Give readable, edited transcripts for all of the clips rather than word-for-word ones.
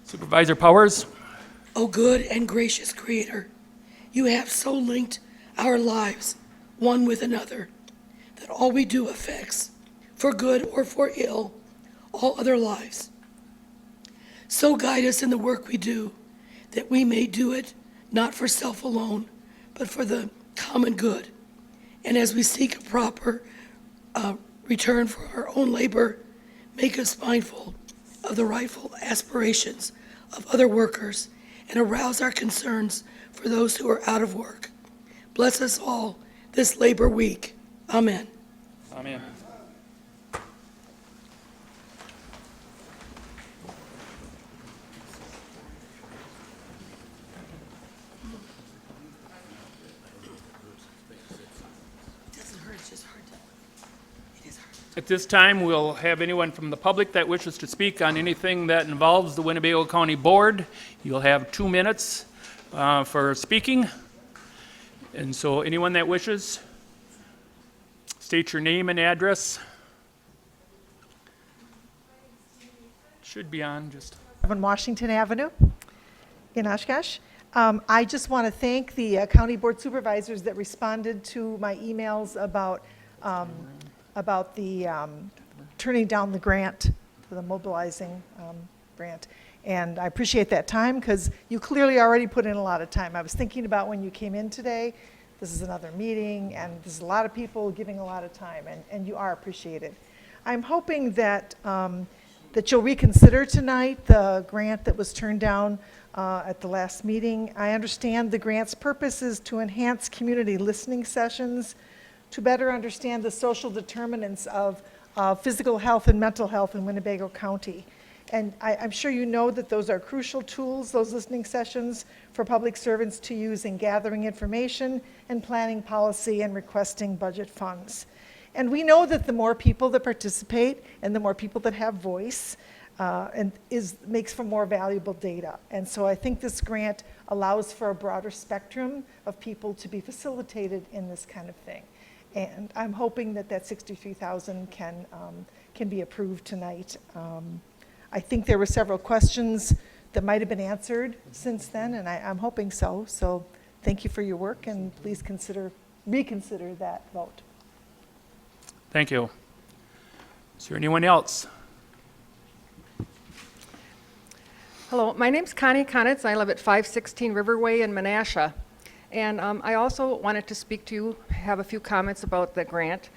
Supervisor Powers. O good and gracious Creator, you have so linked our lives one with another that all we do affects, for good or for ill, all other lives. So guide us in the work we do, that we may do it not for self alone, but for the common good. And as we seek a proper return for our own labor, make us mindful of the rightful aspirations of other workers and arouse our concerns for those who are out of work. Bless us all this labor week. Amen. Amen. It doesn't hurt, it's just hard. It is hard. At this time, we'll have anyone from the public that wishes to speak on anything that involves the Winnebago County Board. You'll have 2 minutes for speaking. And so anyone that wishes, state your name and address. Should be on, just. On Washington Avenue in Oshkosh. I just want to thank the county board supervisors that responded to my emails about the turning down the grant, for the mobilizing grant. And I appreciate that time because you clearly already put in a lot of time. I was thinking about when you came in today, this is another meeting and there's a lot of people giving a lot of time and you are appreciated. I'm hoping that that you'll reconsider tonight the grant that was turned down at the last meeting. I understand the grant's purpose is to enhance community listening sessions, to better understand the social determinants of physical health and mental health in Winnebago County. And I'm sure you know that those are crucial tools, those listening sessions, for public servants to use in gathering information and planning policy and requesting budget funds. And we know that the more people that participate and the more people that have voice makes for more valuable data. And so I think this grant allows for a broader spectrum of people to be facilitated in this kind of thing. And I'm hoping that that $63,000 can be approved tonight. I think there were several questions that might have been answered since then, and I'm hoping so. So thank you for your work, and please reconsider that vote. Thank you. Is there anyone else? Hello, my name's Connie Konitz. I live at 516 Riverway in Menasha. And I also wanted to speak to you, have a few comments about the grant.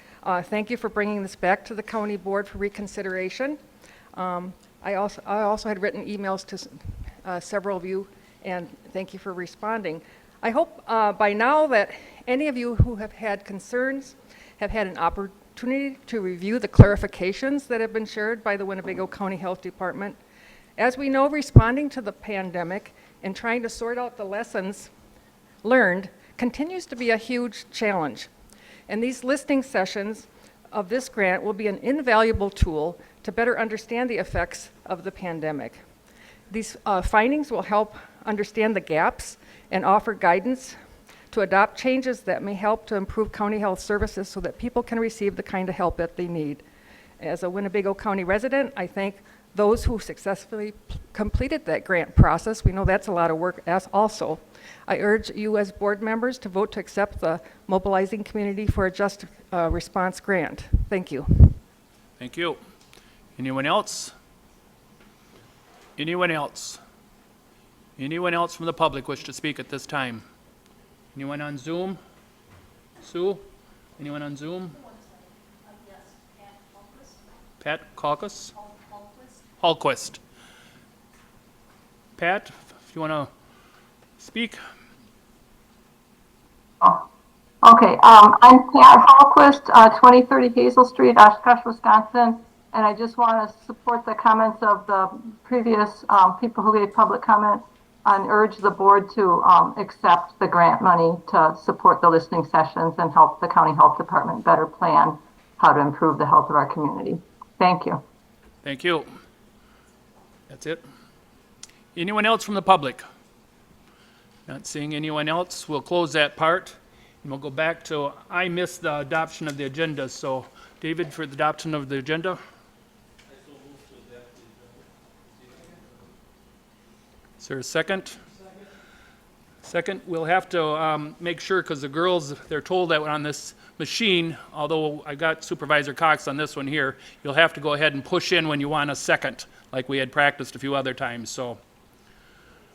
Thank you for bringing this back to the county board for reconsideration. I also had written emails to several of you, and thank you for responding. I hope by now that any of you who have had concerns have had an opportunity to review the clarifications that have been shared by the Winnebago County Health Department. As we know, responding to the pandemic and trying to sort out the lessons learned continues to be a huge challenge. And these listening sessions of this grant will be an invaluable tool to better understand the effects of the pandemic. These findings will help understand the gaps and offer guidance to adopt changes that may help to improve county health services so that people can receive the kind of help that they need. As a Winnebago County resident, I thank those who successfully completed that grant process. We know that's a lot of work as also. I urge you as board members to vote to accept the Mobilizing Community for a Just Response grant. Thank you. Thank you. Anyone else? Anyone else? Anyone else from the public wish to speak at this time? Anyone on Zoom? Sue? Anyone on Zoom? Yes, Pat Caucus? Hallquist. Pat, if you want to speak. Oh, okay. I'm Pat Hallquist, 2030 Hazel Street, Oshkosh, Wisconsin, and I just want to support the comments of the previous people who gave public comment and urge the board to accept the grant money to support the listening sessions and help the county health department better plan how to improve the health of our community. Thank you. Thank you. That's it. Anyone else from the public? Not seeing anyone else. We'll close that part. And we'll go back to, I missed the adoption of the agenda, so David, for the adoption of the agenda? Is there a second? Second, we'll have to make sure, because the girls, they're told that on this machine, although I got Supervisor Cox on this one here, you'll have to go ahead and push in when you want a second, like we had practiced a few other times, so.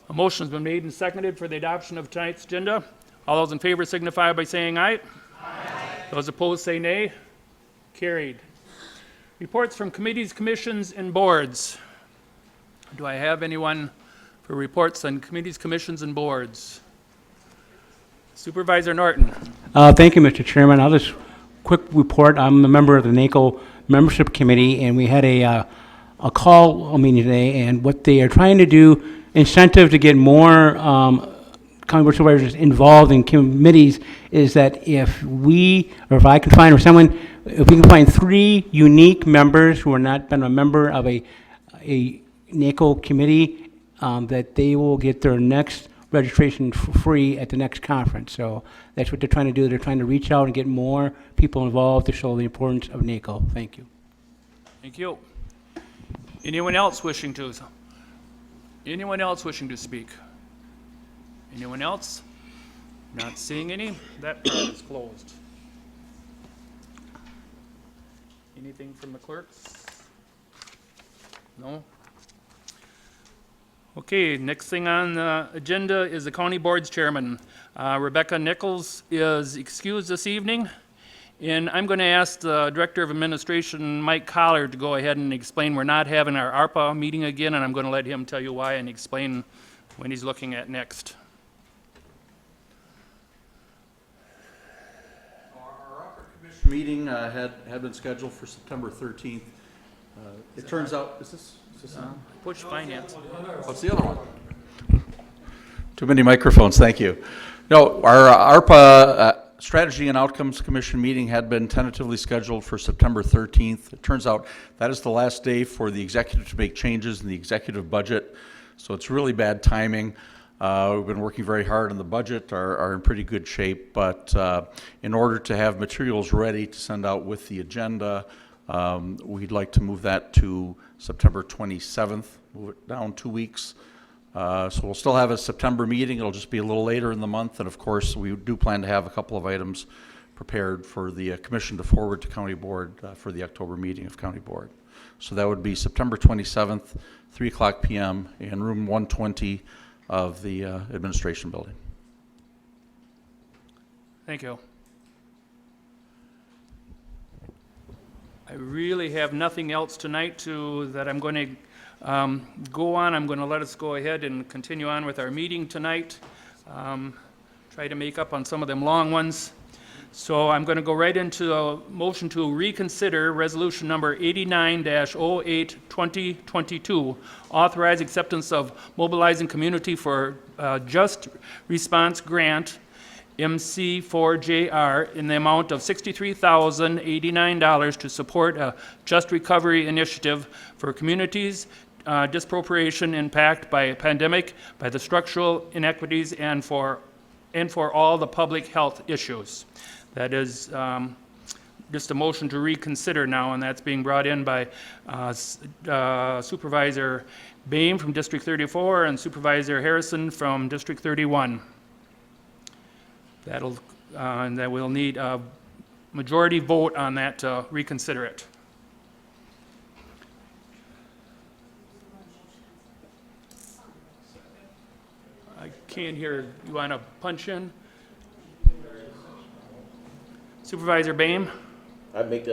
A motion's been made and seconded for the adoption of tonight's agenda. All those in favor signify by saying aye. Aye. Those opposed say nay. Carried. Reports from committees, commissions, and boards. Do I have anyone for reports on committees, commissions, and boards? Supervisor Norton. Thank you, Mr. Chairman. I'll just quick report. I'm a member of the NACO membership committee, and we had a call meeting today, and what they are trying to do, incentive to get more county board supervisors involved in committees, is that if I can find, or someone, if we can find 3 unique members who are not been a member of a NACO committee, that they will get their next registration for free at the next conference. So that's what they're trying to do. They're trying to reach out and get more people involved to show the importance of NACO. Thank you. Thank you. Anyone else wishing to? Anyone else wishing to speak? Anyone else? Not seeing any. That part is closed. Anything from the clerks? No? Okay, next thing on the agenda is the county board's chairman. Rebecca Nichols is excused this evening, and I'm going to ask the director of administration, Mike Collar, to go ahead and explain. We're not having our ARPA meeting again, and I'm going to let him tell you why and explain when he's looking at next. Our ARPA commission meeting had been scheduled for September 13th. It turns out, is this Push finance. what's the other one? Too many microphones, thank you. No, our ARPA Strategy and Outcomes Commission meeting had been tentatively scheduled for September 13th. It turns out that is the last day for the executive to make changes in the executive budget, so it's really bad timing. We've been working very hard on the budget, are in pretty good shape, but in order to have materials ready to send out with the agenda, we'd like to move that to September 27th, move it down 2 weeks. So we'll still have a September meeting. It'll just be a little later in the month. And of course, we do plan to have a couple of items prepared for the commission to forward to county board for the October meeting of county board. So that would be September 27th, 3 o'clock p.m. in room 120 of the administration building. Thank you. I really have nothing else tonight that I'm going to go on. I'm going to let us go ahead and continue on with our meeting tonight. Try to make up on some of them long ones. So I'm going to go right into a motion to reconsider resolution number 89-08-2022, authorize acceptance of mobilizing community for just response grant MC4JR in the amount of $63,089 to support a just recovery initiative for communities disproportion impact by a pandemic, by the structural inequities, and for all the public health issues. That is just a motion to reconsider now, and that's being brought in by Supervisor Boehm from District 34 and Supervisor Harrison from District 31. And that we'll need a majority vote on that to reconsider it. I can't hear. You want to punch in? Supervisor Boehm? I make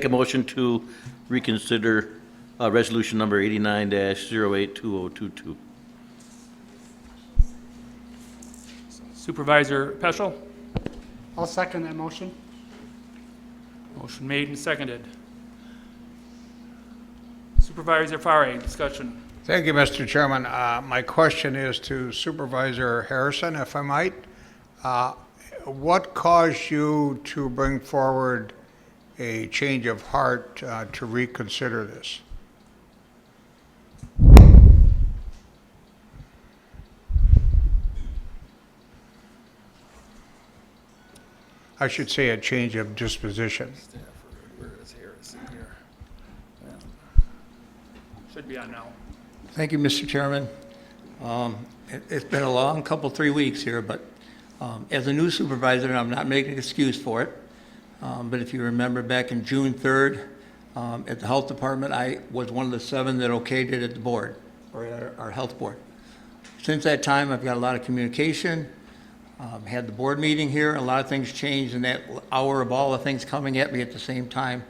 a motion to reconsider resolution number 89-08-2022. Supervisor Peschel? I'll second that motion. Motion made and seconded. Supervisor Farre, discussion. Thank you, Mr. Chairman. My question is to Supervisor Harrison, if I might. What caused you to bring forward a change of heart to reconsider this? I should say a change of disposition. Where is Harrison here? Should be on now. Thank you, Mr. Chairman. It's been a long couple, 3 weeks here, but as a new supervisor, and I'm not making an excuse for it, but if you remember back in June 3rd, at the Health Department, I was one of the 7 that okayed it at the board, or at our health board. Since that time, I've got a lot of communication, had the board meeting here, a lot of things changed in that hour of all the things coming at me at the same time.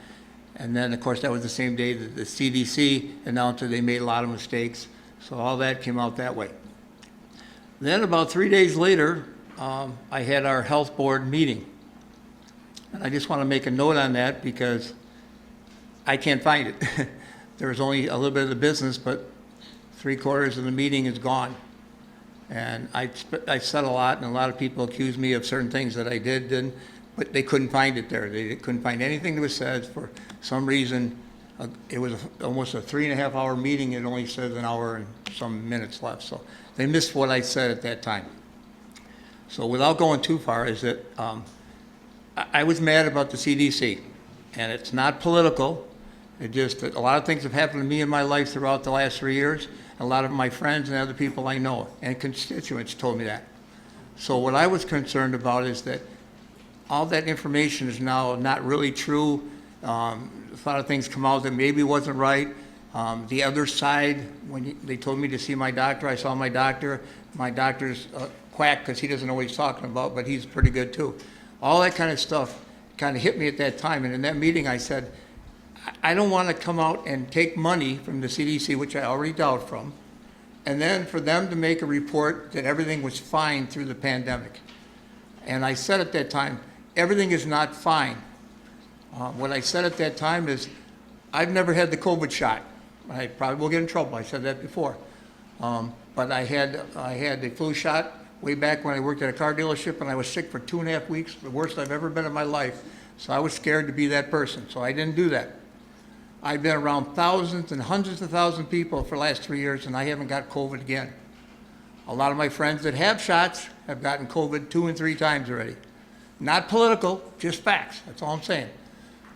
And then, of course, that was the same day that the CDC announced that they made a lot of mistakes. So all that came out that way. Then about 3 days later, I had our health board meeting. And I just want to make a note on that because I can't find it. There was only a little bit of the business, but 3/4 of the meeting is gone. And I said a lot, and a lot of people accused me of certain things that I did, but they couldn't find it there. They couldn't find anything that was said. For some reason, it was almost a 3.5-hour meeting. It only says an hour and some minutes left. So they missed what I said at that time. So without going too far, is that I was mad about the CDC. And it's not political. It just that a lot of things have happened to me in my life throughout the last 3 years. A lot of my friends and other people I know and constituents told me that. So what I was concerned about is that all that information is now not really true. A lot of things come out that maybe wasn't right. The other side, when they told me to see my doctor, I saw my doctor. My doctor's quack because he doesn't know what he's talking about, but he's pretty good too. All that kind of stuff kind of hit me at that time. And in that meeting, I said, I don't want to come out and take money from the CDC, which I already doubt from, and then for them to make a report that everything was fine through the pandemic. And I said at that time, everything is not fine. What I said at that time is, I've never had the COVID shot. I probably will get in trouble. I said that before. But I had the flu shot way back when I worked at a car dealership, and I was sick for 2.5 weeks, the worst I've ever been in my life. So I was scared to be that person, so I didn't do that. I've been around thousands and hundreds of thousands of people for the last 3 years, and I haven't got COVID again. A lot of my friends that have shots have gotten COVID 2 and 3 times already. Not political, just facts. That's all I'm saying.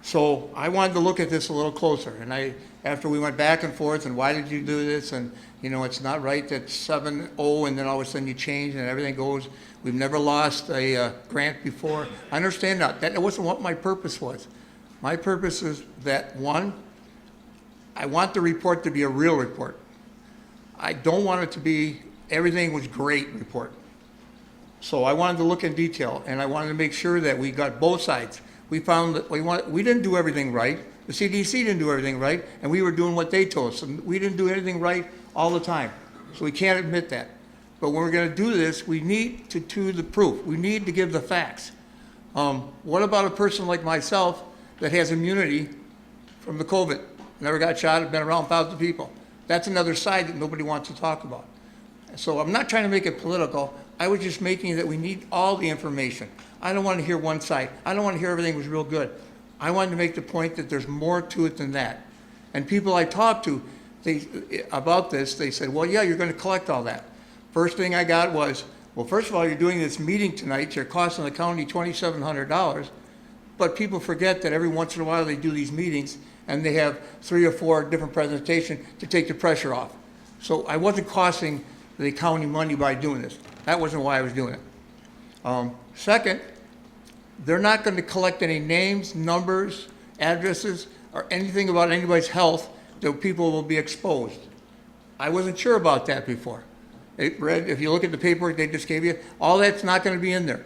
So I wanted to look at this a little closer, and after we went back and forth, and why did you do this, and you know, it's not right that 7-0, and then all of a sudden you change and everything goes. We've never lost a grant before. I understand that. That wasn't what my purpose was. My purpose is that, one, I want the report to be a real report. I don't want it to be everything was great report. So I wanted to look in detail, and I wanted to make sure that we got both sides. We found that we didn't do everything right. The CDC didn't do everything right, and we were doing what they told us. And we didn't do anything right all the time. So we can't admit that. But when we're going to do this, we need to do the proof. We need to give the facts. What about a person like myself that has immunity from the COVID? Never got shot, I've been around thousands of people. That's another side that nobody wants to talk about. So I'm not trying to make it political. I was just making that we need all the information. I don't want to hear one side. I don't want to hear everything was real good. I wanted to make the point that there's more to it than that. And people I talked to about this, they said, well, yeah, you're going to collect all that. First thing I got was, well, first of all, you're doing this meeting tonight. You're costing the county $2,700. But people forget that every once in a while they do these meetings and they have 3 or 4 different presentations to take the pressure off. So I wasn't costing the county money by doing this. That wasn't why I was doing it. Second, they're not going to collect any names, numbers, addresses, or anything about anybody's health that people will be exposed. I wasn't sure about that before. If you look at the paperwork they just gave you, all that's not going to be in there.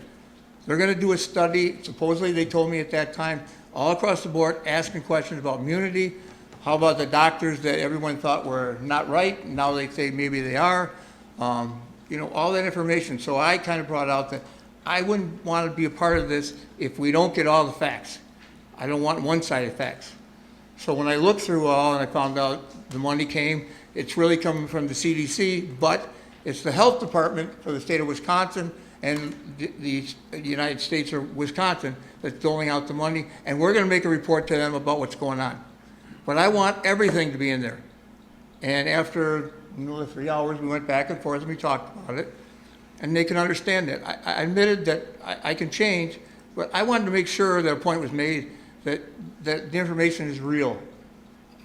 They're going to do a study, supposedly they told me at that time, all across the board, asking questions about immunity. How about the doctors that everyone thought were not right? Now they say maybe they are. You know, all that information. So I kind of brought out that I wouldn't want to be a part of this if we don't get all the facts. I don't want one-sided facts. So when I looked through all and I found out the money came, it's really coming from the CDC, but it's the health department for the state of Wisconsin and the United States or Wisconsin that's doling out the money, and we're going to make a report to them about what's going on. But I want everything to be in there. And after another 3 hours, we went back and forth and we talked about it, and they can understand that. I admitted that I can change, But I wanted to make sure that a point was made that the information is real.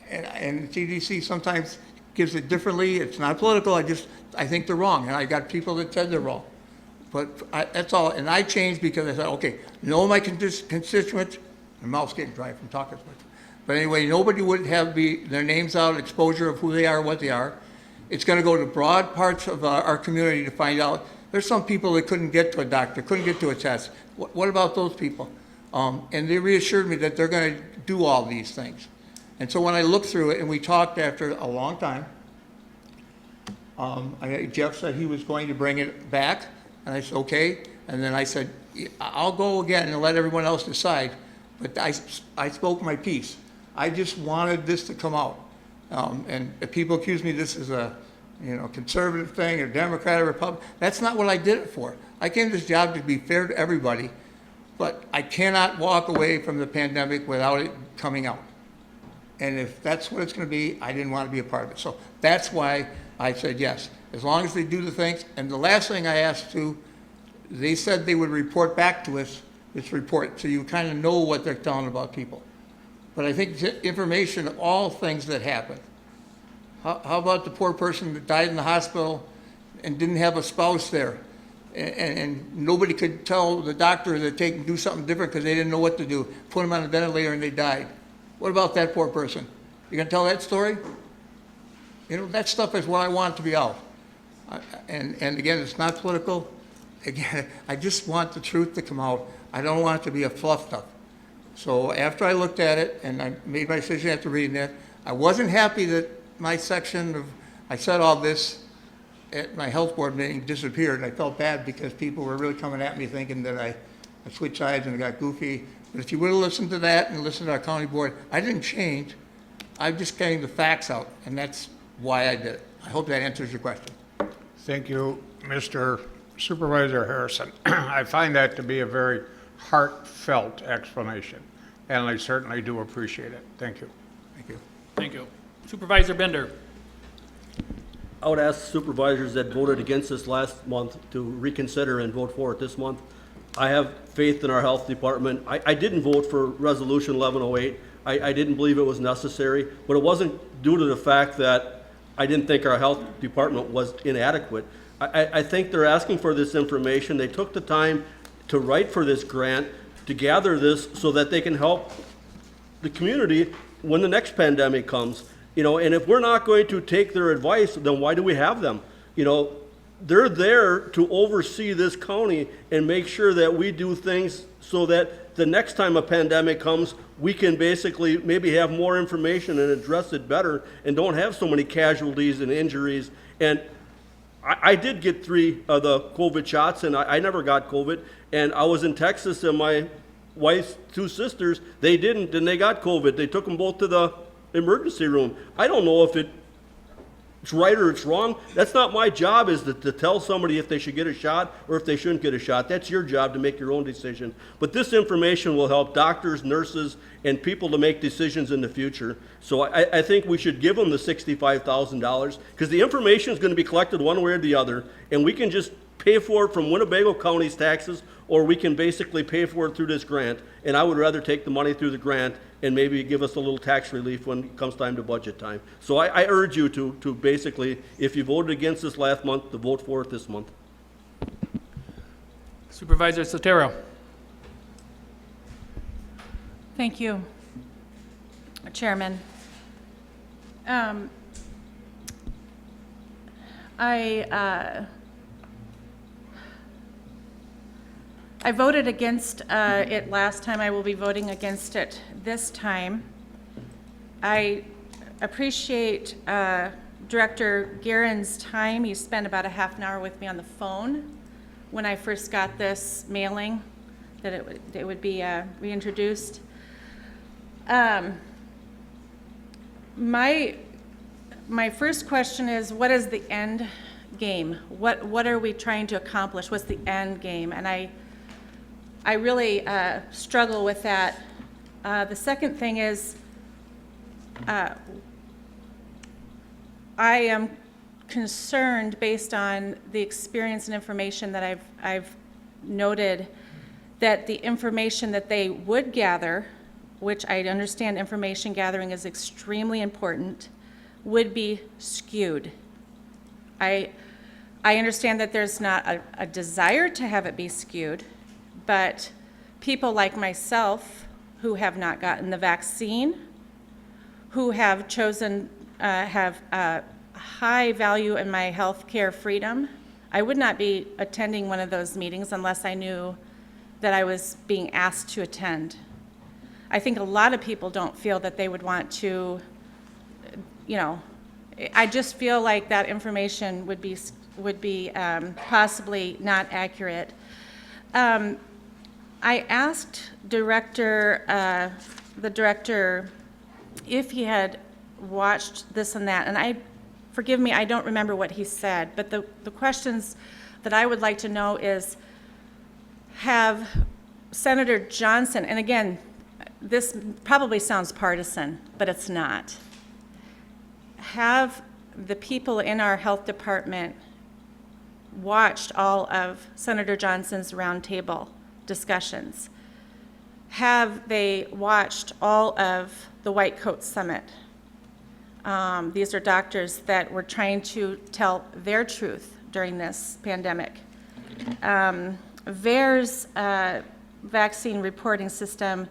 And CDC sometimes gives it differently. It's not political. I think they're wrong. And I got people that said they're wrong. But that's all. And I changed because I said, okay, know my constituents. My mouth's getting dry from talking so much. But anyway, nobody would have their names out, exposure of who they are, what they are. It's going to go to broad parts of our community to find out. There's some people that couldn't get to a doctor, couldn't get to a test. What about those people? And they reassured me that they're going to do all these things. And so when I looked through it, and we talked after a long time, Jeff said he was going to bring it back, and I said, okay. And then I said, I'll go again and let everyone else decide. But I spoke my piece. I just wanted this to come out. And if people accuse me this is a conservative thing, or Democrat or Republican, that's not what I did it for. I came to this job to be fair to everybody, but I cannot walk away from the pandemic without it coming out. And if that's what it's going to be, I didn't want to be a part of it. So that's why I said yes, as long as they do the things. And the last thing I asked they said they would report back to us this report, so you kind of know what they're telling about people. But I think information of all things that happened. How about the poor person that died in the hospital and didn't have a spouse there? And nobody could tell the doctor that they can do something different because they didn't know what to do. Put them on a ventilator and they died. What about that poor person? You gonna tell that story? That stuff is what I want to be out. And again, it's not political. Again, I just want the truth to come out. I don't want it to be a fluff stuff. So after I looked at it and I made my decision after reading it, I wasn't happy that my section of, I said all this at my health board meeting disappeared. I felt bad because people were really coming at me thinking that I switched sides and got goofy. But if you would have listened to that and listened to our county board, I didn't change. I'm just getting the facts out, and that's why I did it. I hope that answers your question. Thank you, Mr. Supervisor Harrison. I find that to be a very heartfelt explanation, and I certainly do appreciate it. Thank you. Thank you. Thank you. Supervisor Bender. I would ask supervisors that voted against this last month to reconsider and vote for it this month. I have faith in our health department. I didn't vote for Resolution 1108. I didn't believe it was necessary, but it wasn't due to the fact that I didn't think our health department was inadequate. I think they're asking for this information. They took the time to write for this grant, to gather this so that they can help the community when the next pandemic comes. And if we're not going to take their advice, then why do we have them? They're there to oversee this county and make sure that we do things so that the next time a pandemic comes, we can basically maybe have more information and address it better and don't have so many casualties and injuries. And I did get 3 of the COVID shots, and I never got COVID. And I was in Texas, and my wife's 2 sisters, they didn't, and they got COVID. They took them both to the emergency room. I don't know if it's right or it's wrong. That's not my job, is to tell somebody if they should get a shot or if they shouldn't get a shot. That's your job to make your own decision. But this information will help doctors, nurses, and people to make decisions in the future. So I think we should give them the $65,000 because the information is going to be collected one way or the other, and we can just pay for it from Winnebago County's taxes, or we can basically pay for it through this grant. And I would rather take the money through the grant and maybe give us a little tax relief when it comes time to budget time. So I urge you to basically, if you voted against this last month, to vote for it this month. Supervisor Sotero. Thank you, Chairman. I voted against it last time. I will be voting against it this time. I appreciate Director Guerin's time. He spent about a half an hour with me on the phone when I first got this mailing, that it would be reintroduced. My first question is, what is the end game? What are we trying to accomplish? What's the end game? And I really struggle with that. The second thing is, I am concerned based on the experience and information that I've noted that the information that they would gather, which I understand information gathering is extremely important, would be skewed. I understand that there's not a desire to have it be skewed, but people like myself who have not gotten the vaccine, who have chosen, have high value in my health care freedom, I would not be attending one of those meetings unless I knew that I was being asked to attend. I think a lot of people don't feel that they would want to, I just feel like that information would be possibly not accurate. I asked the director, if he had watched this and that, and forgive me, I don't remember what he said, but the questions that I would like to know is, have Senator Johnson, and again, this probably sounds partisan, but it's not, have the people in our health department watched all of Senator Johnson's roundtable discussions? Have they watched all of the White Coat Summit? These are doctors that were trying to tell their truth during this pandemic. VAERS vaccine reporting system,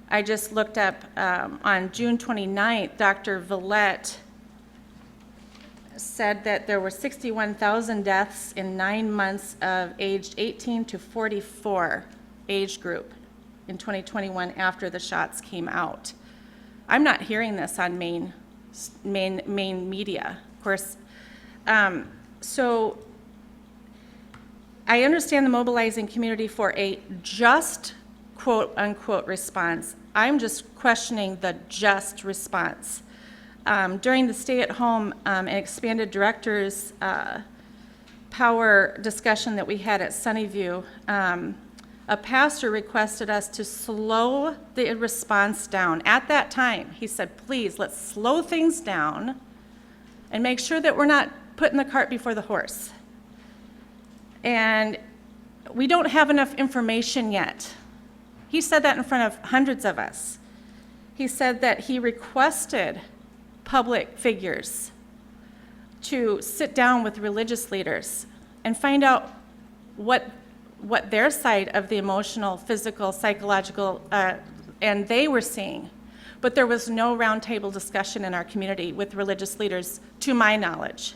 I just looked up on June 29th, Dr. Villette said that there were 61,000 deaths in 9 months of aged 18 to 44 age group in 2021 after the shots came out. I'm not hearing this on main media, of course. So I understand the mobilizing community for a just quote unquote response. I'm just questioning the just response. During the stay-at-home and expanded directors power discussion that we had at Sunnyview, a pastor requested us to slow the response down. At that time, he said, please, let's slow things down and make sure that we're not putting the cart before the horse. And we don't have enough information yet. He said that in front of hundreds of us. He said that he requested public figures to sit down with religious leaders and find out what their side of the emotional, physical, psychological, and they were seeing. But there was no roundtable discussion in our community with religious leaders, to my knowledge.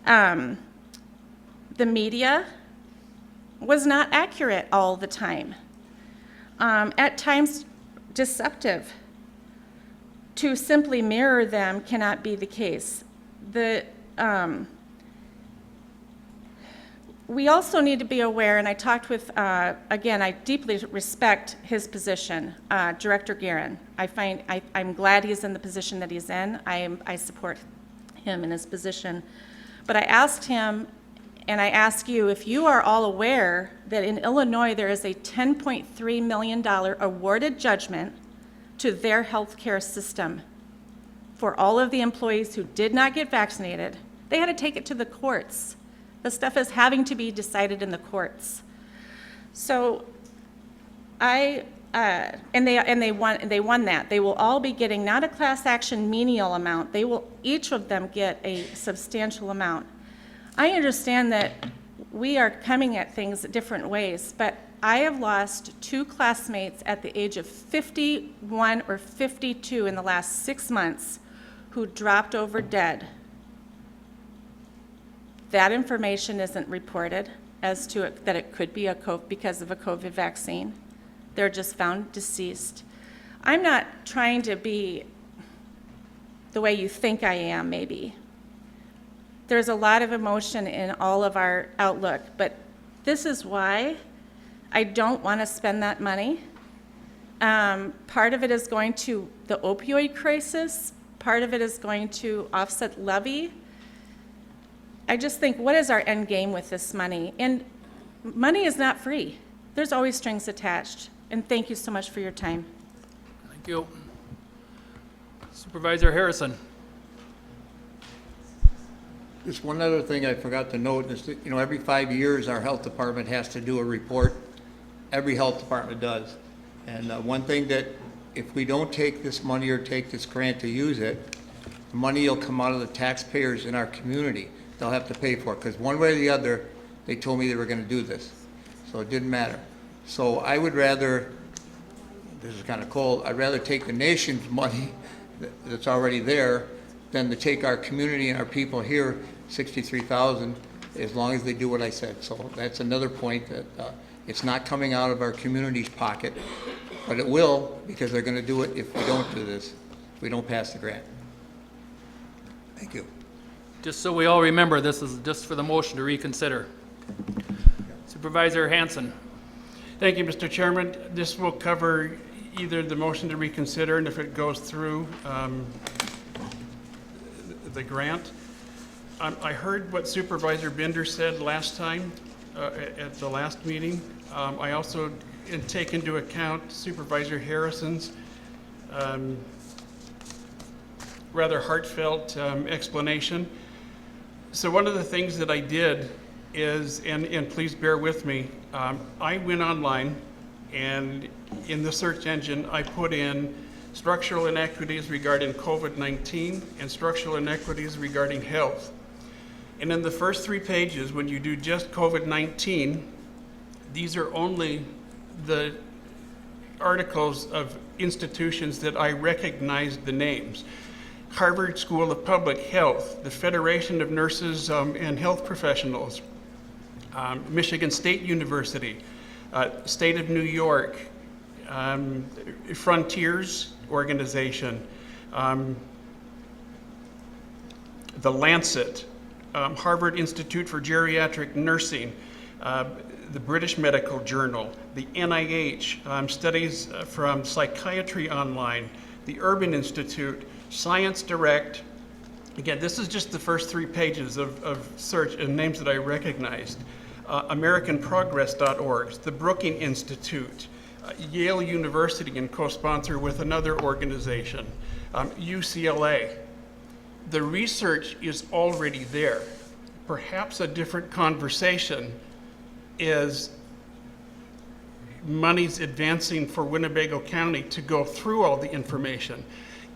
The media was not accurate all the time. At times, deceptive. To simply mirror them cannot be the case. We also need to be aware, and I talked with, again, I deeply respect his position, Director Guerin. I'm glad he's in the position that he's in. I support him in his position. But I asked him, and I ask you, if you are all aware that in Illinois there is a $10.3 million awarded judgment to their healthcare system for all of the employees who did not get vaccinated. They had to take it to the courts. The stuff is having to be decided in the courts. So and they won that. They will all be getting not a class action menial amount. They will each of them get a substantial amount. I understand that we are coming at things different ways, but I have lost 2 classmates at the age of 51 or 52 in the last 6 months who dropped over dead. That information isn't reported as to that it could be because of a COVID vaccine. They're just found deceased. I'm not trying to be the way you think I am, maybe. There's a lot of emotion in all of our outlook, but this is why I don't want to spend that money. Part of it is going to the opioid crisis. Part of it is going to offset levy. I just think, what is our end game with this money? And money is not free. There's always strings attached. And thank you so much for your time. Thank you. Supervisor Harrison. Just one other thing I forgot to note is that, every 5 years, our health department has to do a report every health department does. And one thing that, if we don't take this money or take this grant to use it, the money will come out of the taxpayers in our community. They'll have to pay for it, because one way or the other, they told me they were gonna do this. So it didn't matter. So I would rather, this is kind of cold, I'd rather take the nation's money that's already there than to take our community and our people here, 63,000, as long as they do what I said. So that's another point, that it's not coming out of our community's pocket, but it will, because they're gonna do it if we don't do this, if we don't pass the grant. Thank you. Just so we all remember, this is just for the motion to reconsider. Supervisor Hanson. Thank you, Mr. Chairman. This will cover either the motion to reconsider, and if it goes through, the grant. I heard what Supervisor Bender said last time at the last meeting. I also take into account Supervisor Harrison's rather heartfelt explanation. So one of the things that I did is, and please bear with me, I went online, and in the search engine I put in structural inequities regarding COVID-19 and structural inequities regarding health. And in the first 3 pages, when you do just COVID-19, these are only the articles of institutions that I recognized the names. Harvard School of Public Health, the Federation of Nurses and Health Professionals, Michigan State University, State of New York, Frontiers Organization, the Lancet, Harvard Institute for Geriatric Nursing, the British Medical Journal, the NIH, studies from Psychiatry Online, the Urban Institute, Science Direct. Again, this is just the first 3 pages of search and names that I recognized. AmericanProgress.org, the Brookings Institute, Yale University in co-sponsor with another organization, UCLA. The research is already there. Perhaps a different conversation is monies advancing for Winnebago County to go through all the information.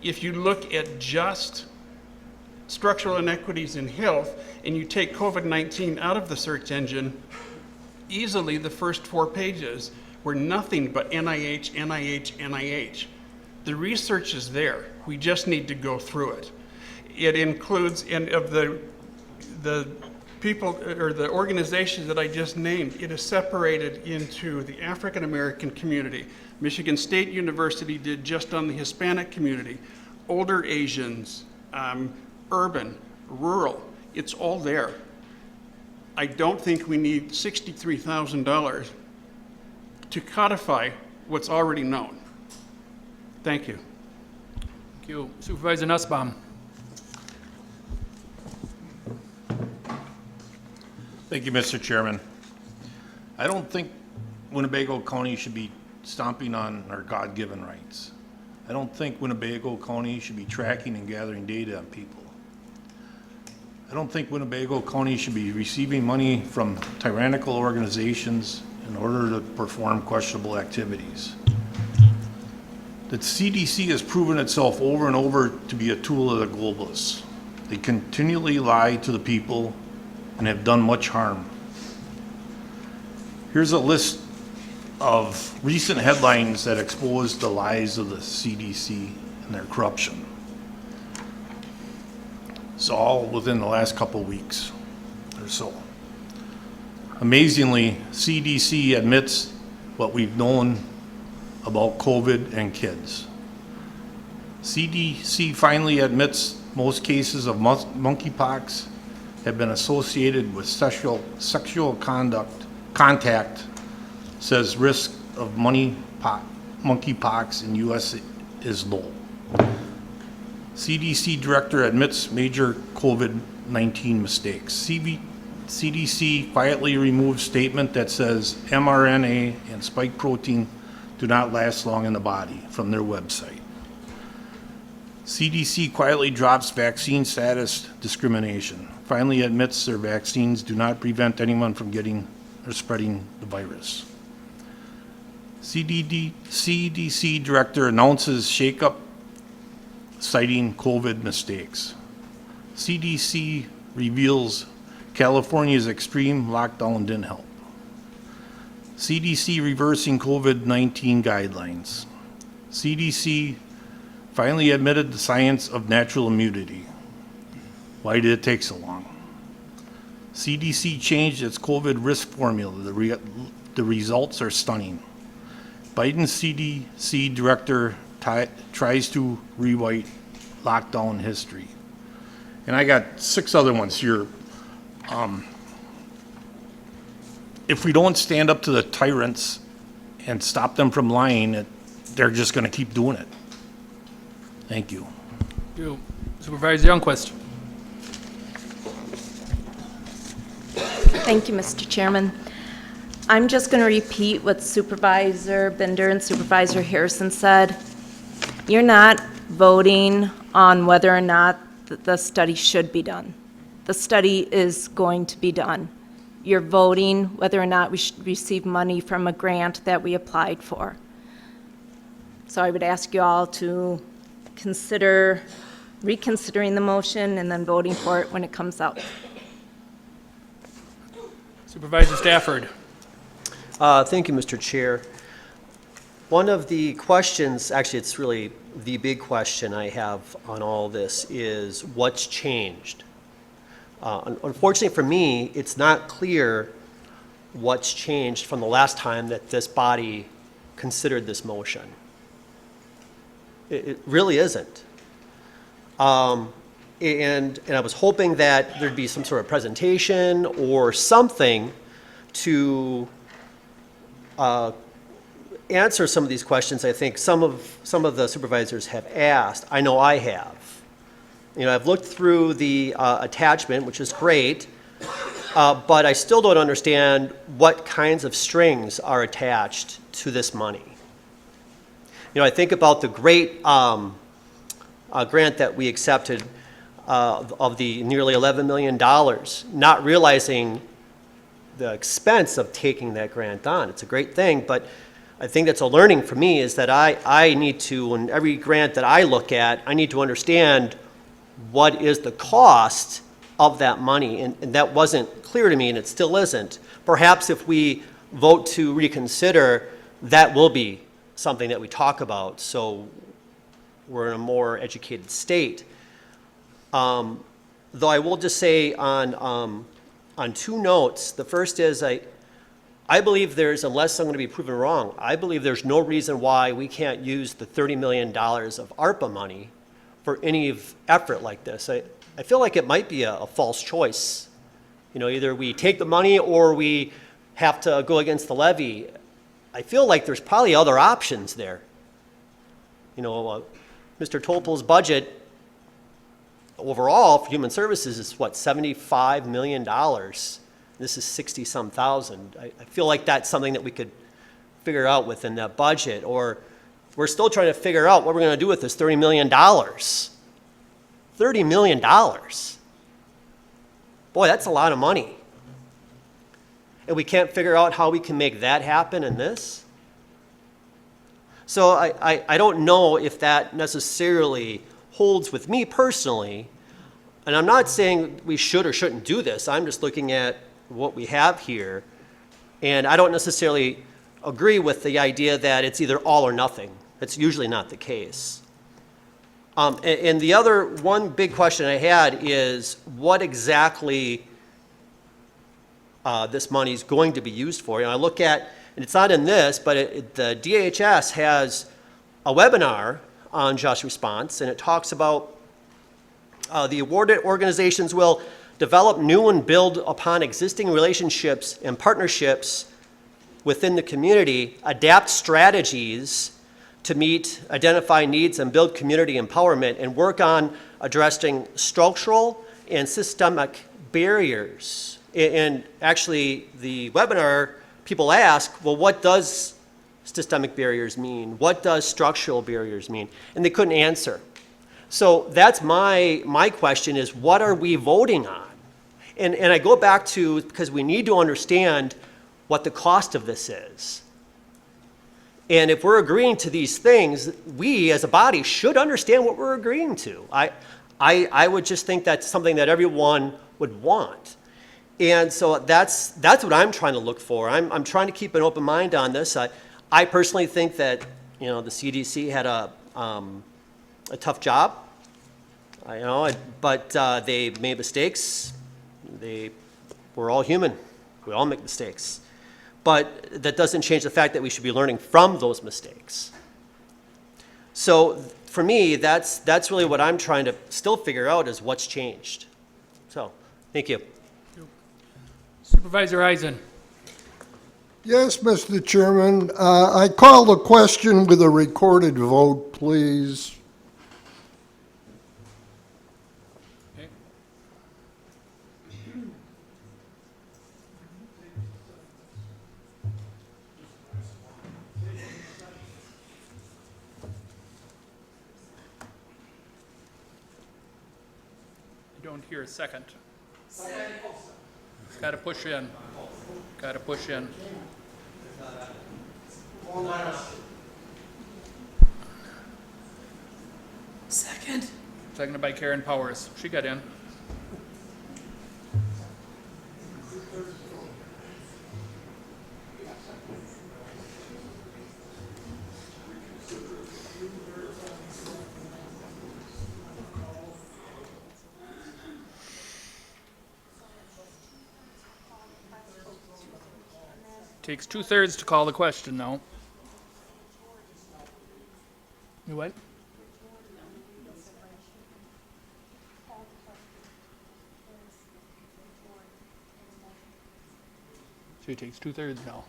If you look at just structural inequities in health and you take COVID-19 out of the search engine, easily the first 4 pages were nothing but NIH, NIH, NIH. The research is there. We just need to go through it. It includes, and of the people or the organizations that I just named, it is separated into the African American community. Michigan State University did just on the Hispanic community, older Asians, urban, rural. It's all there. I don't think we need $63,000 to codify what's already known. Thank you. Thank you. Supervisor Nussbaum. Thank you, Mr. Chairman. I don't think Winnebago County should be stomping on our God-given rights. I don't think Winnebago County should be tracking and gathering data on people. I don't think Winnebago County should be receiving money from tyrannical organizations in order to perform questionable activities. The CDC has proven itself over and over to be a tool of the globalists. They continually lie to the people and have done much harm. Here's a list of recent headlines that expose the lies of the CDC and their corruption. It's all within the last couple weeks or so. Amazingly, CDC admits what we've known about COVID and kids. CDC finally admits most cases of monkeypox have been associated with sexual contact, says risk of monkeypox in U.S. is low. CDC director admits major COVID-19 mistakes. CDC quietly removed statement that says mRNA and spike protein do not last long in the body from their website. CDC quietly drops vaccine status discrimination. Finally admits their vaccines do not prevent anyone from getting or spreading the virus. CDC director announces shakeup citing COVID mistakes. CDC reveals California's extreme lockdown didn't help. CDC reversing COVID-19 guidelines. CDC finally admitted the science of natural immunity. Why did it take so long? CDC changed its COVID risk formula. The results are stunning. Biden CDC director tries to rewrite lockdown history. And I got 6 other ones here. If we don't stand up to the tyrants and stop them from lying, they're just going to keep doing it. Thank you. Thank you. Supervisor Youngquist. Thank you, Mr. Chairman. I'm just going to repeat what Supervisor Bender and Supervisor Harrison said. You're not voting on whether or not the study should be done. The study is going to be done. You're voting whether or not we should receive money from a grant that we applied for. So I would ask you all to consider reconsidering the motion and then voting for it when it comes out. Supervisor Stafford. Thank you, Mr. Chair. One of the questions, actually it's really the big question I have on all this, is what's changed? Unfortunately for me, it's not clear what's changed from the last time that this body considered this motion. It really isn't. And I was hoping that there'd be some sort of presentation or something to answer some of these questions. I think some of the supervisors have asked. I know I have. You know, I've looked through the attachment, which is great, but I still don't understand what kinds of strings are attached to this money. You know, I think about the great grant that we accepted of the nearly $11 million, not realizing the expense of taking that grant on. It's a great thing, but I think that's a learning for me, is that I need to, in every grant that I look at, I need to understand what is the cost of that money, and that wasn't clear to me, and it still isn't. Perhaps if we vote to reconsider, that will be something that we talk about, so we're in a more educated state. Though I will just say on 2 notes. The first is I believe there's, unless I'm going to be proven wrong, I believe there's no reason why we can't use the $30 million of ARPA money for any effort like this. I feel like it might be a false choice. You know, either we take the money or we have to go against the levy. I feel like there's probably other options there. You know, Mr. Topol's budget overall for human services is what, $75 million. This is 60-some thousand. I feel like that's something that we could figure out within that budget, or we're still trying to figure out what we're going to do with this $30 million. $30 million. Boy, that's a lot of money. And we can't figure out how we can make that happen in this. So I don't know if that necessarily holds with me personally. And I'm not saying we should or shouldn't do this. I'm just looking at what we have here. And I don't necessarily agree with the idea that it's either all or nothing. That's usually not the case. And the other one big question I had is what exactly this money is going to be used for. You know, I look at, and it's not in this, but the DHS has a webinar on just response, and it talks about the awarded organizations will develop new and build upon existing relationships and partnerships within the community, adapt strategies to meet, identify needs, and build community empowerment, and work on addressing structural and systemic barriers. And actually, the webinar, people ask, well, what does systemic barriers mean? What does structural barriers mean? And they couldn't answer. So that's my question is, what are we voting on? And I go back to, because we need to understand what the cost of this is. And if we're agreeing to these things, we as a body should understand what we're agreeing to. I would just think that's something that everyone would want. And so that's what I'm trying to look for. I'm trying to keep an open mind on this. I personally think that, the CDC had a tough job, but they made mistakes. We're all human. We all make mistakes. But that doesn't change the fact that we should be learning from those mistakes. So for me, that's really what I'm trying to still figure out is what's changed. So, thank you. Supervisor Eisen. Yes, Mr. Chairman. I call the question with a recorded vote, please. Okay. You don't hear a second. Got to push in. Got to push in. Second. Seconded by Karen Powers. She got in. Takes 2/3 to call the question now. You what? So it takes 2/3 now.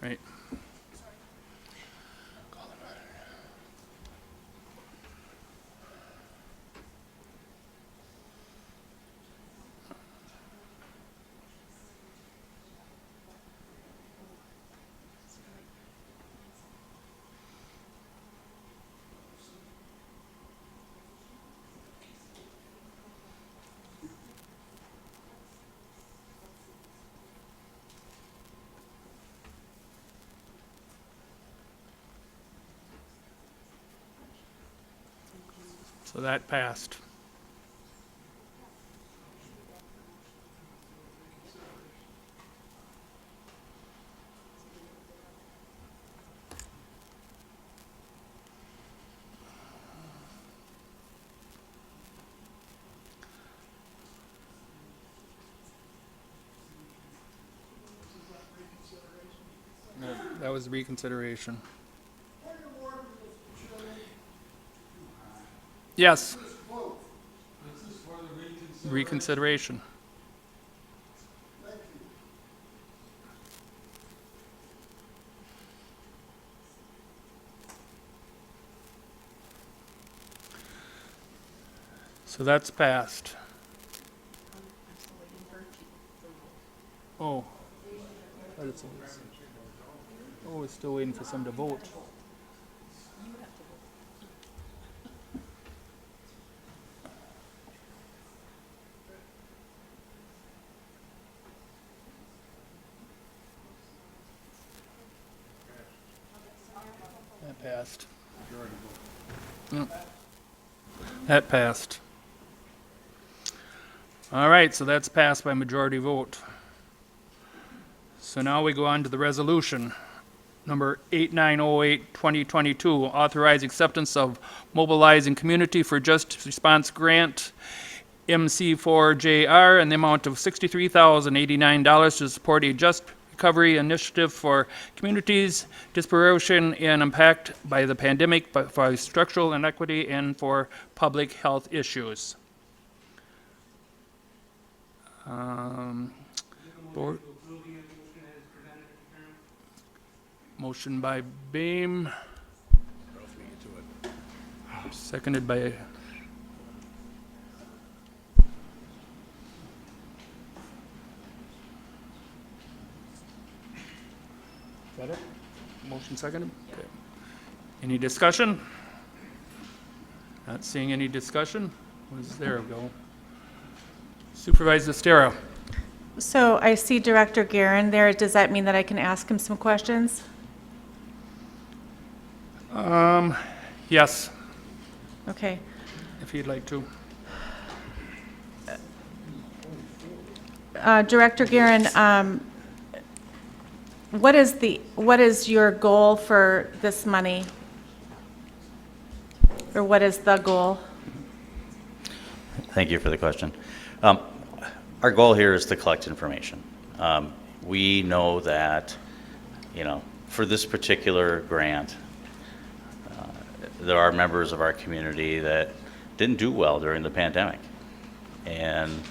Right. So that passed. That was reconsideration. Yes. Reconsideration. So that's passed. Oh. Oh, we're still waiting for some to vote. That passed. Yep. That passed. All right, so that's passed by majority vote. So now we go on to the resolution, number 8908, 2022, authorize acceptance of mobilizing community for just response grant, MC4JR, in the amount of $63,089 to support a just recovery initiative for communities, dispersion and impact by the pandemic, but for structural inequity and for public health issues. Board. Motion by Beam. Seconded by. Is that it? Motion seconded? Okay. Any discussion? Not seeing any discussion. There we go. Supervisor Estero. So I see Director Guerin there. Does that mean that I can ask him some questions? Yes, Okay. if you'd like to. Director Guerin, what is your goal for this money? Or what is the goal? Thank you for the question. Our goal here is to collect information. We know that, for this particular grant, there are members of our community that didn't do well during the pandemic. And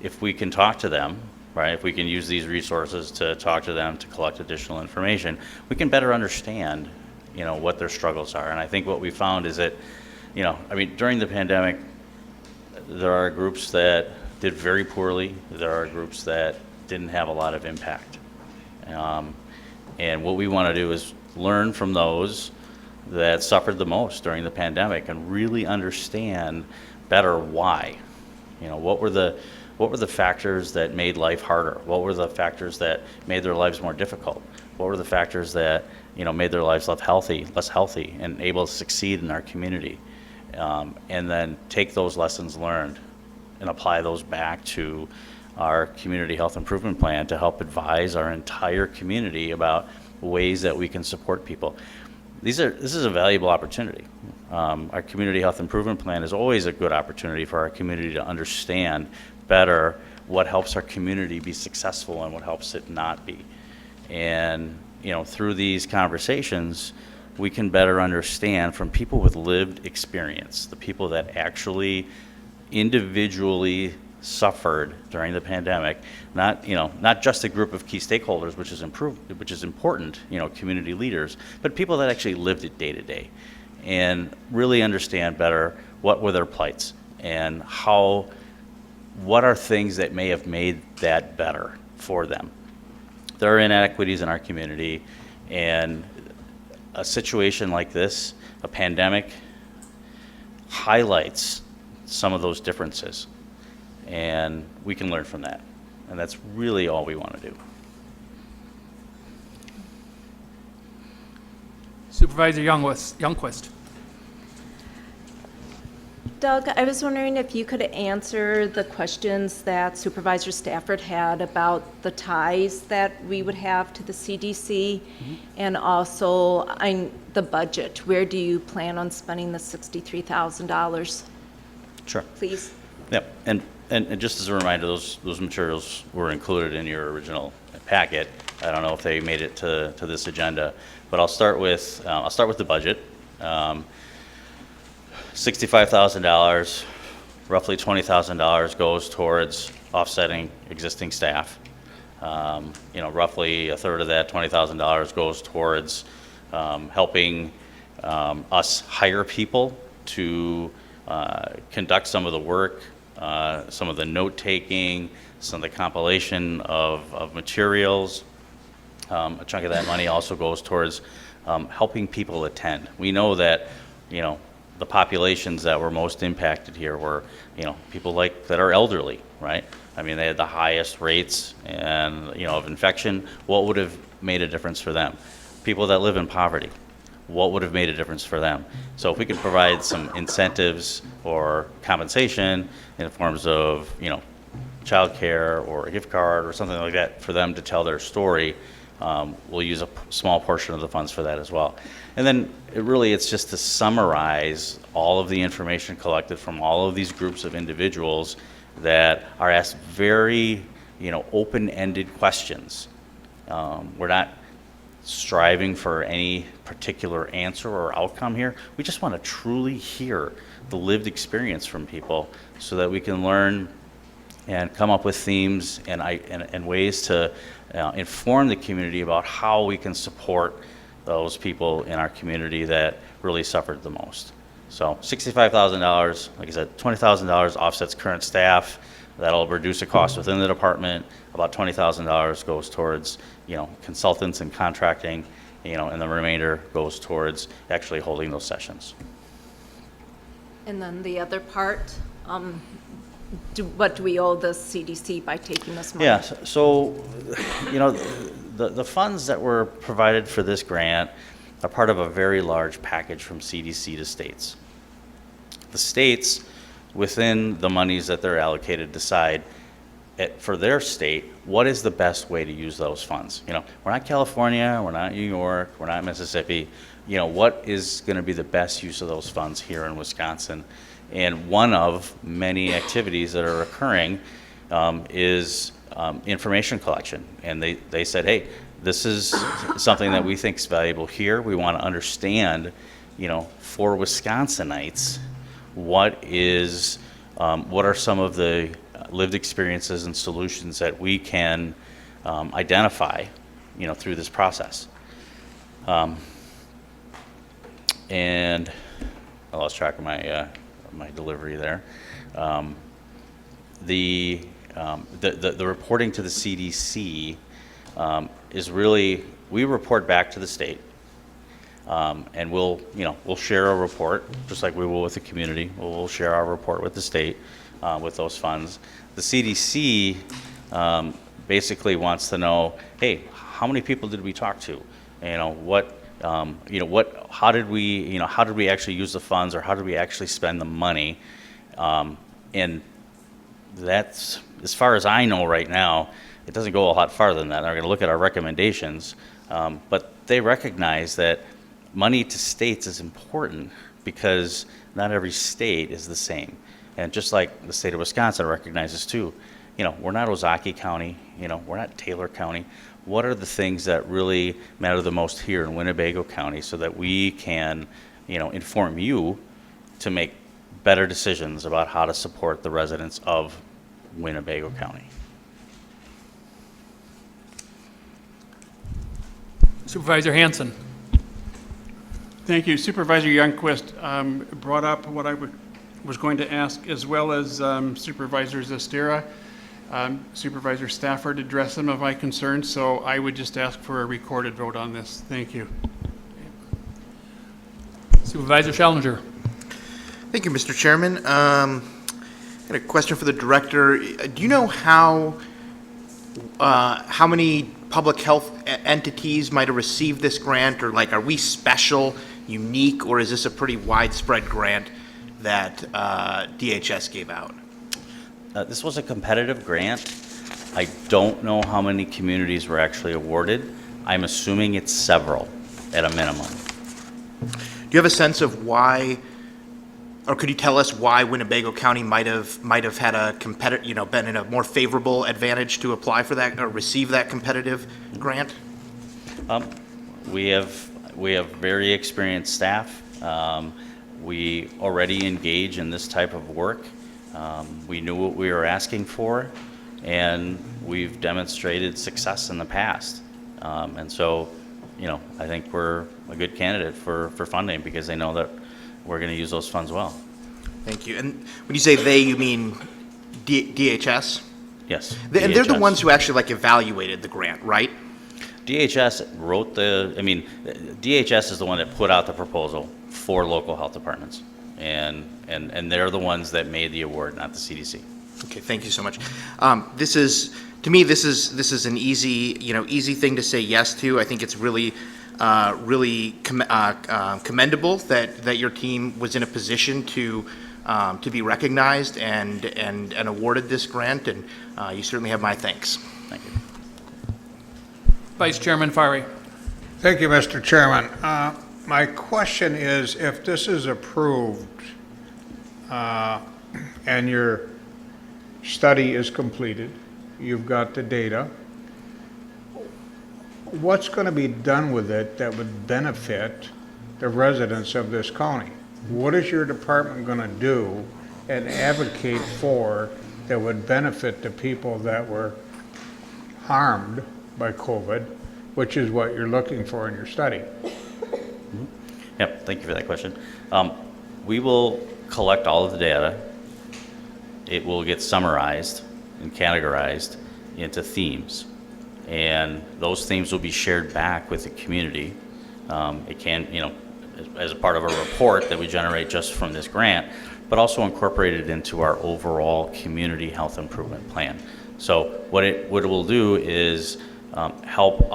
if we can talk to them, right, if we can use these resources to talk to them, to collect additional information, we can better understand, what their struggles are. And I think what we found is that, during the pandemic, there are groups that did very poorly. There are groups that didn't have a lot of impact. And what we want to do is learn from those that suffered the most during the pandemic and really understand better why. What were the factors that made life harder? What were the factors that made their lives more difficult? What were the factors that made their lives less healthy, and able to succeed in our community? And then take those lessons learned and apply those back to our community health improvement plan to help advise our entire community about ways that we can support people. This is a valuable opportunity. Our community health improvement plan is always a good opportunity for our community to understand better what helps our community be successful and what helps it not be. And through these conversations, we can better understand from people with lived experience, the people that actually individually suffered during the pandemic, not just a group of key stakeholders, which is important, community leaders, but people that actually lived it day to day, and really understand better what were their plights and what are things that may have made that better for them. There are inequities in our community, and a situation like this, a pandemic, highlights some of those differences. And we can learn from that. And that's really all we want to do. Supervisor Youngquist. Doug, I was wondering if you could answer the questions that Supervisor Stafford had about the ties that we would have to the CDC, and also the budget. Where do you plan on spending the $63,000? Sure. Please. Yep. And just as a reminder, those materials were included in your original packet. I don't know if they made it to this agenda, but I'll start with the budget. $65,000, roughly $20,000 goes towards offsetting existing staff. Roughly a third of that, $20,000, goes towards helping us hire people to conduct some of the work, some of the note-taking, some of the compilation of materials. A chunk of that money also goes towards helping people attend. We know that, the populations that were most impacted here were, people that are elderly, right? They had the highest rates of infection. What would have made a difference for them? People that live in poverty, what would have made a difference for them? So if we could provide some incentives or compensation in the forms of, childcare or a gift card or something like that for them to tell their story, we'll use a small portion of the funds for that as well. And then it's just to summarize all of the information collected from all of these groups of individuals that are asked very, open-ended questions. We're not striving for any particular answer or outcome here. We just want to truly hear the lived experience from people so that we can learn and come up with themes and ways to inform the community about how we can support those people in our community that really suffered the most. So $65,000, like I said, $20,000 offsets current staff. That'll reduce the cost within the department. About $20,000 goes towards, consultants and contracting, and the remainder goes towards actually holding those sessions. And then the other part, what do we owe the CDC by taking this money? Yeah, so, the funds that were provided for this grant are part of a very large package from CDC to states. The states, within the monies that they're allocated, decide for their state, what is the best way to use those funds? You know, we're not California, we're not New York, we're not Mississippi. You know, what is going to be the best use of those funds here in Wisconsin? And one of many activities that are occurring is information collection. And they said, hey, this is something that we think is valuable here. We want to understand, you know, for Wisconsinites, what are some of the lived experiences and solutions that we can identify, you know, through this process. And I lost track of my delivery there. The reporting to the CDC is really, we report back to the state, and we'll share a report just like we will with the community. We'll share our report with the state with those funds. The CDC basically wants to know, hey, how many people did we talk to? How did we actually use the funds, or how did we actually spend the money? And that's, as far as I know right now, it doesn't go a lot farther than that. They're going to look at our recommendations, but they recognize that money to states is important because not every state is the same. And just like the state of Wisconsin recognizes too, you know, we're not Ozaukee County, you know, we're not Taylor County. What are the things that really matter the most here in Winnebago County so that we can, you know, inform you to make better decisions about how to support the residents of Winnebago County? Supervisor Hanson. Thank you. Supervisor Youngquist brought up what I was going to ask, as well as Supervisor Zestera. Supervisor Stafford addressed some of my concerns, so I would just ask for a recorded vote on this. Thank you. Supervisor Schellinger. Thank you, Mr. Chairman. I had a question for the director. Do you know how many public health entities might have received this grant, or like, are we special, unique, or is this a pretty widespread grant that DHS gave out? This was a competitive grant. I don't know how many communities were actually awarded. I'm assuming it's several at a minimum. Do you have a sense of why, or could you tell us why Winnebago County might have had a been in a more favorable advantage to apply for that or receive that competitive grant? We have very experienced staff. We already engage in this type of work. We knew what we were asking for, and we've demonstrated success in the past. And so, you know, I think we're a good candidate for funding because they know that we're going to use those funds well. Thank you. And when you say they, you mean DHS? Yes. And they're the ones who actually evaluated the grant, right? DHS wrote DHS is the one that put out the proposal for local health departments. And they're the ones that made the award, not the CDC. Okay, thank you so much. This is an easy thing to say yes to. I think it's really commendable that your team was in a position to be recognized and awarded this grant, and you certainly have my thanks. Thank you. Vice Chairman Fari. Thank you, Mr. Chairman. My question is, if this is approved and your study is completed, you've got the data, what's going to be done with it that would benefit the residents of this county? What is your department going to do and advocate for that would benefit the people that were harmed by COVID, which is what you're looking for in your study? Yep, thank you for that question. We will collect all of the data. It will get summarized and categorized into themes, and those themes will be shared back with the community. It can, you know, as a part of a report that we generate just from this grant, but also incorporated into our overall community health improvement plan. So what it will do is help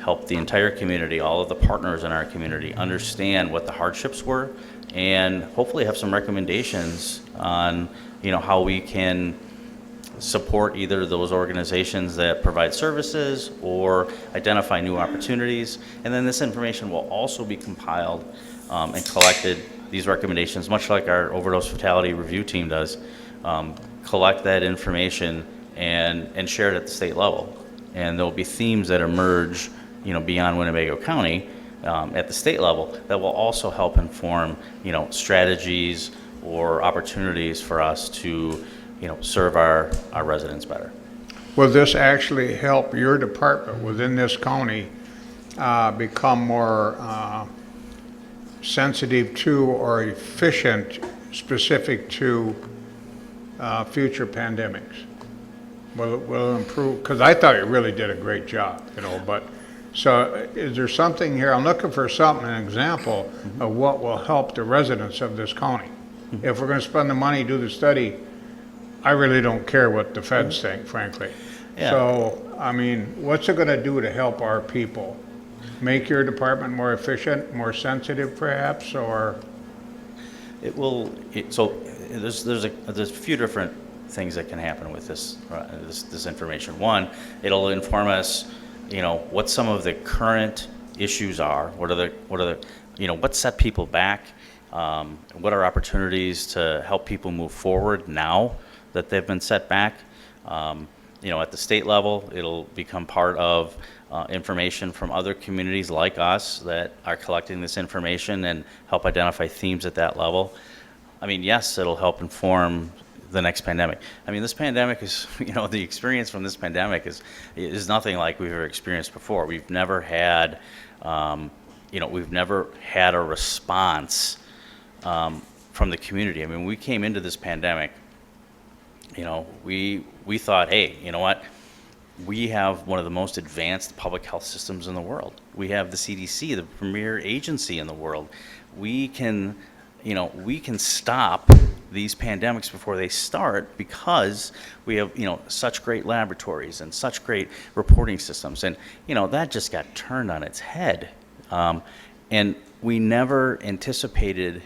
help the entire community, all of the partners in our community, understand what the hardships were, and hopefully have some recommendations on, how we can support either those organizations that provide services or identify new opportunities. And then this information will also be compiled and collected, these recommendations, much like our overdose fatality review team does, collect that information and share it at the state level. And there'll be themes that emerge, beyond Winnebago County at the state level that will also help inform, strategies or opportunities for us to, serve our residents better. Will this actually help your department within this county become more sensitive to or efficient specific to future pandemics? Will it improve? Because I thought you really did a great job, but so is there something here? I'm looking for something, an example of what will help the residents of this county. If we're going to spend the money, do the study, I really don't care what the feds think, frankly. Yeah. So, I mean, what's it going to do to help our people? Make your department more efficient, more sensitive perhaps, or? It will, so there's a few different things that can happen with this information. One, it'll inform us, what some of the current issues are, what set people back, what are opportunities to help people move forward now that they've been set back. At the state level, it'll become part of information from other communities like us that are collecting this information and help identify themes at that level. I mean, yes, it'll help inform the next pandemic. I mean, this pandemic is, the experience from this pandemic is nothing like we've ever experienced before. We've never had, we've never had a response from the community. I mean, when we came into this pandemic, we thought, hey, you know what? We have one of the most advanced public health systems in the world. We have the CDC, the premier agency in the world. We can stop these pandemics before they start because we have, such great laboratories and such great reporting systems. And, that just got turned on its head. And we never anticipated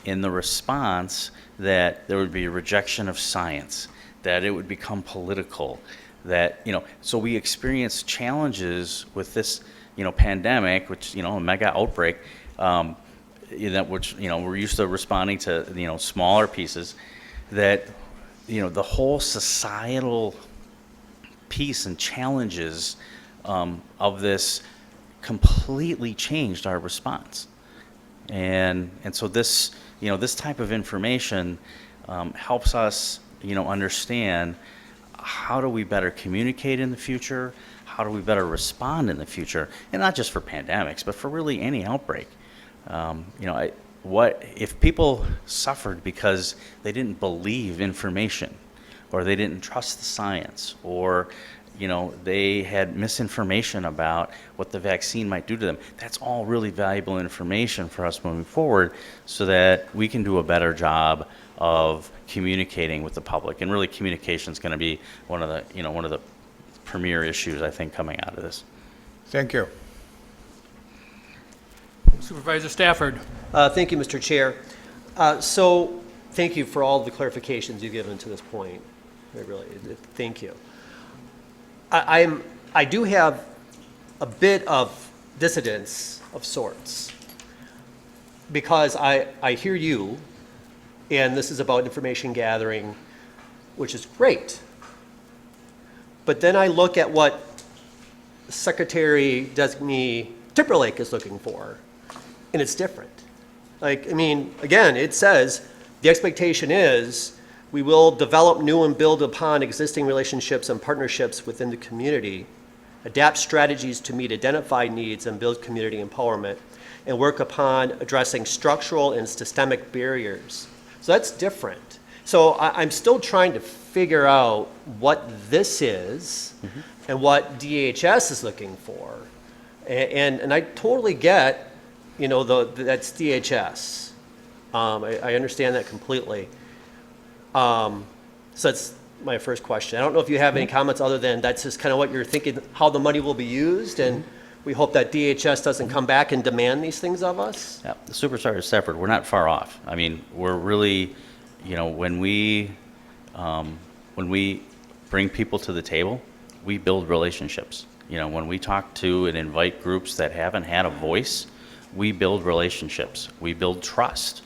in the response that there would be a rejection of science, that it would become political, that, so we experienced challenges with this, pandemic, which, a mega outbreak, which, we're used to responding to, smaller pieces, that, the whole societal piece and challenges of this completely changed our response. And so this, this type of information helps us, understand how do we better communicate in the future, how do we better respond in the future, and not just for pandemics, but for really any outbreak. What if people suffered because they didn't believe information, or they didn't trust the science, or they had misinformation about what the vaccine might do to them? That's all really valuable information for us moving forward, so that we can do a better job of communicating with the public. And really, communication is going to be one of the premier issues, I think, coming out of this. Thank you. Supervisor Stafford. Thank you, Mr. Chair. So thank you for all the clarifications you've given to this point. Thank you. I do have a bit of dissidence of sorts, because I hear you, and this is about information gathering, which is great. But then I look at what Secretary Designee Timberlake is looking for, and it's different. Again, it says the expectation is we will develop new and build upon existing relationships and partnerships within the community, adapt strategies to meet identified needs and build community empowerment, and work upon addressing structural and systemic barriers. So that's different. So I'm still trying to figure out what this is and what DHS is looking for. And I totally get, that's DHS. I understand that completely. So that's my first question. I don't know if you have any comments other than that's just kind of what you're thinking, how the money will be used and We hope that DHS doesn't come back and demand these things of us. Yeah, the Supervisor Stafford, we're not far off. I mean, we're really, when we bring people to the table, we build relationships. When we talk to and invite groups that haven't had a voice, we build relationships. We build trust.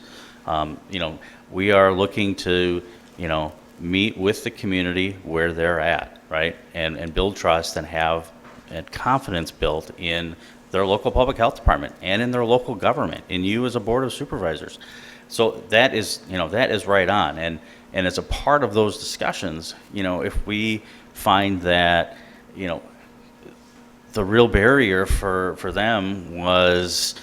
We are looking to, meet with the community where they're at, right? And build trust and have confidence built in their local public health department and in their local government, in you as a board of supervisors. So that is right on. And as a part of those discussions, if we find that, the real barrier for them was,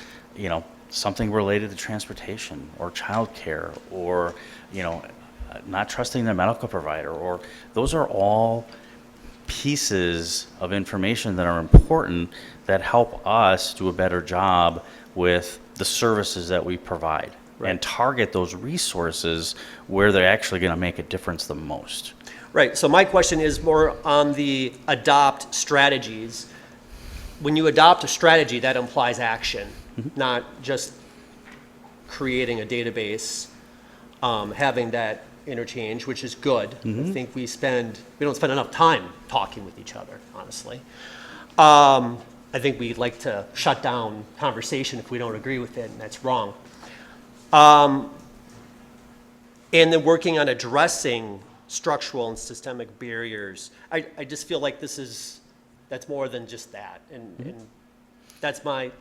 something related to transportation or childcare or, not trusting their medical provider, or those are all pieces of information that are important that help us do a better job with the services that we provide and target those resources where they're actually going to make a difference the most. Right, so my question is more on the adopt strategies. When you adopt a strategy, that implies action, not just creating a database, having that interchange, which is good. I think we don't spend enough time talking with each other, honestly. I think we'd like to shut down conversation if we don't agree with it, and that's wrong. And then working on addressing structural and systemic barriers. I just feel like that's more than just that. And that's and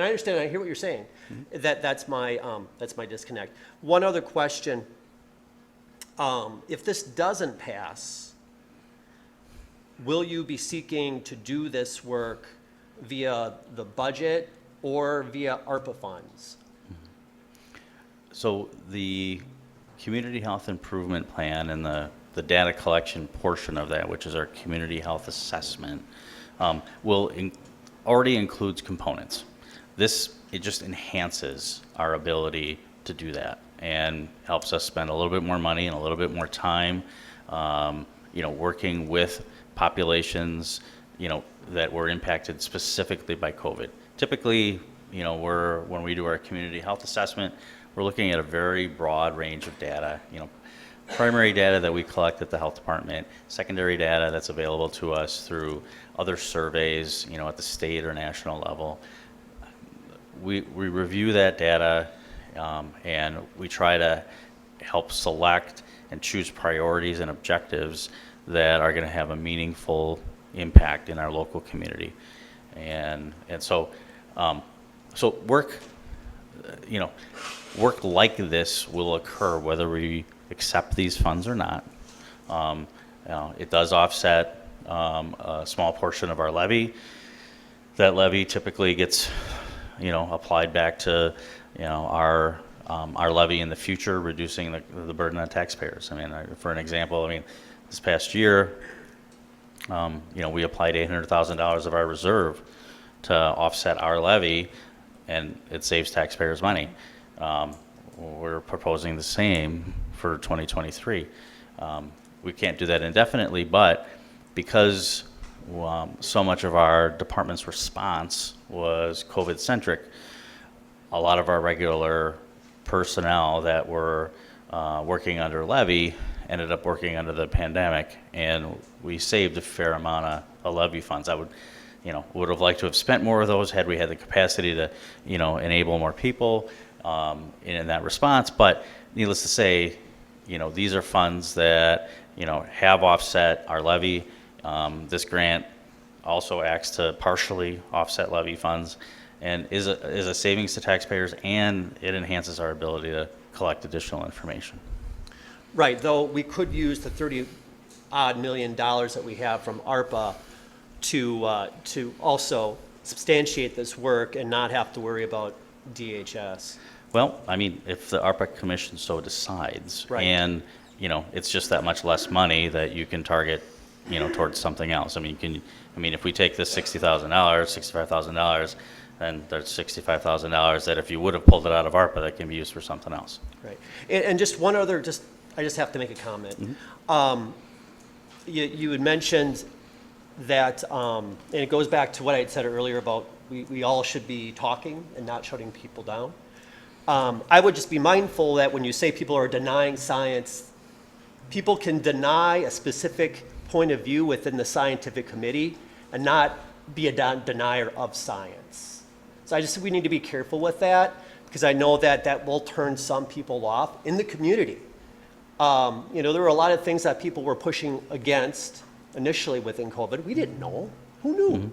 I understand, I hear what you're saying. That's my disconnect. One other question. If this doesn't pass, will you be seeking to do this work via the budget or via ARPA funds? So the Community Health Improvement Plan and the data collection portion of that, which is our community health assessment, already includes components. It just enhances our ability to do that and helps us spend a little bit more money and a little bit more time, working with populations, that were impacted specifically by COVID. Typically, when we do our community health assessment, we're looking at a very broad range of data, primary data that we collect at the health department, secondary data that's available to us through other surveys, at the state or national level. We review that data, and we try to help select and choose priorities and objectives that are going to have a meaningful impact in our local community. And so work like this will occur whether we accept these funds or not. It does offset a small portion of our levy. That levy typically gets applied back to our levy in the future, reducing the burden on taxpayers. For an example, this past year, we applied $800,000 of our reserve to offset our levy, and it saves taxpayers money. We're proposing the same for 2023. We can't do that indefinitely, but because so much of our department's response was COVID-centric, a lot of our regular personnel that were working under levy ended up working under the pandemic, and we saved a fair amount of levy funds. I would have liked to have spent more of those had we had the capacity to, enable more people in that response. But needless to say, these are funds that, have offset our levy. This grant also acts to partially offset levy funds and is a savings to taxpayers, and it enhances our ability to collect additional information. Right, though we could use the $30-odd million that we have from ARPA to also substantiate this work and not have to worry about DHS. Well, if the ARPA Commission so decides, Right. And it's just that much less money that you can target, towards something else. If we take this $60,000, $65,000, then there's $65,000 that if you would have pulled it out of ARPA, that can be used for something else. Right, and just one other, I just have to make a comment. You had mentioned that, and it goes back to what I had said earlier about we all should be talking and not shutting people down. I would just be mindful that when you say people are denying science, people can deny a specific point of view within the scientific committee and not be a denier of science. So we need to be careful with that, because I know that will turn some people off in the community. There were a lot of things that people were pushing against initially within COVID. We didn't know. Who knew? Mm-hmm.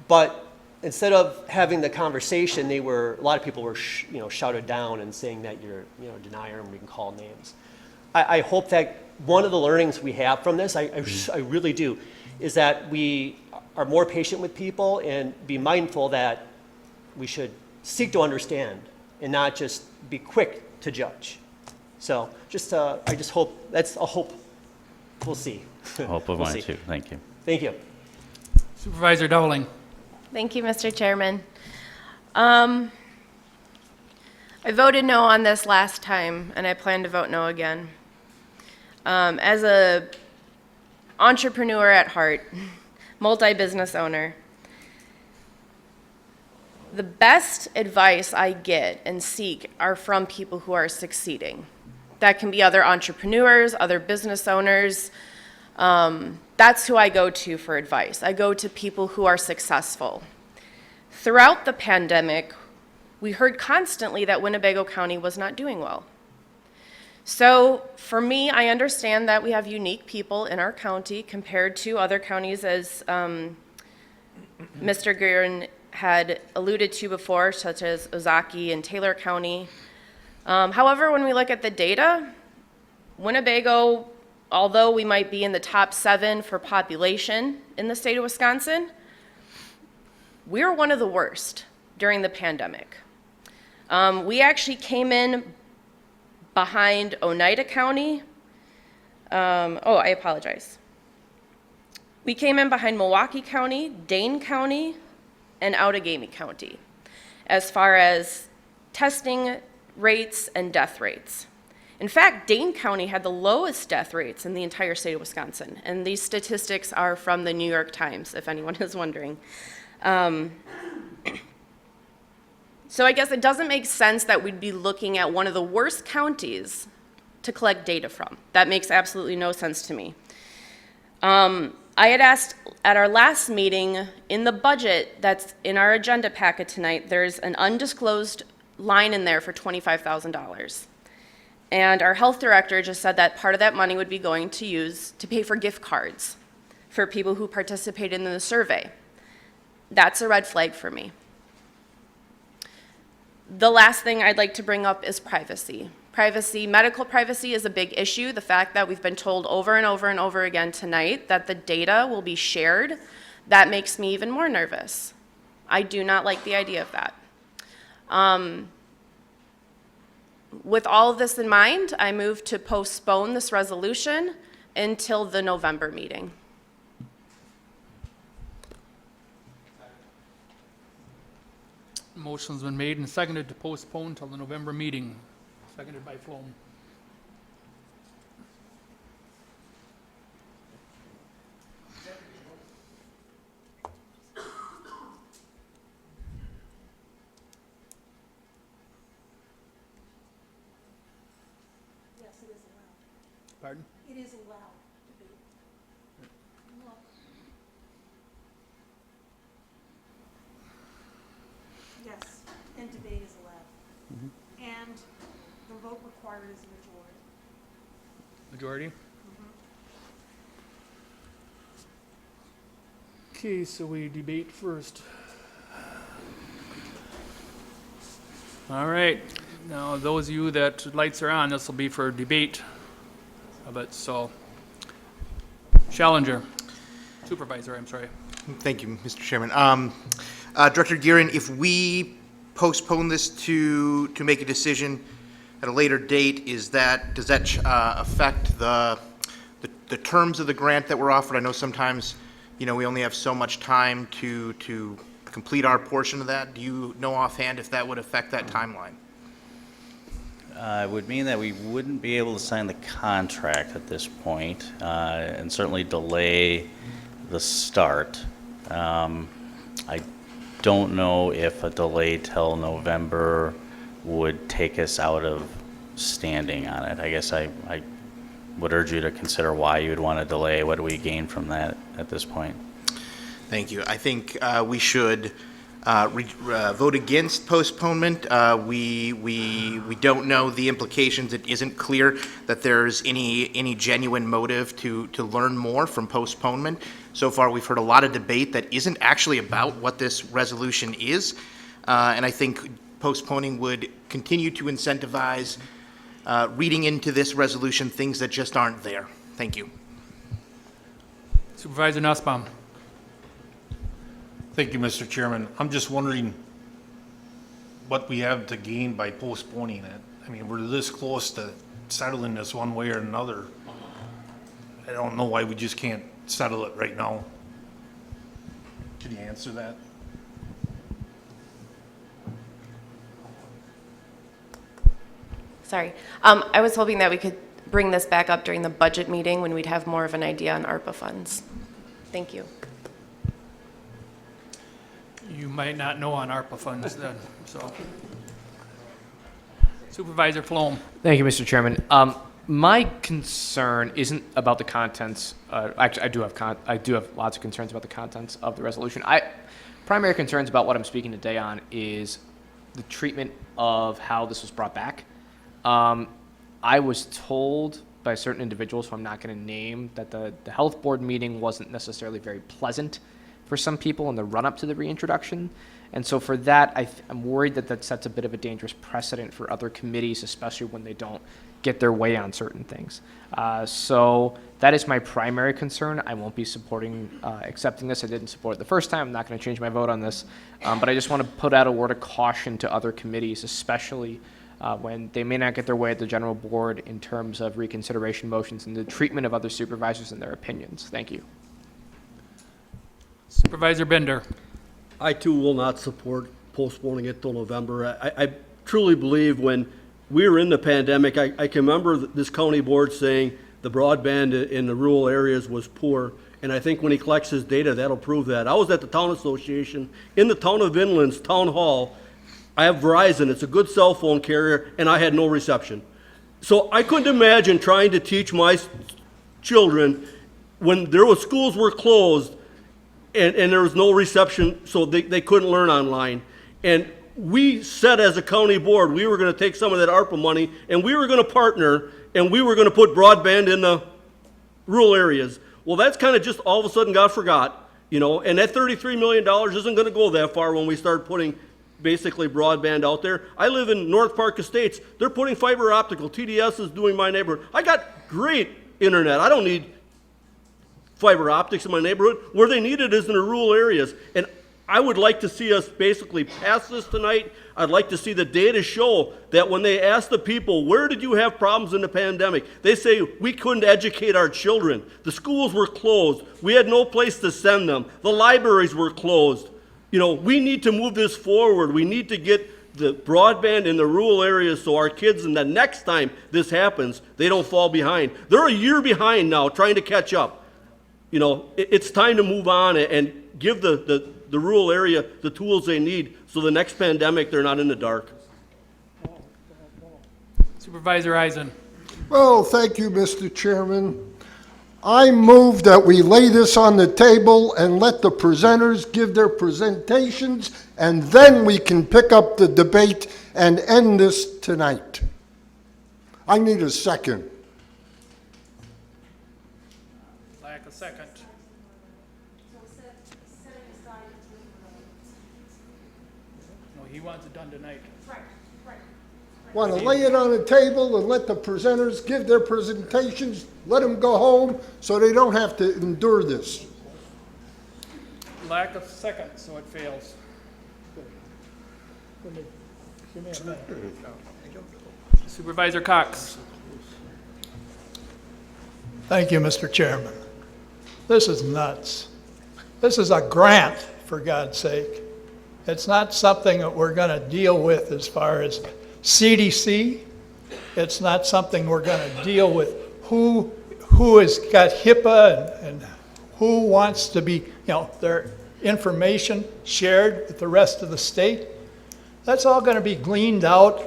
But instead of having the conversation, a lot of people were shouted down and saying that you're a denier and we can call names. I hope that one of the learnings we have from this, I really do, is that we are more patient with people and be mindful that we should seek to understand and not just be quick to judge. So I just hope, that's a hope. We'll see. Hope of mine too. Thank you. Thank you. Supervisor Dowling. Thank you, Mr. Chairman. I voted no on this last time, and I plan to vote no again. As a entrepreneur at heart, multi-business owner, the best advice I get and seek are from people who are succeeding. That can be other entrepreneurs, other business owners. That's who I go to for advice. I go to people who are successful. Throughout the pandemic, we heard constantly that Winnebago County was not doing well. So for me, I understand that we have unique people in our county compared to other counties, as Mr. Guerin had alluded to before, such as Ozaki and Taylor County. However, when we look at the data, Winnebago, although we might be in the top 7 for population in the state of Wisconsin, we're one of the worst during the pandemic. We actually came in behind Oneida County. I apologize. We came in behind Milwaukee County, Dane County, and Outagamie County as far as testing rates and death rates. In fact, Dane County had the lowest death rates in the entire state of Wisconsin, and these statistics are from the New York Times, if anyone is wondering. So I guess it doesn't make sense that we'd be looking at one of the worst counties to collect data from. That makes absolutely no sense to me. I had asked at our last meeting, in the budget that's in our agenda packet tonight, there's an undisclosed line in there for $25,000. And our health director just said that part of that money would be going to use to pay for gift cards for people who participated in the survey. That's a red flag for me. The last thing I'd like to bring up is privacy. Medical privacy is a big issue. The fact that we've been told over and over and over again tonight that the data will be shared, that makes me even more nervous. I do not like the idea of that. With all of this in mind, I move to postpone this resolution until the November meeting. Motion's been made and seconded to postpone until the November meeting. Seconded by Flom. Yes, it is allowed. Pardon? It is allowed to be. Yes, and debate is allowed. And the vote required is a majority. Majority? Okay, so we debate first. All right, now those of you that lights are on, this will be for debate of it, so. Challenger, Supervisor, I'm sorry. Thank you, Mr. Chairman. Director Guerin, if we postpone this to make a decision at a later date, does that affect the terms of the grant that we're offered? I know sometimes, we only have so much time to complete our portion of that. Do you know offhand if that would affect that timeline? It would mean that we wouldn't be able to sign the contract at this point, and certainly delay the start. I don't know if a delay till November would take us out of standing on it. I guess I would urge you to consider why you would want to delay. What do we gain from that at this point? Thank you. I think we should vote against postponement. We don't know the implications. It isn't clear that there's any genuine motive to learn more from postponement. So far, we've heard a lot of debate that isn't actually about what this resolution is, and I think postponing would continue to incentivize reading into this resolution things that just aren't there. Thank you. Supervisor Nussbaum. Thank you, Mr. Chairman. I'm just wondering what we have to gain by postponing it. I mean, we're this close to settling this one way or another. I don't know why we just can't settle it right now. Can you answer that? Sorry. I was hoping that we could bring this back up during the budget meeting when we'd have more of an idea on ARPA funds. Thank you. You might not know on ARPA funds then, so. Supervisor Flom. Thank you, Mr. Chairman. My concern isn't about the contents. Actually, I do have lots of concerns about the contents of the resolution. Primary concerns about what I'm speaking today on is the treatment of how this was brought back. I was told by certain individuals, who I'm not going to name, that the health board meeting wasn't necessarily very pleasant for some people in the run-up to the reintroduction. And so for that, I'm worried that that sets a bit of a dangerous precedent for other committees, especially when they don't get their way on certain things. So that is my primary concern. I won't be supporting accepting this. I didn't support it the first time. I'm not going to change my vote on this. But I just want to put out a word of caution to other committees, especially when they may not get their way at the general board in terms of reconsideration motions and the treatment of other supervisors and their opinions. Thank you. Supervisor Bender. I too will not support postponing it till November. I truly believe when we were in the pandemic, I can remember this county board saying the broadband in the rural areas was poor. And I think when he collects his data, that'll prove that. I was at the town association in the town of Inland's town hall. I have Verizon, it's a good cell phone carrier, and I had no reception. So I couldn't imagine trying to teach my children when schools were closed and there was no reception, so they couldn't learn online. And we said as a county board, we were gonna take some of that ARPA money and we were gonna partner and we were gonna put broadband in the rural areas. Well, that's kind of just all of a sudden got forgot, and that $33 million isn't gonna go that far when we start putting basically broadband out there. I live in North Park Estates. They're putting fiber optical. TDS is doing my neighborhood. I got great internet. I don't need fiber optics in my neighborhood. Where they need it is in the rural areas. And I would like to see us basically pass this tonight. I'd like to see the data show that when they ask the people, where did you have problems in the pandemic? They say, we couldn't educate our children. The schools were closed. We had no place to send them. The libraries were closed. We need to move this forward. We need to get the broadband in the rural areas so our kids, and the next time this happens, they don't fall behind. They're a year behind now trying to catch up. It's time to move on and give the rural area the tools they need so the next pandemic they're not in the dark. Supervisor Eisen. Well, thank you, Mr. Chairman. I move that we lay this on the table and let the presenters give their presentations, and then we can pick up the debate and end this tonight. I need a second. Lack a second. No, he wants it done tonight. Want to lay it on the table and let the presenters give their presentations, let them go home so they don't have to endure this. Lack of second, so it fails. Supervisor Cox. Thank you, Mr. Chairman. This is nuts. This is a grant, for God's sake. It's not something that we're going to deal with as far as CDC. It's not something we're going to deal with who has got HIPAA and who wants to be, their information shared with the rest of the state. That's all going to be gleaned out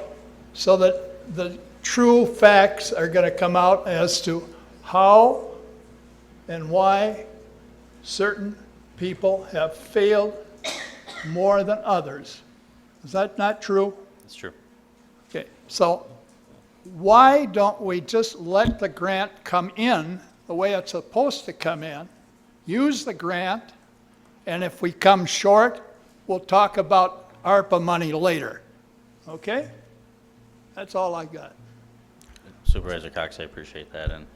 so that the true facts are going to come out as to how and why certain people have failed more than others. Is that not true? That's true. Okay, so why don't we just let the grant come in the way it's supposed to come in, use the grant, and if we come short, we'll talk about ARPA money later. Okay? That's all I got. Supervisor Cox, I appreciate that, and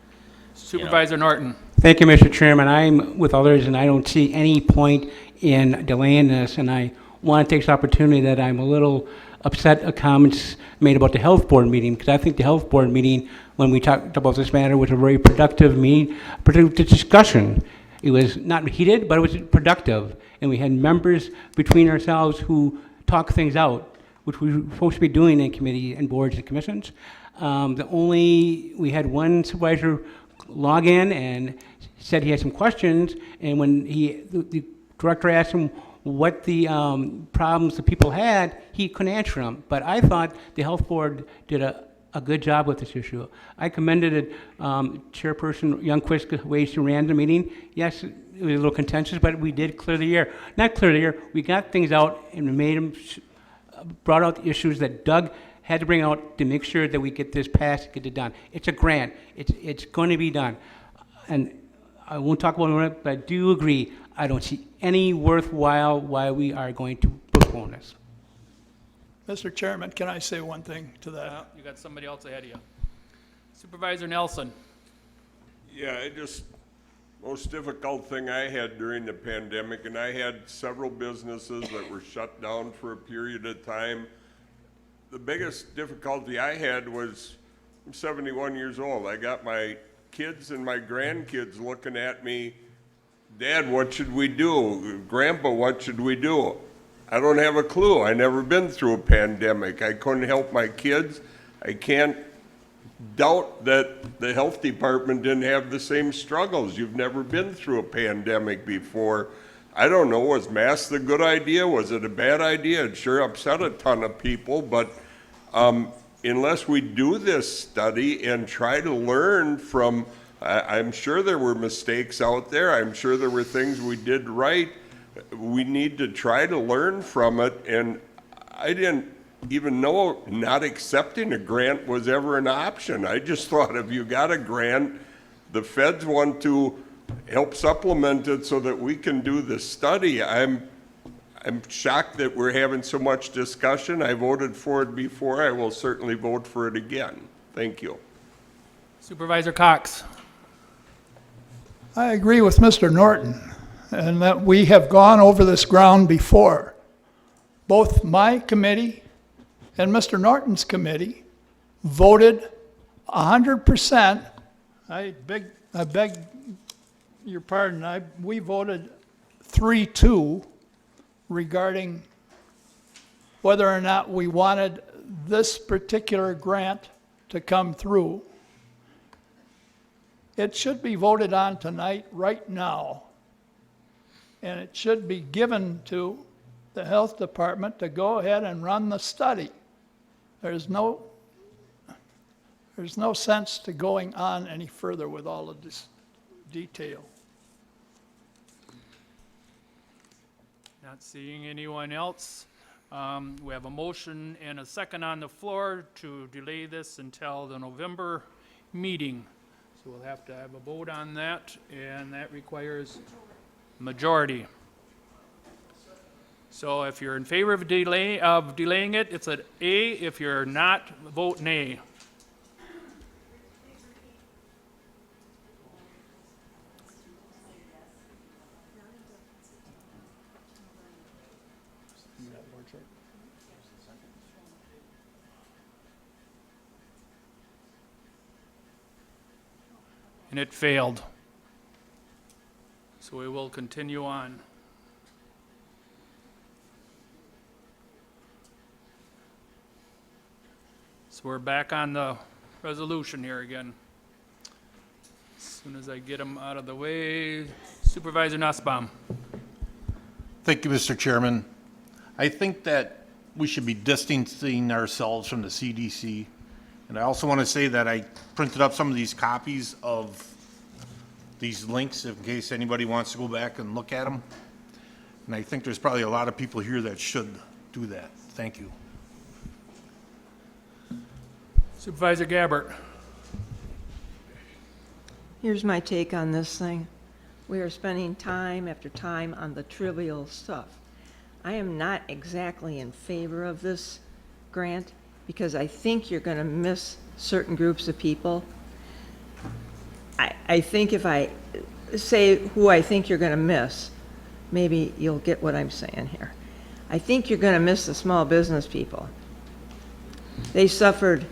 Supervisor Norton. Thank you, Mr. Chairman. I'm with others, and I don't see any point in delaying this, and I want to take this opportunity that I'm a little upset at comments made about the health board meeting, because I think the health board meeting, when we talked about this matter, was a very productive meeting, productive discussion. It was not heated, but it was productive, and we had members between ourselves who talked things out, which we were supposed to be doing in committee and boards and commissions. We had one supervisor log in and said he had some questions, and when the director asked him what the problems the people had, he couldn't answer them. But I thought the health board did a good job with this issue. I commended Chairperson Youngquist ways to ran the meeting. Yes, it was a little contentious, but we did clear the air. Not clear the air, we got things out and we made them, brought out the issues that Doug had to bring out to make sure that we get this passed, get it done. It's a grant. It's going to be done. And I won't talk about it, but I do agree. I don't see any worthwhile why we are going to postpone this. Mr. Chairman, can I say one thing to that? You got somebody else ahead of you. Supervisor Nelson. Yeah, most difficult thing I had during the pandemic, and I had several businesses that were shut down for a period of time. The biggest difficulty I had was, I'm 71 years old. I got my kids and my grandkids looking at me, Dad, what should we do? Grandpa, what should we do? I don't have a clue. I never been through a pandemic. I couldn't help my kids. I can't doubt that the health department didn't have the same struggles. You've never been through a pandemic before. I don't know, was masks a good idea? Was it a bad idea? It sure upset a ton of people, but unless we do this study and try to learn from, I'm sure there were mistakes out there. I'm sure there were things we did right. We need to try to learn from it, and I didn't even know not accepting a grant was ever an option. I just thought if you got a grant, the feds want to help supplement it so that we can do the study. I'm shocked that we're having so much discussion. I voted for it before. I will certainly vote for it again. Thank you. Supervisor Cox. I agree with Mr. Norton, and that we have gone over this ground before. Both my committee and Mr. Norton's committee voted 100%. I beg your pardon, we voted 3-2 regarding whether or not we wanted this particular grant to come through. It should be voted on tonight, right now. And it should be given to the health department to go ahead and run the study. There's no sense to going on any further with all of this detail. Not seeing anyone else. We have a motion and a second on the floor to delay this until the November meeting. So we'll have to have a vote on that, and that requires majority. So if you're in favor of delaying it, it's an A. If you're not, vote nay. And it failed. So we will continue on. So we're back on the resolution here again. As soon as I get them out of the way, Supervisor Nussbaum. Thank you, Mr. Chairman. I think that we should be distancing ourselves from the CDC. And I also want to say that I printed up some of these copies of these links in case anybody wants to go back and look at them. And I think there's probably a lot of people here that should do that. Thank you. Supervisor Gabbert. Here's my take on this thing. We are spending time after time on the trivial stuff. I am not exactly in favor of this grant because I think you're going to miss certain groups of people. I think if I say who I think you're going to miss, maybe you'll get what I'm saying here. I think you're going to miss the small business people. They suffered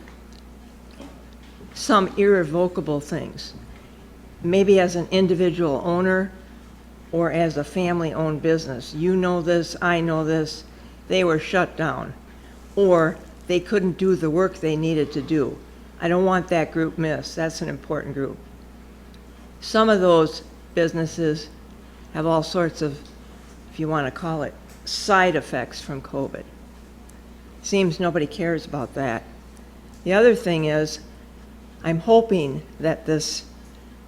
some irrevocable things. Maybe as an individual owner or as a family-owned business. You know this, I know this. They were shut down or they couldn't do the work they needed to do. I don't want that group missed. That's an important group. Some of those businesses have all sorts of, if you want to call it, side effects from COVID. Seems nobody cares about that. The other thing is, I'm hoping that this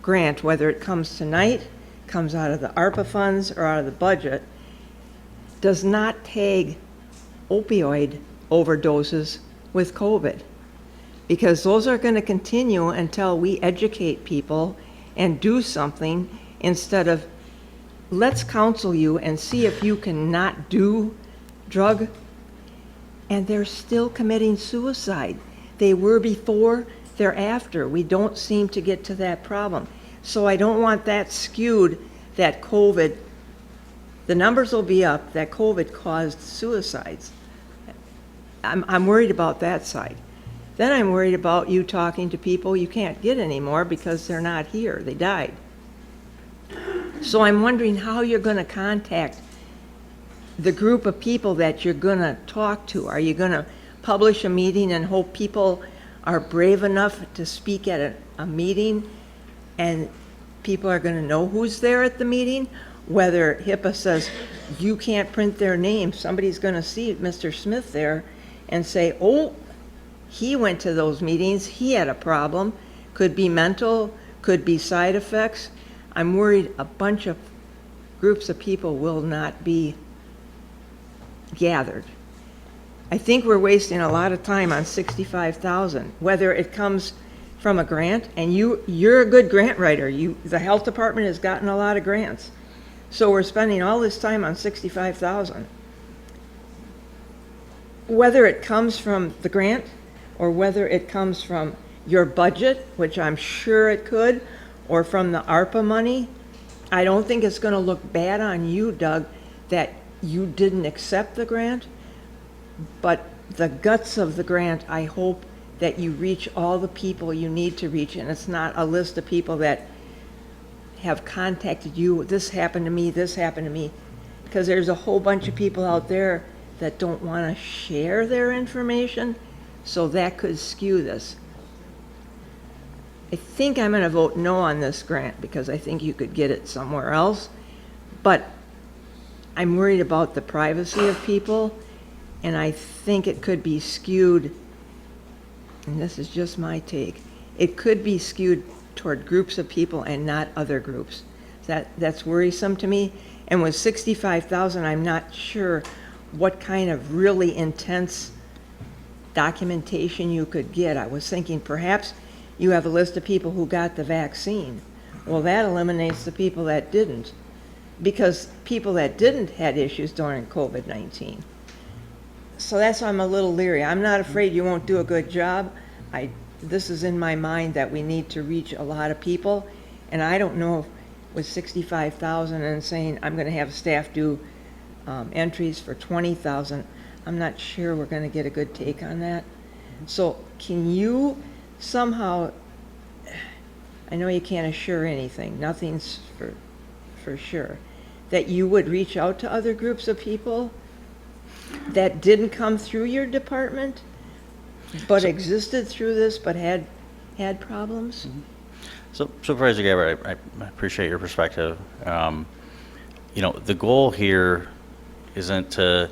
grant, whether it comes tonight, comes out of the ARPA funds or out of the budget, does not tag opioid overdoses with COVID. Because those are going to continue until we educate people and do something instead of let's counsel you and see if you can not do drug. And they're still committing suicide. They were before, they're after. We don't seem to get to that problem. So I don't want that skewed that COVID, the numbers will be up, that COVID caused suicides. I'm worried about that side. Then I'm worried about you talking to people you can't get anymore because they're not here, they died. So I'm wondering how you're going to contact the group of people that you're going to talk to. Are you going to publish a meeting and hope people are brave enough to speak at a meeting and people are going to know who's there at the meeting? Whether HIPAA says you can't print their name, somebody's going to see Mr. Smith there and say, oh, he went to those meetings, he had a problem. Could be mental, could be side effects. I'm worried a bunch of groups of people will not be gathered. I think we're wasting a lot of time on 65,000, whether it comes from a grant, and you're a good grant writer. The health department has gotten a lot of grants. So we're spending all this time on 65,000. Whether it comes from the grant or whether it comes from your budget, which I'm sure it could, or from the ARPA money, I don't think it's going to look bad on you, Doug, that you didn't accept the grant. But the guts of the grant, I hope that you reach all the people you need to reach, and it's not a list of people that have contacted you, this happened to me, this happened to me, because there's a whole bunch of people out there that don't want to share their information, so that could skew this. I think I'm going to vote no on this grant because I think you could get it somewhere else, but I'm worried about the privacy of people, and I think it could be skewed, and this is just my take, it could be skewed toward groups of people and not other groups. That's worrisome to me. And with 65,000, I'm not sure what kind of really intense documentation you could get. I was thinking perhaps you have a list of people who got the vaccine. Well, that eliminates the people that didn't, because people that didn't had issues during COVID-19. So that's why I'm a little leery. I'm not afraid you won't do a good job. This is in my mind that we need to reach a lot of people, and I don't know if with 65,000 and saying I'm going to have staff do entries for 20,000, I'm not sure we're going to get a good take on that. So can you somehow, I know you can't assure anything, nothing's for sure, that you would reach out to other groups of people that didn't come through your department but existed through this but had problems? So Supervisor Gabbard, I appreciate your perspective. The goal here isn't to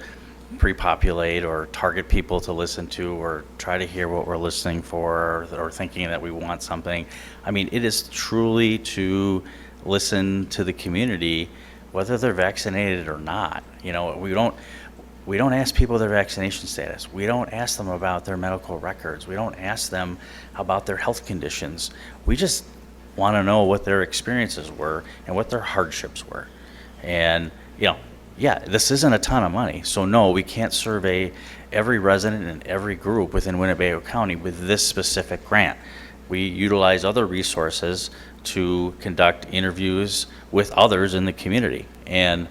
pre-populate or target people to listen to or try to hear what we're listening for or thinking that we want something. I mean, it is truly to listen to the community, whether they're vaccinated or not. We don't ask people their vaccination status. We don't ask them about their medical records. We don't ask them about their health conditions. We just want to know what their experiences were and what their hardships were. And, this isn't a ton of money. So no, we can't survey every resident and every group within Winnebago County with this specific grant. We utilize other resources to conduct interviews with others in the community. And,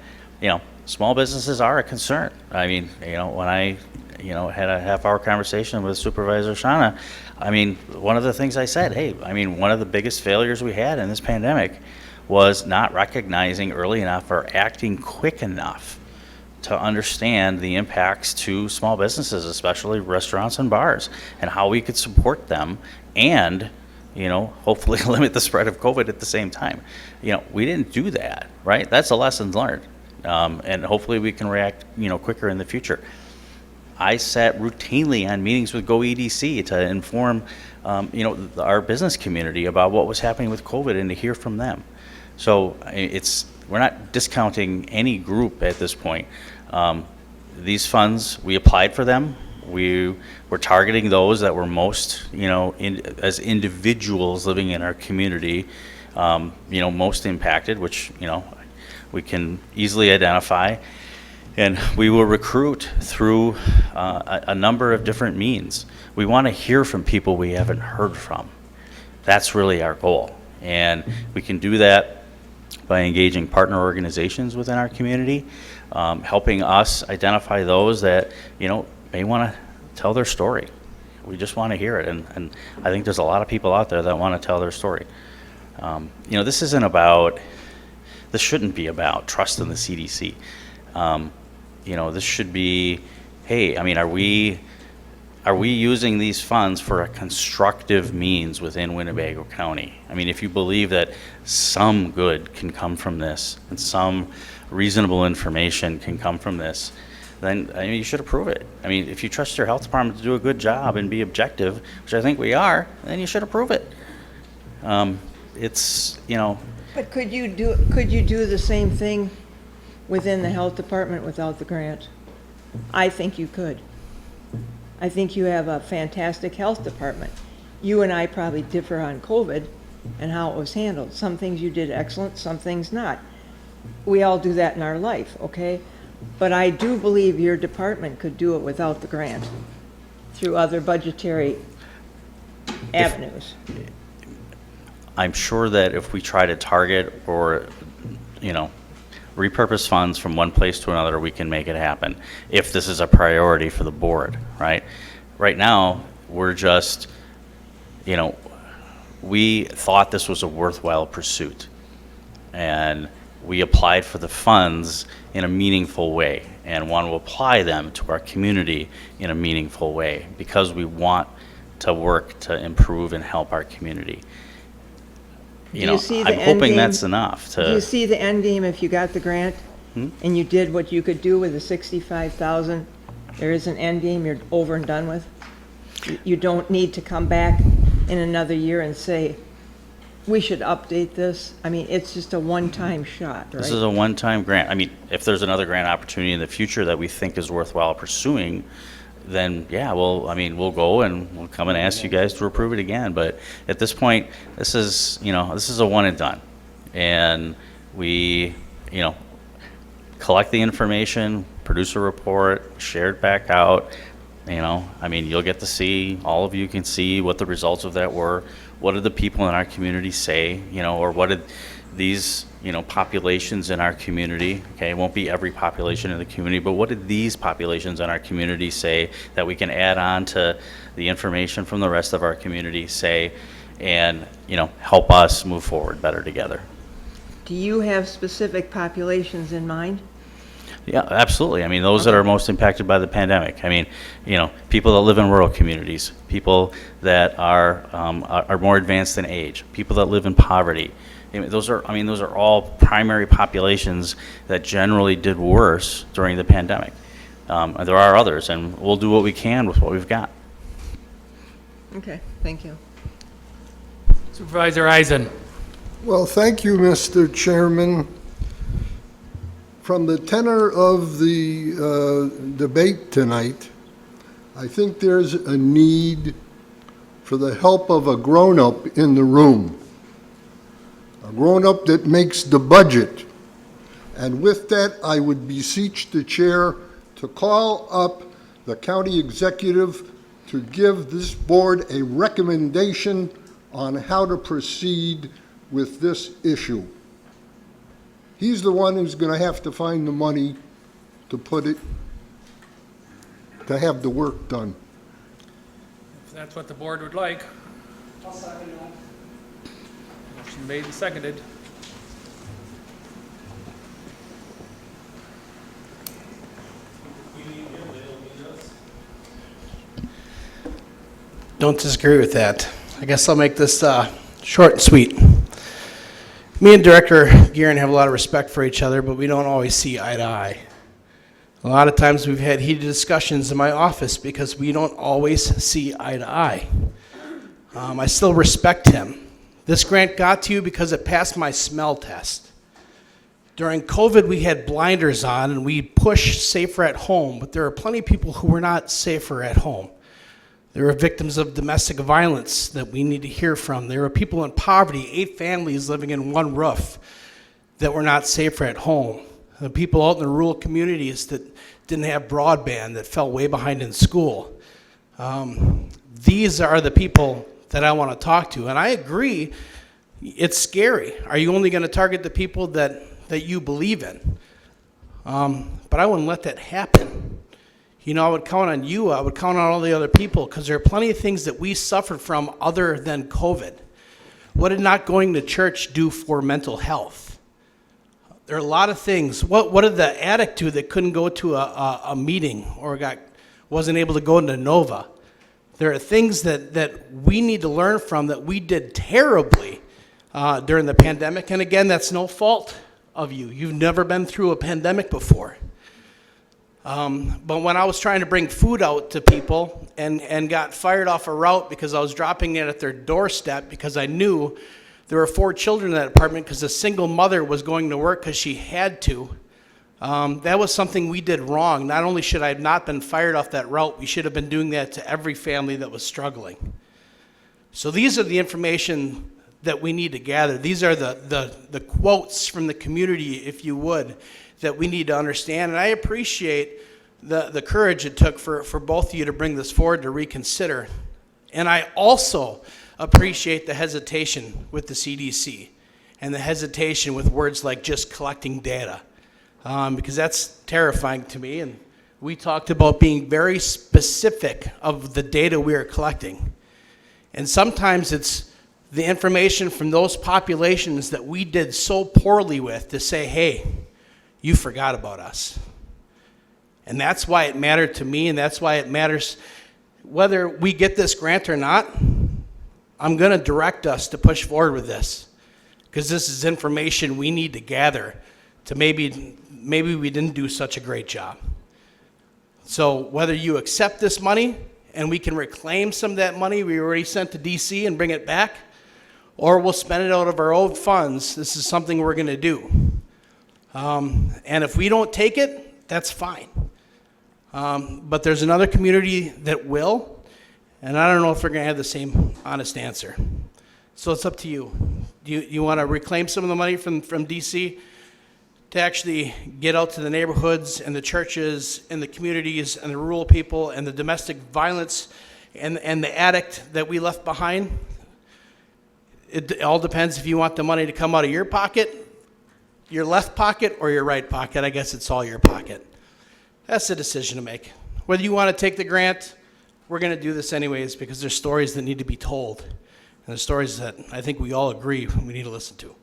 small businesses are a concern. I mean, when I, had a half-hour conversation with Supervisor Shauna, one of the things I said, one of the biggest failures we had in this pandemic was not recognizing early enough or acting quick enough to understand the impacts to small businesses, especially restaurants and bars, and how we could support them and, hopefully limit the spread of COVID at the same time. We didn't do that, right? That's a lesson learned. And hopefully we can react, quicker in the future. I sat routinely on meetings with GoEDC to inform, our business community about what was happening with COVID and to hear from them. So we're not discounting any group at this point. These funds, we applied for them. We were targeting those that were most, as individuals living in our community, most impacted, which, we can easily identify. And we will recruit through a number of different means. We want to hear from people we haven't heard from. That's really our goal. And we can do that by engaging partner organizations within our community, helping us identify those that, may want to tell their story. We just want to hear it. And I think there's a lot of people out there that want to tell their story. This shouldn't be about trust in the CDC. This should be, hey, are we using these funds for a constructive means within Winnebago County? If you believe that some good can come from this and some reasonable information can come from this, then you should approve it. If you trust your health department to do a good job and be objective, which I think we are, then you should approve it. But could you do the same thing within the health department without the grant? I think you could. I think you have a fantastic health department. You and I probably differ on COVID and how it was handled. Some things you did excellent, some things not. We all do that in our life, okay? But I do believe your department could do it without the grant through other budgetary avenues. I'm sure that if we try to target or, repurpose funds from one place to another, we can make it happen if this is a priority for the board, right? Right now, we're just, we thought this was a worthwhile pursuit. And we applied for the funds in a meaningful way and want to apply them to our community in a meaningful way because we want to work to improve and help our community. I'm hoping that's enough to. Do you see the end game if you got the grant and you did what you could do with the $65,000? There is an end game you're over and done with. You don't need to come back in another year and say, we should update this. It's just a one-time shot, right? This is a one-time grant. If there's another grant opportunity in the future that we think is worthwhile pursuing, then yeah, we'll go and we'll come and ask you guys to approve it again. But at this point, this is a one and done. And we, collect the information, produce a report, share it back out. You'll get to see, all of you can see what the results of that were. What did the people in our community say, or what did these, populations in our community, okay, it won't be every population in the community, but what did these populations in our community say that we can add on to the information from the rest of our community say, and, help us move forward better together. Do you have specific populations in mind? Yeah, absolutely. I mean, those that are most impacted by the pandemic. I mean, people that live in rural communities, people that are more advanced in age, people that live in poverty. Those are all primary populations that generally did worse during the pandemic. And there are others, and we'll do what we can with what we've got. Okay, thank you. Supervisor Eisen. Well, thank you, Mr. Chairman. From the tenor of the debate tonight, I think there's a need for the help of a grown-up in the room, a grown-up that makes the budget. And with that, I would beseech the chair to call up the county executive to give this board a recommendation on how to proceed with this issue. He's the one who's going to have to find the money to have the work done. If that's what the board would like. I'll second that. Motion made and seconded. Don't disagree with that. I guess I'll make this short and sweet. Me and Director Guerin have a lot of respect for each other, but we don't always see eye to eye. A lot of times we've had heated discussions in my office because we don't always see eye to eye. I still respect him. This grant got to you because it passed my smell test. During COVID, we had blinders on and we pushed safer at home, but there are plenty of people who were not safer at home. There are victims of domestic violence that we need to hear from. There are people in poverty, 8 families living in one roof that were not safer at home. The people out in the rural communities that didn't have broadband, that fell way behind in school. These are the people that I want to talk to. And I agree, it's scary. Are you only going to target the people that you believe in? But I wouldn't let that happen. I would count on you, I would count on all the other people, because there are plenty of things that we suffered from other than COVID. What did not going to church do for mental health? There are a lot of things. What did the addict do that couldn't go to a meeting or wasn't able to go into Nova? There are things that we need to learn from that we did terribly during the pandemic. And again, that's no fault of you. You've never been through a pandemic before. But when I was trying to bring food out to people and got fired off a route because I was dropping it at their doorstep because I knew there were 4 children in that apartment because a single mother was going to work because she had to, that was something we did wrong. Not only should I have not been fired off that route, we should have been doing that to every family that was struggling. So these are the information that we need to gather. These are the quotes from the community, if you would, that we need to understand. And I appreciate the courage it took for both of you to bring this forward to reconsider. And I also appreciate the hesitation with the CDC and the hesitation with words like just collecting data, because that's terrifying to me. And we talked about being very specific of the data we are collecting. And sometimes it's the information from those populations that we did so poorly with to say, hey, you forgot about us. And that's why it mattered to me, and that's why it matters whether we get this grant or not. I'm going to direct us to push forward with this, because this is information we need to gather to maybe we didn't do such a great job. So whether you accept this money and we can reclaim some of that money we already sent to DC and bring it back, or we'll spend it out of our own funds, this is something we're going to do. And if we don't take it, that's fine. But there's another community that will, and I don't know if they're going to have the same honest answer. So it's up to you. Do you want to reclaim some of the money from DC to actually get out to the neighborhoods and the churches and the communities and the rural people and the domestic violence and the addict that we left behind? It all depends if you want the money to come out of your pocket, your left pocket, or your right pocket. I guess it's all your pocket. That's the decision to make. Whether you want to take the grant, we're going to do this anyways because there's stories that need to be told. And there's stories that I think we all agree we need to listen to.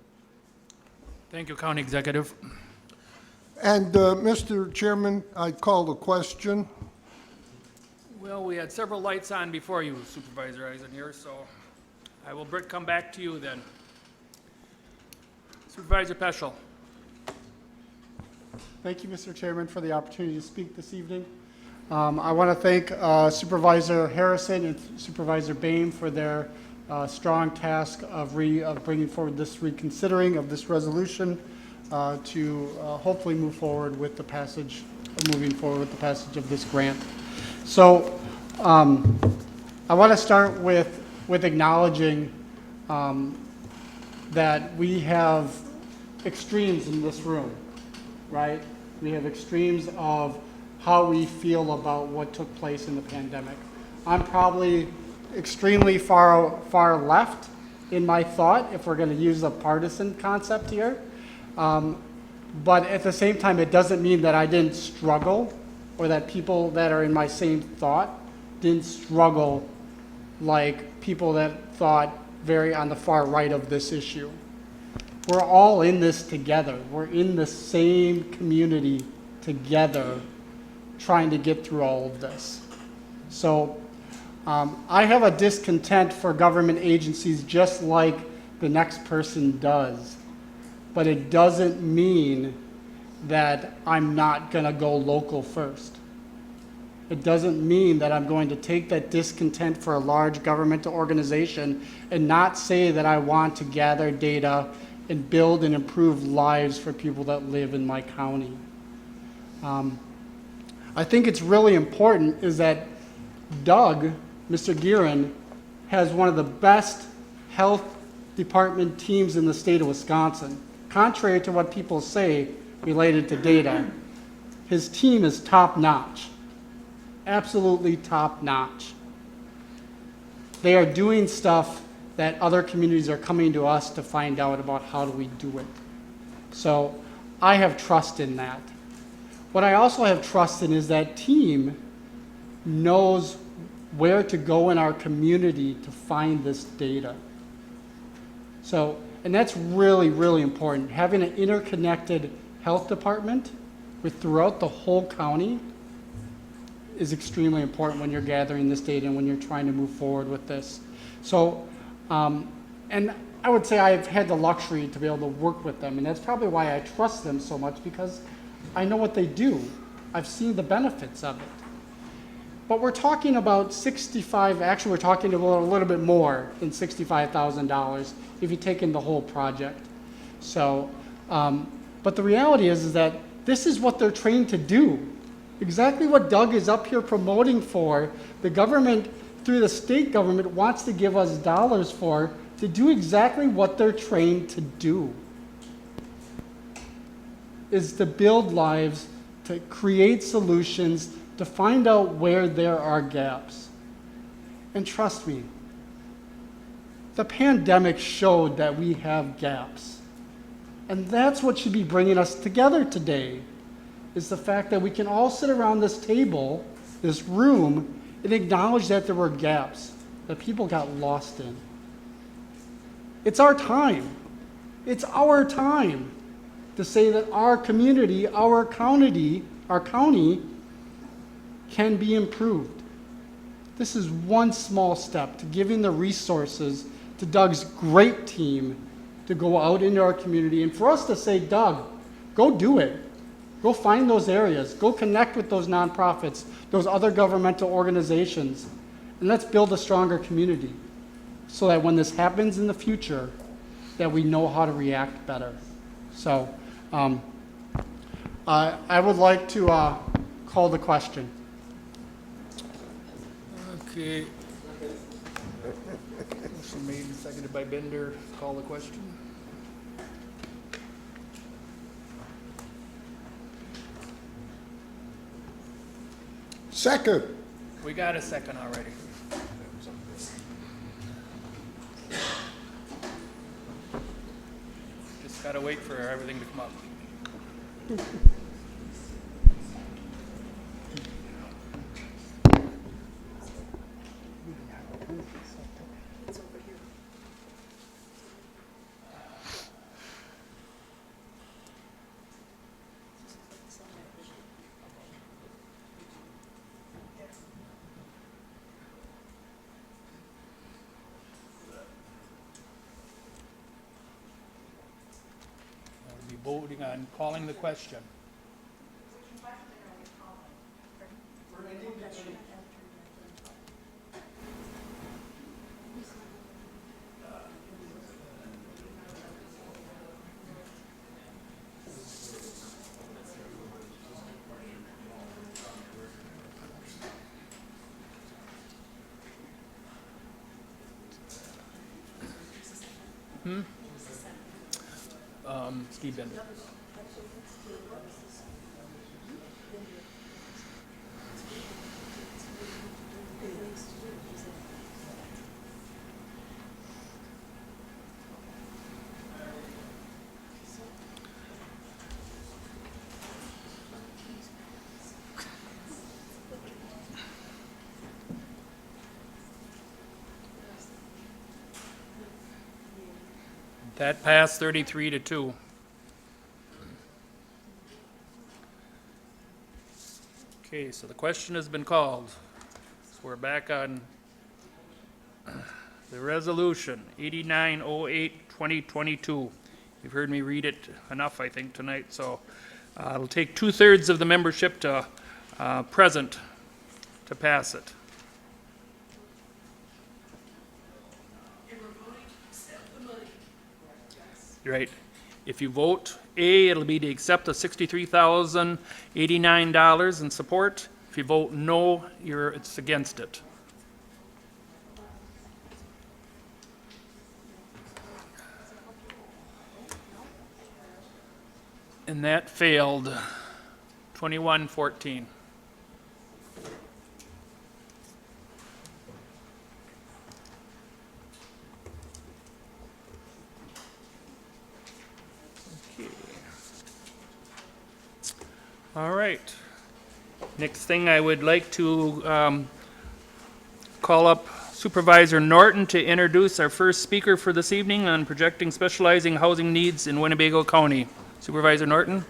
Thank you, County Executive. And, Mr. Chairman, I call the question. Well, we had several lights on before you, Supervisor Eisen here, so I will come back to you then. Supervisor Peschel. Thank you, Mr. Chairman, for the opportunity to speak this evening. I want to thank Supervisor Harrison and Supervisor Bain for their strong task of bringing forward this reconsidering of this resolution to hopefully move forward with the passage, moving forward with the passage of this grant. So I want to start with acknowledging that we have extremes in this room, right? We have extremes of how we feel about what took place in the pandemic. I'm probably extremely far left in my thought, if we're going to use a partisan concept here. But at the same time, it doesn't mean that I didn't struggle, or that people that are in my same thought didn't struggle like people that thought very on the far right of this issue. We're all in this together. We're in the same community together, trying to get through all of this. So I have a discontent for government agencies just like the next person does. But it doesn't mean that I'm not going to go local first. It doesn't mean that I'm going to take that discontent for a large governmental organization and not say that I want to gather data and build and improve lives for people that live in my county. I think it's really important is that Doug, Mr. Gearin, has one of the best health department teams in the state of Wisconsin. Contrary to what people say related to data, his team is top-notch, absolutely top-notch. They are doing stuff that other communities are coming to us to find out about how do we do it. So I have trust in that. What I also have trust in is that team knows where to go in our community to find this data. So, and that's really, really important. Having an interconnected health department with throughout the whole county is extremely important when you're gathering this data and when you're trying to move forward with this. So, and I would say I've had the luxury to be able to work with them, and that's probably why I trust them so much, because I know what they do. I've seen the benefits of it. But we're talking about actually we're talking about a little bit more than $65,000 if you take in the whole project. So, but the reality is that this is what they're trained to do. Exactly what Doug is up here promoting for, the government, through the state government, wants to give us dollars for, to do exactly what they're trained to do. Is to build lives, to create solutions, to find out where there are gaps. And trust me, the pandemic showed that we have gaps. And that's what should be bringing us together today, is the fact that we can all sit around this table, this room, and acknowledge that there were gaps that people got lost in. It's our time. It's our time to say that our community, our county can be improved. This is one small step to giving the resources to Doug's great team to go out into our community and for us to say, Doug, go do it. Go find those areas. Go connect with those nonprofits, those other governmental organizations, and let's build a stronger community so that when this happens in the future, that we know how to react better. So I would like to call the question. Okay. Motion made and seconded by Bender. Call the question. Second. We got a second already. Just gotta wait for everything to come up. voting on calling the question. Steve Bender. That passed 33-2. Okay, so the question has been called. So we're back on the resolution 8908-2022. You've heard me read it enough, I think, tonight, so it'll take 2/3 of the membership to present to pass it. Right. If you vote A, it'll be to accept the $63,089 in support. If you vote no, it's against it. And that failed 21-14. All right. Next thing, I would like to call up Supervisor Norton to introduce our first speaker for this evening on projecting specializing housing needs in Winnebago County. Supervisor Norton,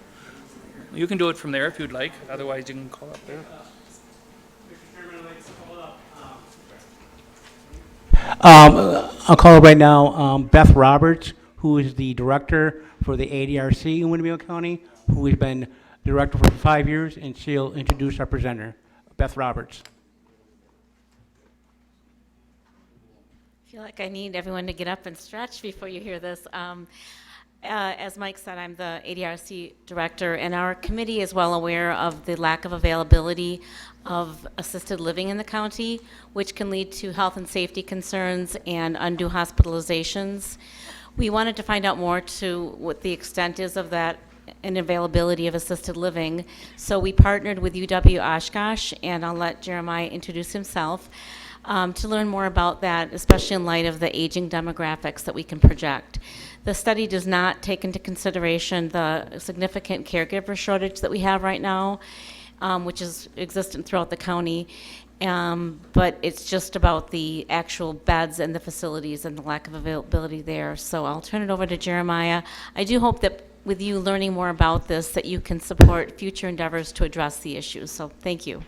you can do it from there if you'd like. Otherwise, you can call up there. I'll call right now Beth Roberts, who is the director for the ADRC in Winnebago County, who has been director for 5 years, and she'll introduce our presenter, Beth Roberts. I feel like I need everyone to get up and stretch before you hear this. As Mike said, I'm the ADRC director, and our committee is well aware of the lack of availability of assisted living in the county, which can lead to health and safety concerns and undue hospitalizations. We wanted to find out more to what the extent is of that and availability of assisted living. So we partnered with UW Oshkosh, and I'll let Jeremiah introduce himself, to learn more about that, especially in light of the aging demographics that we can project. The study does not take into consideration the significant caregiver shortage that we have right now, which is existent throughout the county. But it's just about the actual beds and the facilities and the lack of availability there. So I'll turn it over to Jeremiah. I do hope that with you learning more about this, that you can support future endeavors to address the issues. So thank you.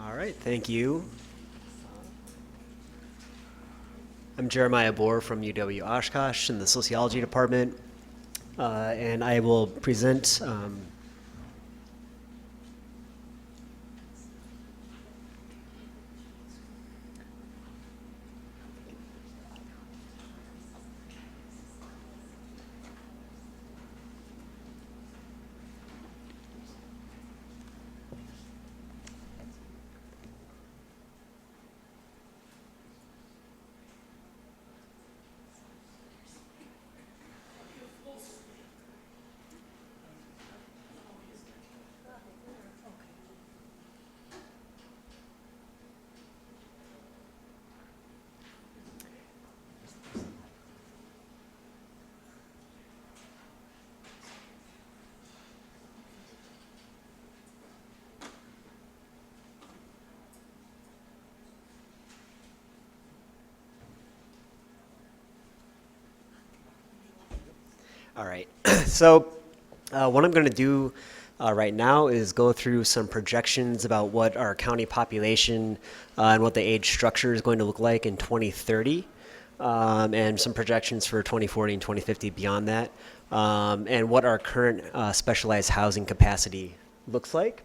All right, thank you. I'm Jeremiah Bohr from UW Oshkosh in the sociology department, and I will present All right. So what I'm going to do right now is go through some projections about what our county population and what the age structure is going to look like in 2030, and some projections for 2040 and 2050 beyond that, and what our current specialized housing capacity looks like.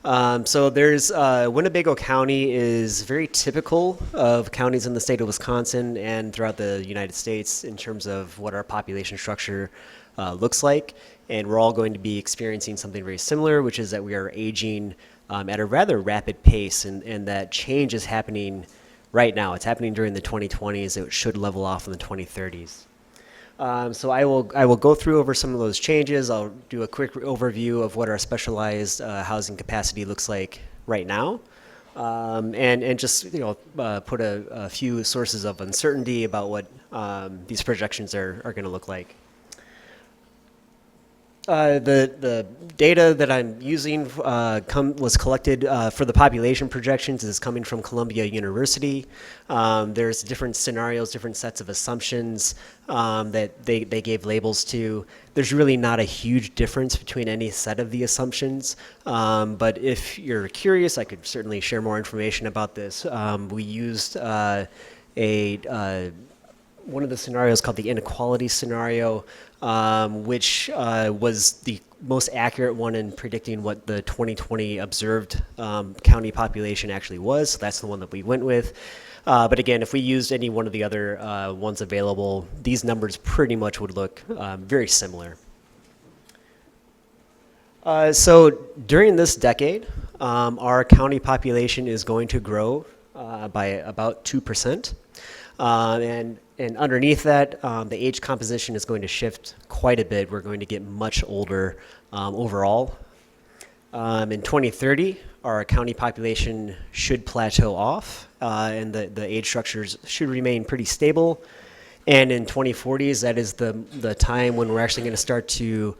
So there's Winnebago County is very typical of counties in the state of Wisconsin and throughout the United States in terms of what our population structure looks like. And we're all going to be experiencing something very similar, which is that we are aging at a rather rapid pace, and that change is happening right now. It's happening during the 2020s. It should level off in the 2030s. So I will go through over some of those changes. I'll do a quick overview of what our specialized housing capacity looks like right now, and just put a few sources of uncertainty about what these projections are going to look like. The data that I'm using was collected for the population projections is coming from Columbia University. There's different scenarios, different sets of assumptions that they gave labels to. There's really not a huge difference between any set of the assumptions, but if you're curious, I could certainly share more information about this. We used one of the scenarios called the inequality scenario, which was the most accurate one in predicting what the 2020 observed county population actually was. So that's the one that we went with. But again, if we used any one of the other ones available, these numbers pretty much would look very similar. So during this decade, our county population is going to grow by about 2%. And underneath that, the age composition is going to shift quite a bit. We're going to get much older overall. In 2030, our county population should plateau off, and the age structures should remain pretty stable. And in 2040s, that is the time when we're actually going to start to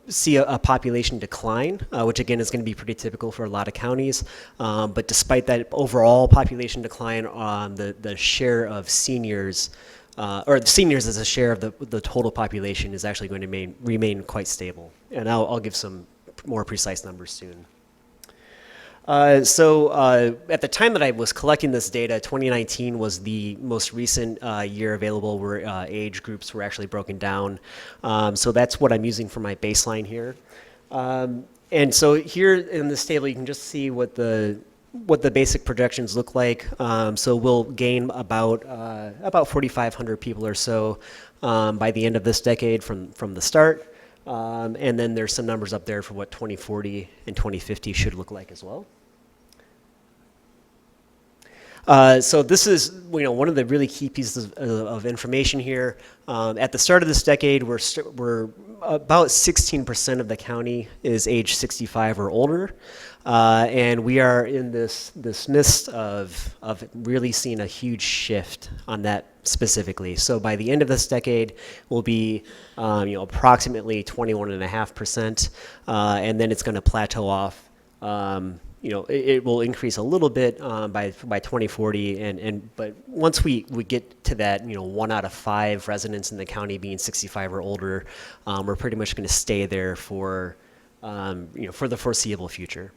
see a population decline, which again is going to be pretty typical for a lot of counties. But despite that overall population decline, the share of seniors, or the seniors as a share of the total population, is actually going to remain quite stable. And I'll give some more precise numbers soon. So at the time that I was collecting this data, 2019 was the most recent year available where age groups were actually broken down. So that's what I'm using for my baseline here. And so here in this table, you can just see what the basic projections look like. So we'll gain about 4,500 people or so by the end of this decade from the start. And then there's some numbers up there for what 2040 and 2050 should look like as well. So this is one of the really key pieces of information here. At the start of this decade, we're about 16% of the county is age 65 or older, and we are in this midst of really seeing a huge shift on that specifically. So by the end of this decade, we'll be approximately 21.5%, and then it's going to plateau off. It will increase a little bit by 2040, but once we get to that, 1 out of 5 residents in the county being 65 or older, we're pretty much going to stay there for the foreseeable future.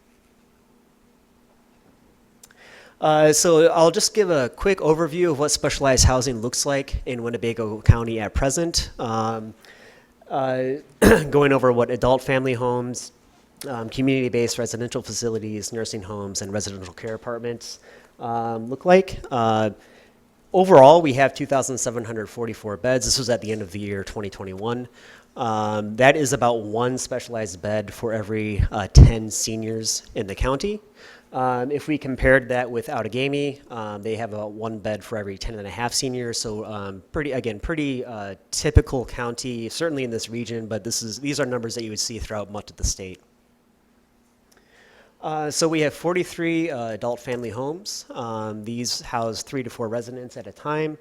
So I'll just give a quick overview of what specialized housing looks like in Winnebago County at present. Going over what adult family homes, community-based residential facilities, nursing homes, and residential care apartments look like. Overall, we have 2,744 beds. This was at the end of the year 2021. That is about 1 specialized bed for every 10 seniors in the county. If we compared that with Outagamie, they have about 1 bed for every 10.5 seniors. So pretty typical county, certainly in this region, but these are numbers that you would see throughout much of the state. So we have 43 adult family homes. These house 3 to 4 residents at a time.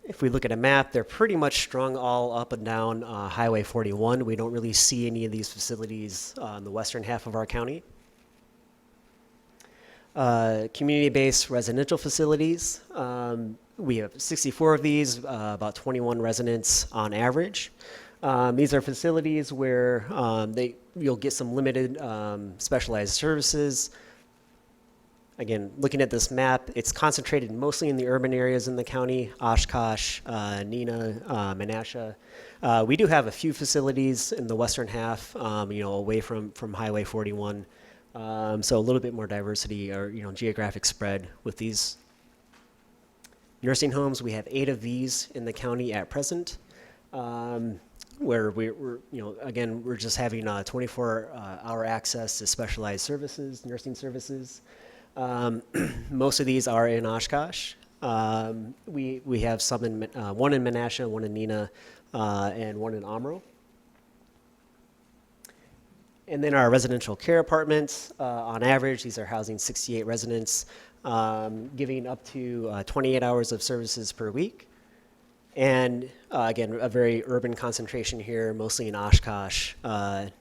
If we look at a map, they're pretty much strung all up and down Highway 41. We don't really see any of these facilities in the western half of our county. Community-based residential facilities. We have 64 of these, about 21 residents on average. These are facilities where you'll get some limited specialized services. Again, looking at this map, it's concentrated mostly in the urban areas in the county, Oshkosh, Neenah, Menasha. We do have a few facilities in the western half, away from Highway 41. So a little bit more diversity or, geographic spread with these. Nursing homes, we have 8 of these in the county at present, where we're again, we're just having 24-hour access to specialized services, nursing services. Most of these are in Oshkosh. We have some one in Menasha, one in Neenah, and one in Omro. And then our residential care apartments, on average, these are housing 68 residents, giving up to 28 hours of services per week. And again, a very urban concentration here, mostly in Oshkosh, Neenah,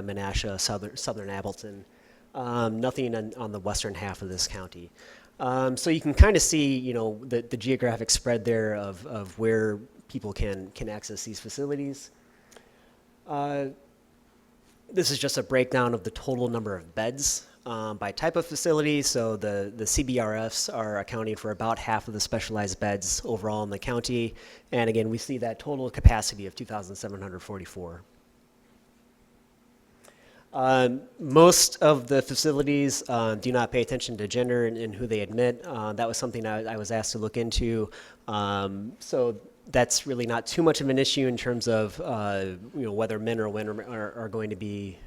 Menasha, southern Appleton. Nothing on the western half of this county. So you can kind of see, the geographic spread there of where people can access these facilities. This is just a breakdown of the total number of beds by type of facility. So the CBRFs are accounting for about half of the specialized beds overall in the county. And again, we see that total capacity of 2,744. Most of the facilities do not pay attention to gender and who they admit. That was something I was asked to look into. So that's really not too much of an issue in terms of whether men or women are going to be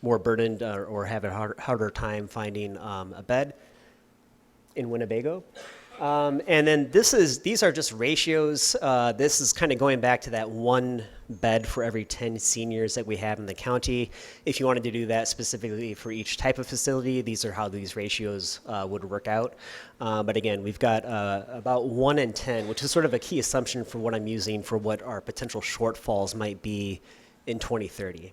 more burdened or have a harder time finding a bed in Winnebago. And then these are just ratios. This is kind of going back to that one bed for every 10 seniors that we have in the county. If you wanted to do that specifically for each type of facility, these are how these ratios would work out. But again, we've got about 1 in 10, which is sort of a key assumption for what I'm using for what our potential shortfalls might be in 2030.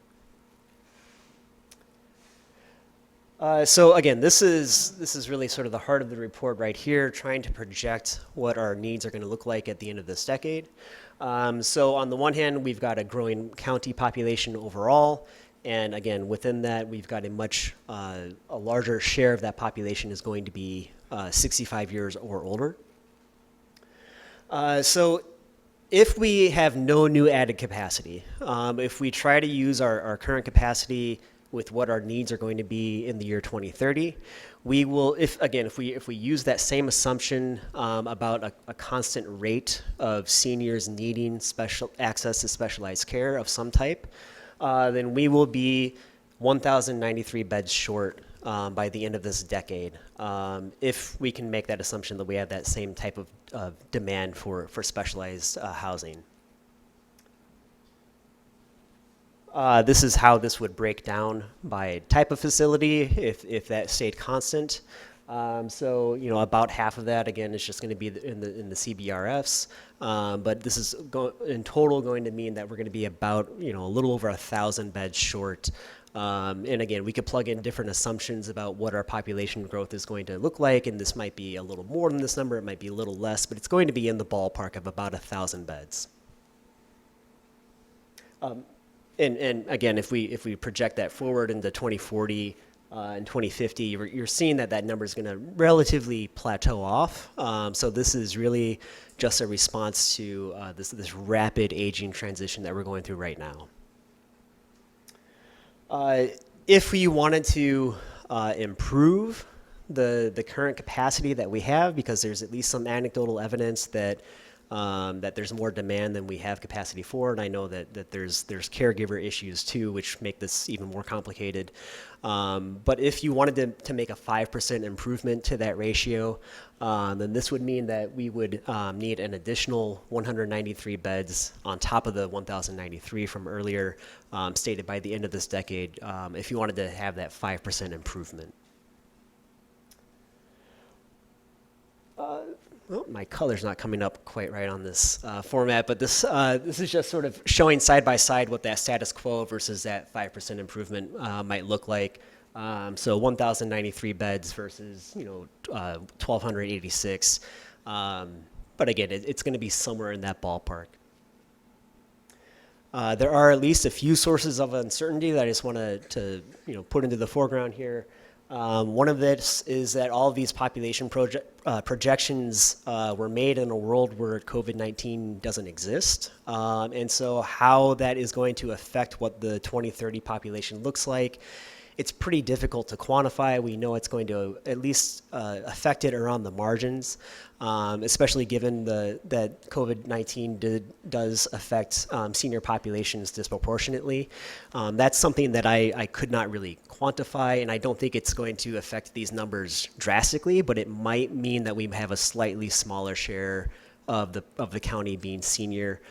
So again, this is really sort of the heart of the report right here, trying to project what our needs are going to look like at the end of this decade. So on the one hand, we've got a growing county population overall, and again, within that, we've got a larger share of that population is going to be 65 years or older. So if we have no new added capacity, if we try to use our current capacity with what our needs are going to be in the year 2030, we will, if we use that same assumption about a constant rate of seniors needing special access to specialized care of some type, then we will be 1,093 beds short by the end of this decade, if we can make that assumption that we have that same type of demand for specialized housing. This is how this would break down by type of facility if that stayed constant. So about half of that again is just going to be in the CBRFs, but this is in total going to mean that we're going to be about a little over 1,000 beds short. And again, we could plug in different assumptions about what our population growth is going to look like, and this might be a little more than this number, it might be a little less, but it's going to be in the ballpark of about 1,000 beds. And again, if we project that forward into 2040 and 2050, you're seeing that number is going to relatively plateau off. So this is really just a response to this rapid aging transition that we're going through right now. If we wanted to improve the current capacity that we have, because there's at least some anecdotal evidence that there's more demand than we have capacity for, and I know that there's caregiver issues too, which make this even more complicated. But if you wanted to make a 5% improvement to that ratio, then this would mean that we would need an additional 193 beds on top of the 1,093 from earlier, stated by the end of this decade, if you wanted to have that 5% improvement. Well, my color's not coming up quite right on this format, but this is just sort of showing side by side what that status quo versus that 5% improvement might look like. So 1,093 beds versus, 1,286. But again, it's going to be somewhere in that ballpark. There are at least a few sources of uncertainty that I just want to put into the foreground here. One of this is that all of these population projections were made in a world where COVID-19 doesn't exist. And so how that is going to affect what the 2030 population looks like, it's pretty difficult to quantify. We know it's going to at least affect it around the margins, especially given that COVID-19 does affect senior populations disproportionately. That's something that I could not really quantify, and I don't think it's going to affect these numbers drastically, but it might mean that we have a slightly smaller share of the county being senior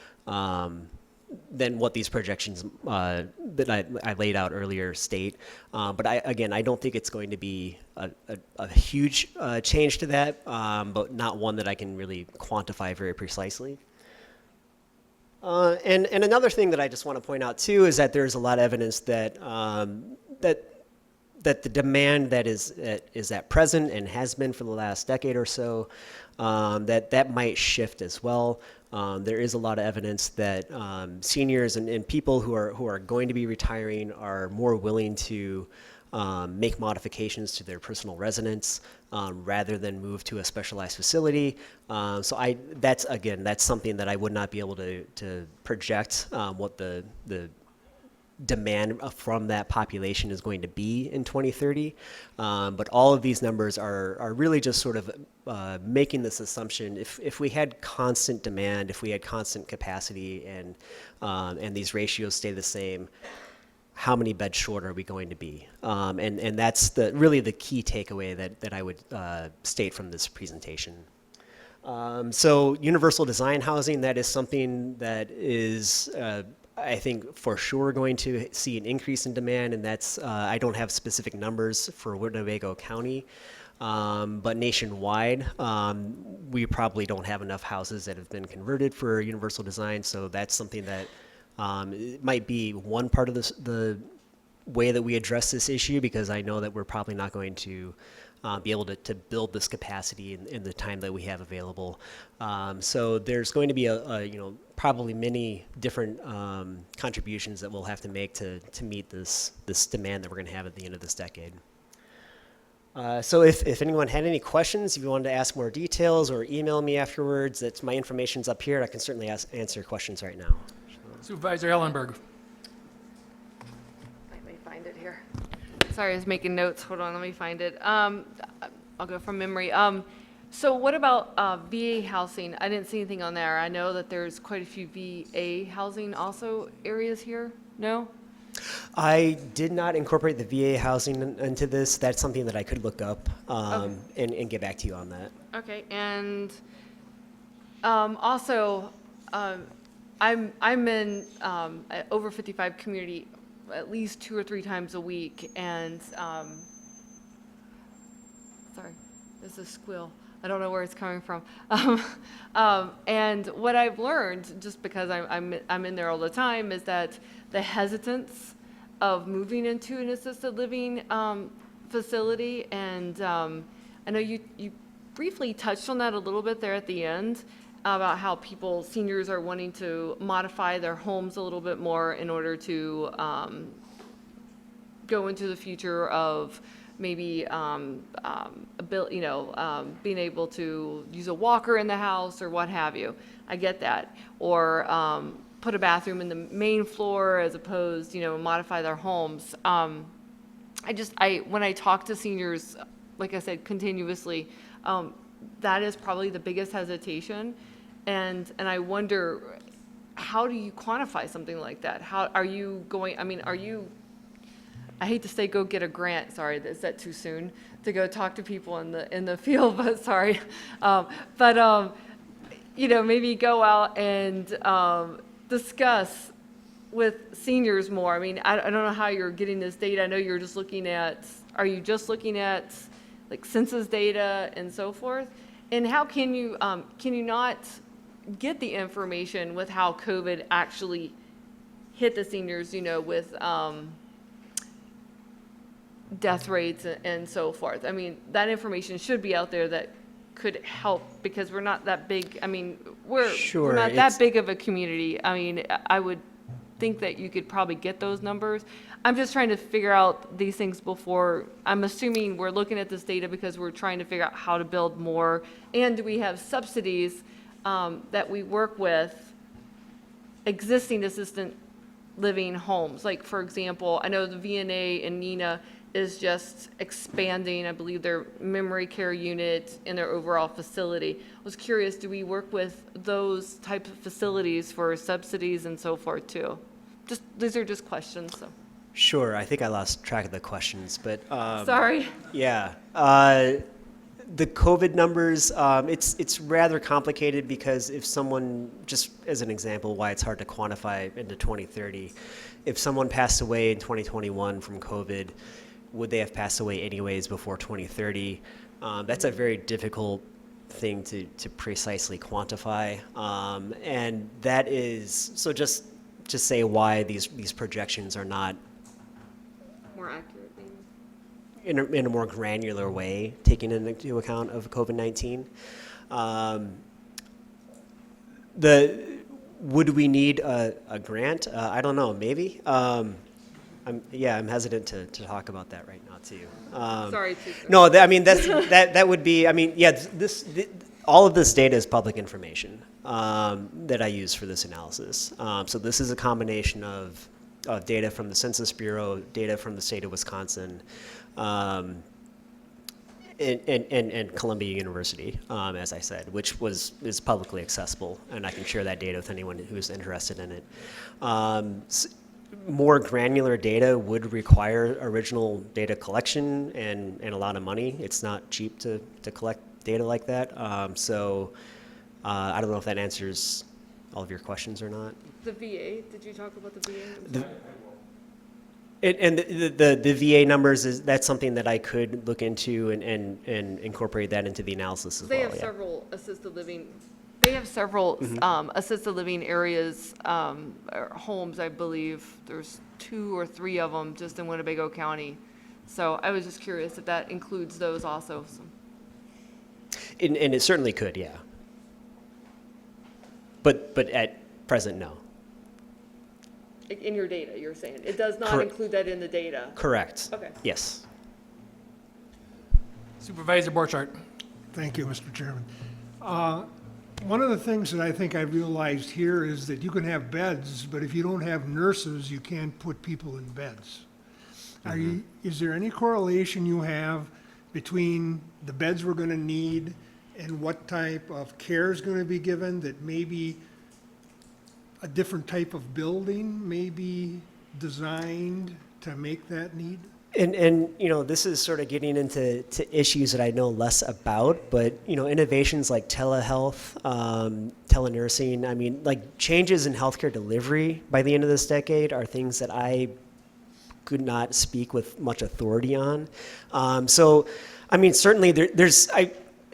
than what these projections that I laid out earlier state. But I don't think it's going to be a huge change to that, but not one that I can really quantify very precisely. And another thing that I just want to point out too is that there's a lot of evidence that that the demand that is at present and has been for the last decade or so, that might shift as well. There is a lot of evidence that seniors and people who are going to be retiring are more willing to make modifications to their personal residence rather than move to a specialized facility. So that's something that I would not be able to project what the demand from that population is going to be in 2030. But all of these numbers are really just sort of making this assumption, if we had constant demand, if we had constant capacity and these ratios stay the same, how many beds short are we going to be? And that's really the key takeaway that I would state from this presentation. So universal design housing, that is something that is I think for sure going to see an increase in demand, and that's, I don't have specific numbers for Winnebago County, but nationwide, we probably don't have enough houses that have been converted for universal design, so that's something that it might be one part of the way that we address this issue, because I know that we're probably not going to be able to build this capacity in the time that we have available. So there's going to be probably many different contributions that we'll have to make to meet this demand that we're going to have at the end of this decade. So if anyone had any questions, if you wanted to ask more details or email me afterwards, my information's up here. I can certainly answer questions right now. Supervisor Ellenberg. Let me find it here. Sorry, I was making notes. Hold on, let me find it. I'll go from memory. So what about VA housing? I didn't see anything on there. I know that there's quite a few VA housing also areas here. No? I did not incorporate the VA housing into this. That's something that I could look up and get back to you on that. Okay, and also, I'm in over 55 community at least 2 or 3 times a week, and sorry, there's a squeal. I don't know where it's coming from. And what I've learned, just because I'm in there all the time, is that the hesitance of moving into an assisted living facility, and I know you briefly touched on that a little bit there at the end, about how seniors are wanting to modify their homes a little bit more in order to go into the future of maybe being able to use a walker in the house or what have you. I get that. Or put a bathroom in the main floor as opposed, modify their homes. When I talk to seniors, like I said, continuously, that is probably the biggest hesitation. And I wonder, how do you quantify something like that? How are you going, I hate to say go get a grant, sorry, is that too soon to go talk to people in the field, but sorry. Maybe go out and discuss with seniors more. I don't know how you're getting this data. I know you're just looking at, are you just looking at like census data and so forth? And how can you not get the information with how COVID actually hit the seniors, with death rates and so forth. I mean, that information should be out there that could help, because we're not that big. I mean, we're Sure, not it's- that big of a community. I mean, I would think that you could probably get those numbers. I'm just trying to figure out these things before. I'm assuming we're looking at this data because we're trying to figure out how to build more. And do we have subsidies that we work with existing assistant living homes? Like, for example, I know the VNA in Neenah is just expanding, I believe, their memory care unit in their overall facility. I was curious, do we work with those type of facilities for subsidies and so forth too? Just, these are just questions, so. Sure, I think I lost track of the questions, but. Sorry. Yeah. The COVID numbers, it's rather complicated because if someone, just as an example, why it's hard to quantify into 2030, if someone passed away in 2021 from COVID, would they have passed away anyways before 2030? That's a very difficult thing to precisely quantify. And that is, so just to say why these projections are not More accurate, maybe. in a more granular way, taking into account of COVID-19. Would we need a grant? I don't know, maybe. I'm hesitant to talk about that right now too. Sorry, too. No, I mean, that would be, I mean, yeah, all of this data is public information that I use for this analysis. So this is a combination of data from the Census Bureau, data from the state of Wisconsin, and Columbia University, as I said, which is publicly accessible, and I can share that data with anyone who's interested in it. More granular data would require original data collection and a lot of money. It's not cheap to collect data like that. So I don't know if that answers all of your questions or not. The VA, did you talk about the VA? The VA numbers, that's something that I could look into and incorporate that into the analysis as They well. have Yeah. several assisted living. They have several assisted living areas, or homes, I believe. There's 2 or 3 of them just in Winnebago County. So I was just curious if that includes those also. So. And it certainly could, yeah. But at present, no. In your data, you're saying? It does not Correct. include that in the data? Correct. Okay. Yes. Supervisor Borchardt. Thank you, Mr. Chairman. One of the things that I think I realized here is that you can have beds, but if you don't have nurses, you can't put people in beds. Is there any correlation you have between the beds we're going to need and what type of care is going to be given, that maybe a different type of building may be designed to make that need? And you know, this is sort of getting into issues that I know less about, but you know, innovations like telehealth, telenursing, I mean, like changes in healthcare delivery by the end of this decade are things that I could not speak with much authority on. So, I mean, certainly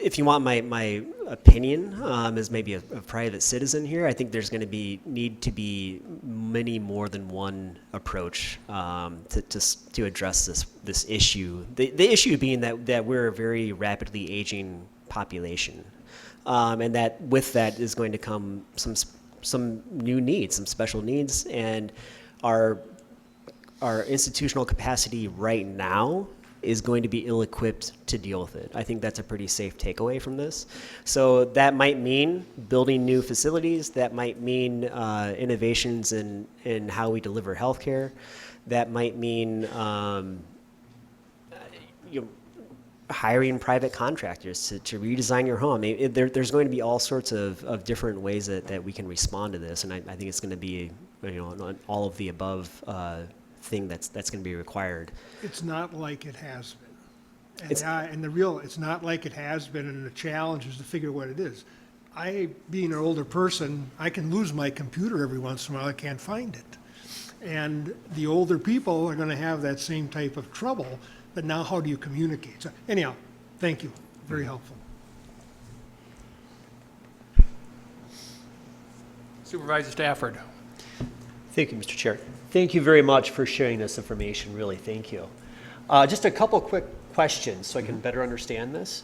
if you want my opinion, as maybe a private citizen here, I think there's going to need to be many more than one approach to address this issue. The issue being that we're a very rapidly aging population, and that with that is going to come some new needs, some special needs, and our institutional capacity right now is going to be ill-equipped to deal with it. I think that's a pretty safe takeaway from this. So that might mean building new facilities. That might mean innovations in how we deliver healthcare. That might mean hiring private contractors to redesign your home. I mean, there's going to be all sorts of different ways that we can respond to this, and I think it's going to be an all of the above thing that's going to be required. It's not like it has been. It's not like it has been, and the challenge is to figure what it is. Being an older person, I can lose my computer every once in a while, I can't find it. And the older people are gonna have that same type of trouble, but now how do you communicate? So anyhow, thank you, very helpful. Supervisor Stafford. Thank you, Mr. Chair. Thank you very much for sharing this information, really, thank you. Just a couple quick questions so I can better understand this.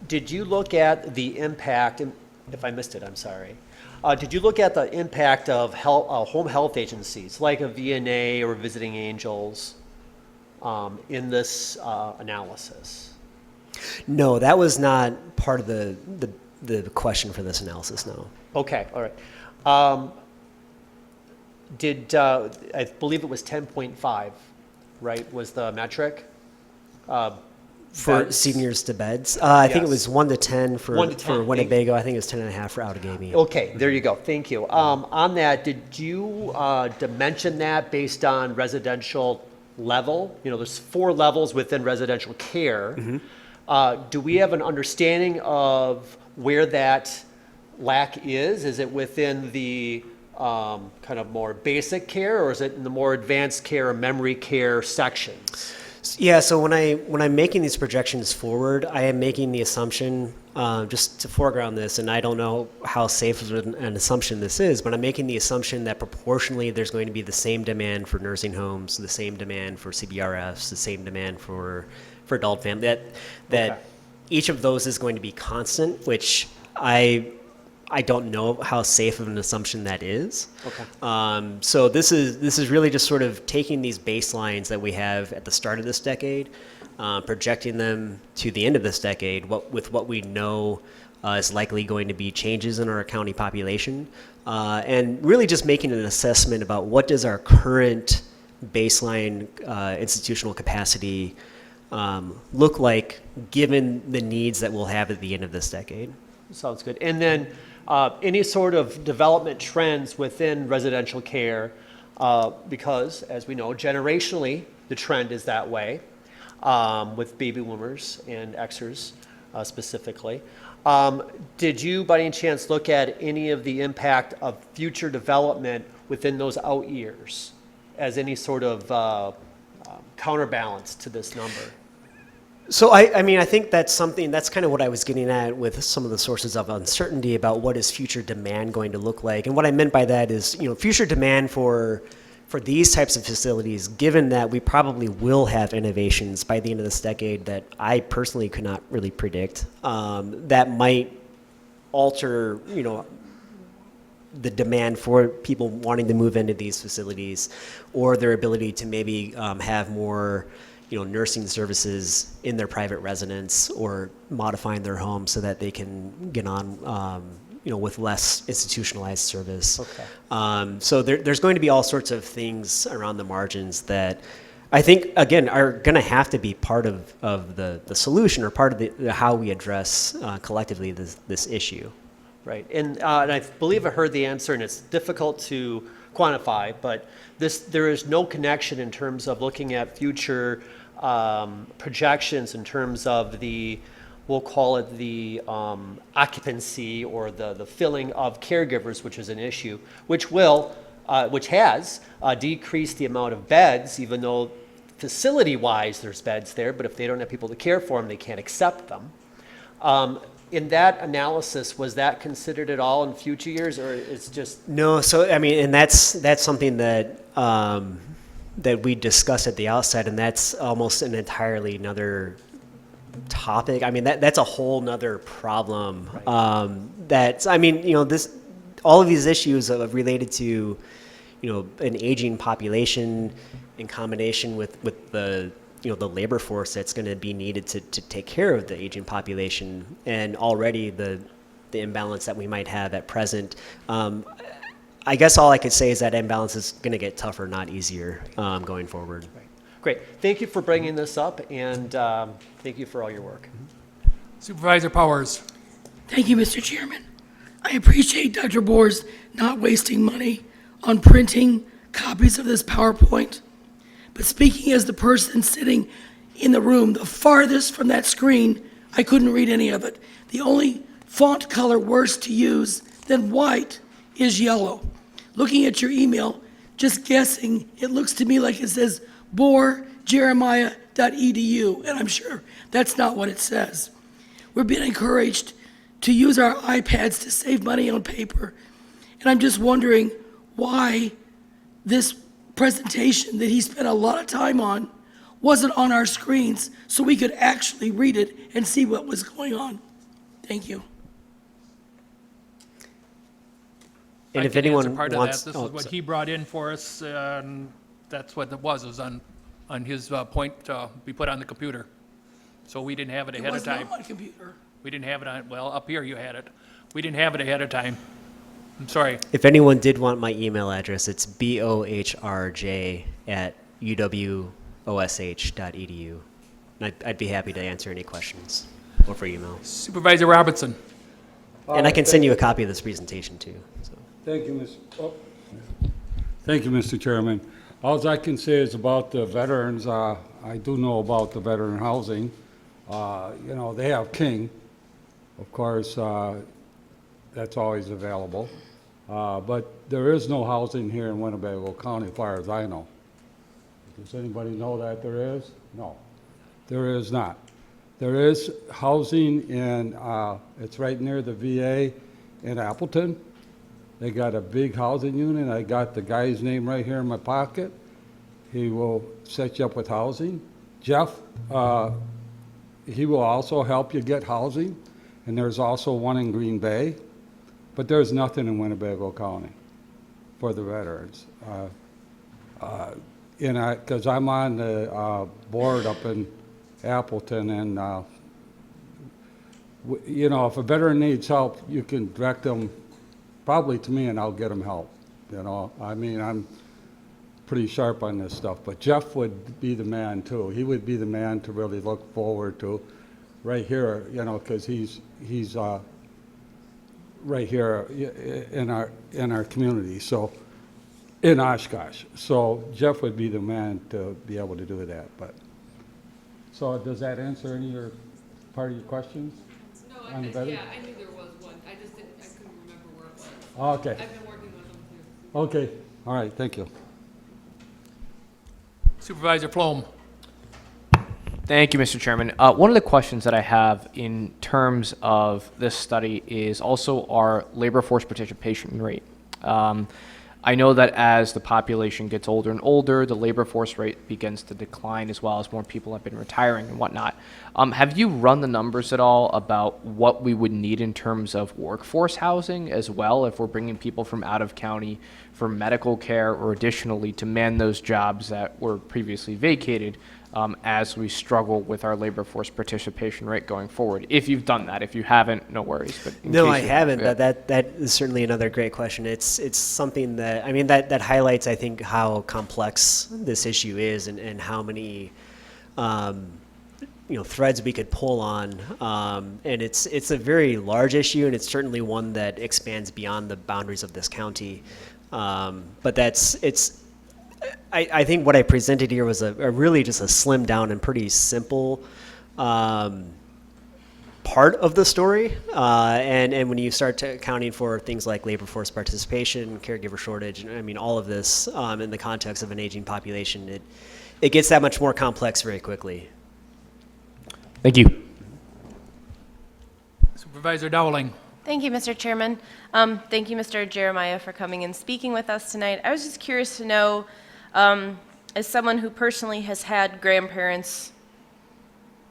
Did you look at the impact, and if I missed it, I'm sorry. Did you look at the impact of home health agencies like a VNA or Visiting Angels in this analysis? No, that was not part of the question for this analysis, no. Okay, all right. I believe it was 10.5, right, was the metric? For Beds. seniors to beds? I think it Yes. was 1 to 10 for, 1 to 10, for Winnebago. I think it was 10.5 for Outagamie. Okay, there you go. Thank you. On that, did you dimension that based on residential level? You know, there's 4 levels within residential care. Do we have an understanding of where that lack is? Is it within the kind of more basic care, or is it in the more advanced care or memory care sections? Yeah, so when I'm making these projections forward, I am making the assumption, just to foreground this, and I don't know how safe of an assumption this is, but I'm making the assumption that proportionally there's going to be the same demand for nursing homes, the same demand for CBRFs, the same demand for adult family, that each of those is going to be constant, which I don't know how safe of an assumption that is. Okay. So this is really just sort of taking these baselines that we have at the start of this decade, projecting them to the end of this decade, with what we know is likely going to be changes in our county population, and really just making an assessment about what does our current baseline institutional capacity look like given the needs that we'll have at the end of this decade. Sounds good. And then any sort of development trends within residential care, because as we know, generationally, the trend is that way, with baby boomers and Xers specifically. Did you, by any chance, look at any of the impact of future development within those out years as any sort of counterbalance to this number? So I mean, I think that's kind of what I was getting at with some of the sources of uncertainty about what is future demand going to look like. And what I meant by that is, future demand for these types of facilities, given that we probably will have innovations by the end of this decade that I personally could not really predict, that might alter, the demand for people wanting to move into these facilities, or their ability to maybe have more nursing services in their private residence, or modifying their home so that they can get on, with less institutionalized service. Okay. So there's going to be all sorts of things around the margins that I think, again, are going to have to be part of the solution, or part of the how we address collectively this issue. Right. And I believe I heard the answer, and it's difficult to quantify, but there is no connection in terms of looking at future projections in terms of we'll call it the occupancy, or the filling of caregivers, which is an issue, which has decreased the amount of beds, even though facility-wise there's beds there, but if they don't have people to care for them, they can't accept them. In that analysis, was that considered at all in future years, or it's just? No, so I mean, and that's something that that we discussed at the outset, and that's almost an entirely another topic. I mean, that's a whole nother problem. Right. All of these issues are related to, an aging population in combination with the the labor force that's going to be needed to take care of the aging population, and already the imbalance that we might have at present. I guess all I could say is that imbalance is going to get tougher, not easier, going forward. Right. Great. Thank you for bringing this up, and thank you for all your work. Supervisor Powers. Thank you, Mr. Chairman. I appreciate Dr. Boers not wasting money on printing copies of this PowerPoint. But speaking as the person sitting in the room the farthest from that screen, I couldn't read any of it. The only font color worse to use than white is yellow. Looking at your email, just guessing, it looks to me like it says boerjeremiah.edu, and I'm sure that's not what it says. We're being encouraged to use our iPads to save money on paper, and I'm just wondering why this presentation that he spent a lot of time on wasn't on our screens so we could actually read it and see what was going on. Thank you. And I if can answer anyone part wants, of that. This is what he brought in for us, and that's what it was on his point to be put on the computer. So we didn't have it It ahead of was not time. on a computer. We didn't have it on, well, up here you had it. We didn't have it ahead of time. I'm sorry. if anyone did want my email address, it's bohrj@uwosh.edu. And I'd be happy to answer any questions or for email. Supervisor Robertson. And I can send you a copy of this presentation too. So. Thank you, Thank you, Mr. Chairman. All I can say is about the veterans, I do know about the veteran housing. You know, they have King, of course, that's always available. But there is no housing here in Winnebago County, as far as I know. Does anybody know that there is? No, there is not. There is housing in, it's right near the VA in Appleton. They got a big housing unit. I got the guy's name right here in my pocket. He will set you up with housing. Jeff, he will also help you get housing. And there's also one in Green Bay. But there's nothing in Winnebago County for the veterans. Because I'm on the board up in Appleton, and you know, if a veteran needs help, you can direct them probably to me, and I'll get them help. You know, I mean, I'm pretty sharp on this stuff, but Jeff would be the man too. He would be the man to really look forward to, right here. You know, because he's right here in our community. So. In Oshkosh. So Jeff would be the man to be able to do that. But so does that answer any of your part of your questions? No, on the veteran? I knew there was one. I couldn't remember where it was. Okay. I've been working with them too. Okay. All right. Thank you. Supervisor Flom. Thank you, Mr. Chairman. One of the questions that I have in terms of this study is also our labor force participation rate. I know that as the population gets older and older, the labor force rate begins to decline as well as more people have been retiring and whatnot. Have you run the numbers at all about what we would need in terms of workforce housing as well if we're bringing people from out of county for medical care or additionally to man those jobs that were previously vacated as we struggle with our labor force participation rate going forward? If you've done that, if you haven't, no worries. But No, I haven't. Yeah. That is certainly another great question. It's something that, I mean, that highlights, I think, how complex this issue is and how many, you know, threads we could pull on. And it's a very large issue, and it's certainly one that expands beyond the boundaries of this county. But I think what I presented here was a really just a slimmed down and pretty simple part of the story. And when you start accounting for things like labor force participation, caregiver shortage, I mean, all of this in the context of an aging population, it gets that much more complex very quickly. Thank you. Supervisor Dowling. Thank you, Mr. Chairman. Thank you, Mr. Jeremiah, for coming and speaking with us tonight. I was just curious to know, as someone who personally has had grandparents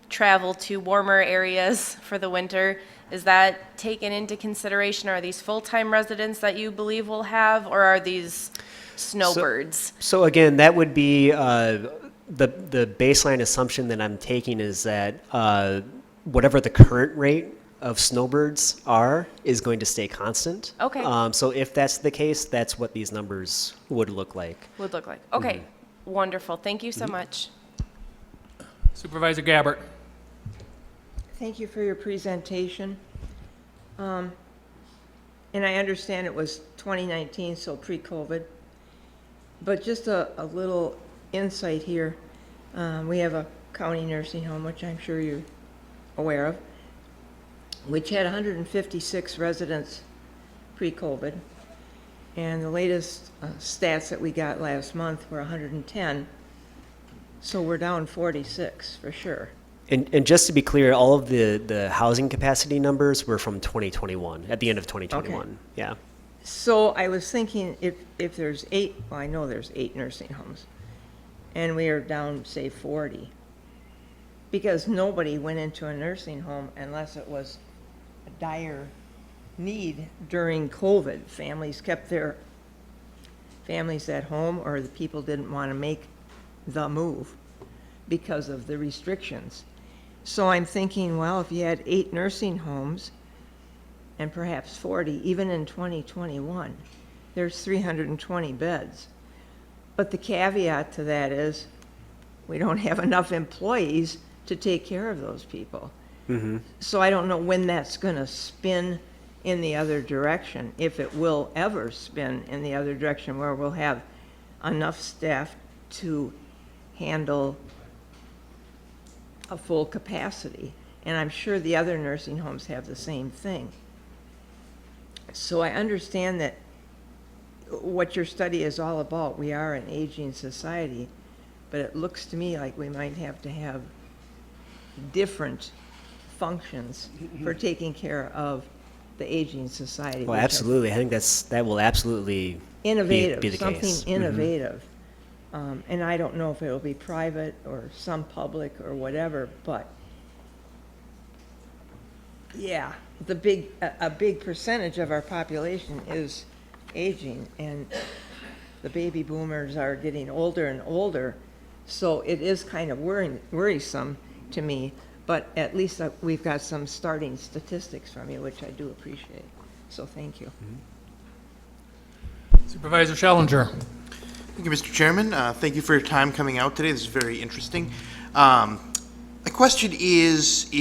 travel to warmer areas for the winter, is that taken into consideration? Are these full-time residents that you believe will have, or are these snowbirds? So again, that would be the baseline assumption that I'm taking is that whatever the current rate of snowbirds is going to stay constant. Okay. So if that's the case, that's what these numbers would look like. Okay, wonderful. Thank you so much. Supervisor Gabbard. Thank you for your presentation. And I understand it was 2019, so pre-COVID. But just a little insight here. We have a county nursing home, which I'm sure you're aware of, which had 156 residents pre-COVID. And the latest stats that we got last month were 110. So we're down 46 for sure. And just to be clear, all of the housing capacity numbers were from 2021, at the end of 2021. Okay. Yeah. So I was thinking if there's 8, well, I know there's 8 nursing homes. and we are down, say, 40. Because nobody went into a nursing home unless it was a dire need during COVID. Families kept their families at home, or the people didn't want to make the move because of the restrictions. So I'm thinking, well, if you had 8 nursing homes and perhaps 40, even in 2021, there's 320 beds. But the caveat to that is we don't have enough employees to take care of those people. So I don't know when that's going to spin in the other direction, if it will ever spin in the other direction where we'll have enough staff to handle a full capacity. And I'm sure the other nursing homes have the same thing. So I understand that what your study is all about. We are an aging society, but it looks to me like we might have to have different functions for taking care of the aging society. Well, which absolutely. I think that will absolutely innovative, be the something case. innovative. And I don't know if it will be private or some public or whatever, but yeah, a big percentage of our population is aging, and the baby boomers are getting older and older, so it is kind of worrisome to me, but at least we've got some starting statistics from you, which I do appreciate. So thank you. Supervisor Schellinger. Thank you, Mr. Chairman. Thank you for your time coming out today. This is very interesting. My question is do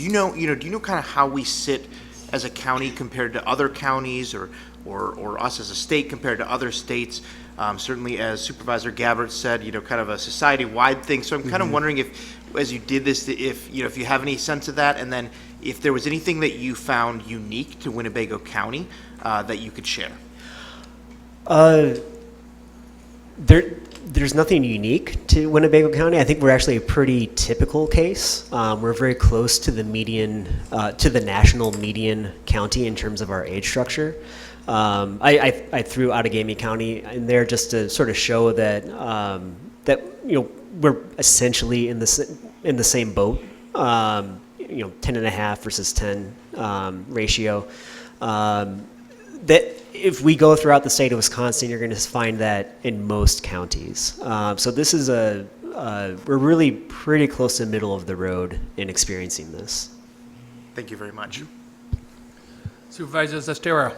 you know kind of how we sit as a county compared to other counties, or us as a state compared to other states? Certainly, as Supervisor Gabbard said, kind of a society-wide thing. So I'm kind of wondering if, as you did this, if you have any sense of that, and then if there was anything that you found unique to Winnebago County that you could share. There's nothing unique to Winnebago County. I think we're actually a pretty typical case. We're very close to the median, to the national median county in terms of our age structure. I threw Outagamie County in there just to sort of show that we're essentially in the same boat. 10.5 versus 10 ratio. That if we go throughout the state of Wisconsin, you're going to find that in most counties. So this is we're really pretty close to the middle of the road in experiencing this. Thank you very much. Supervisor Zestera.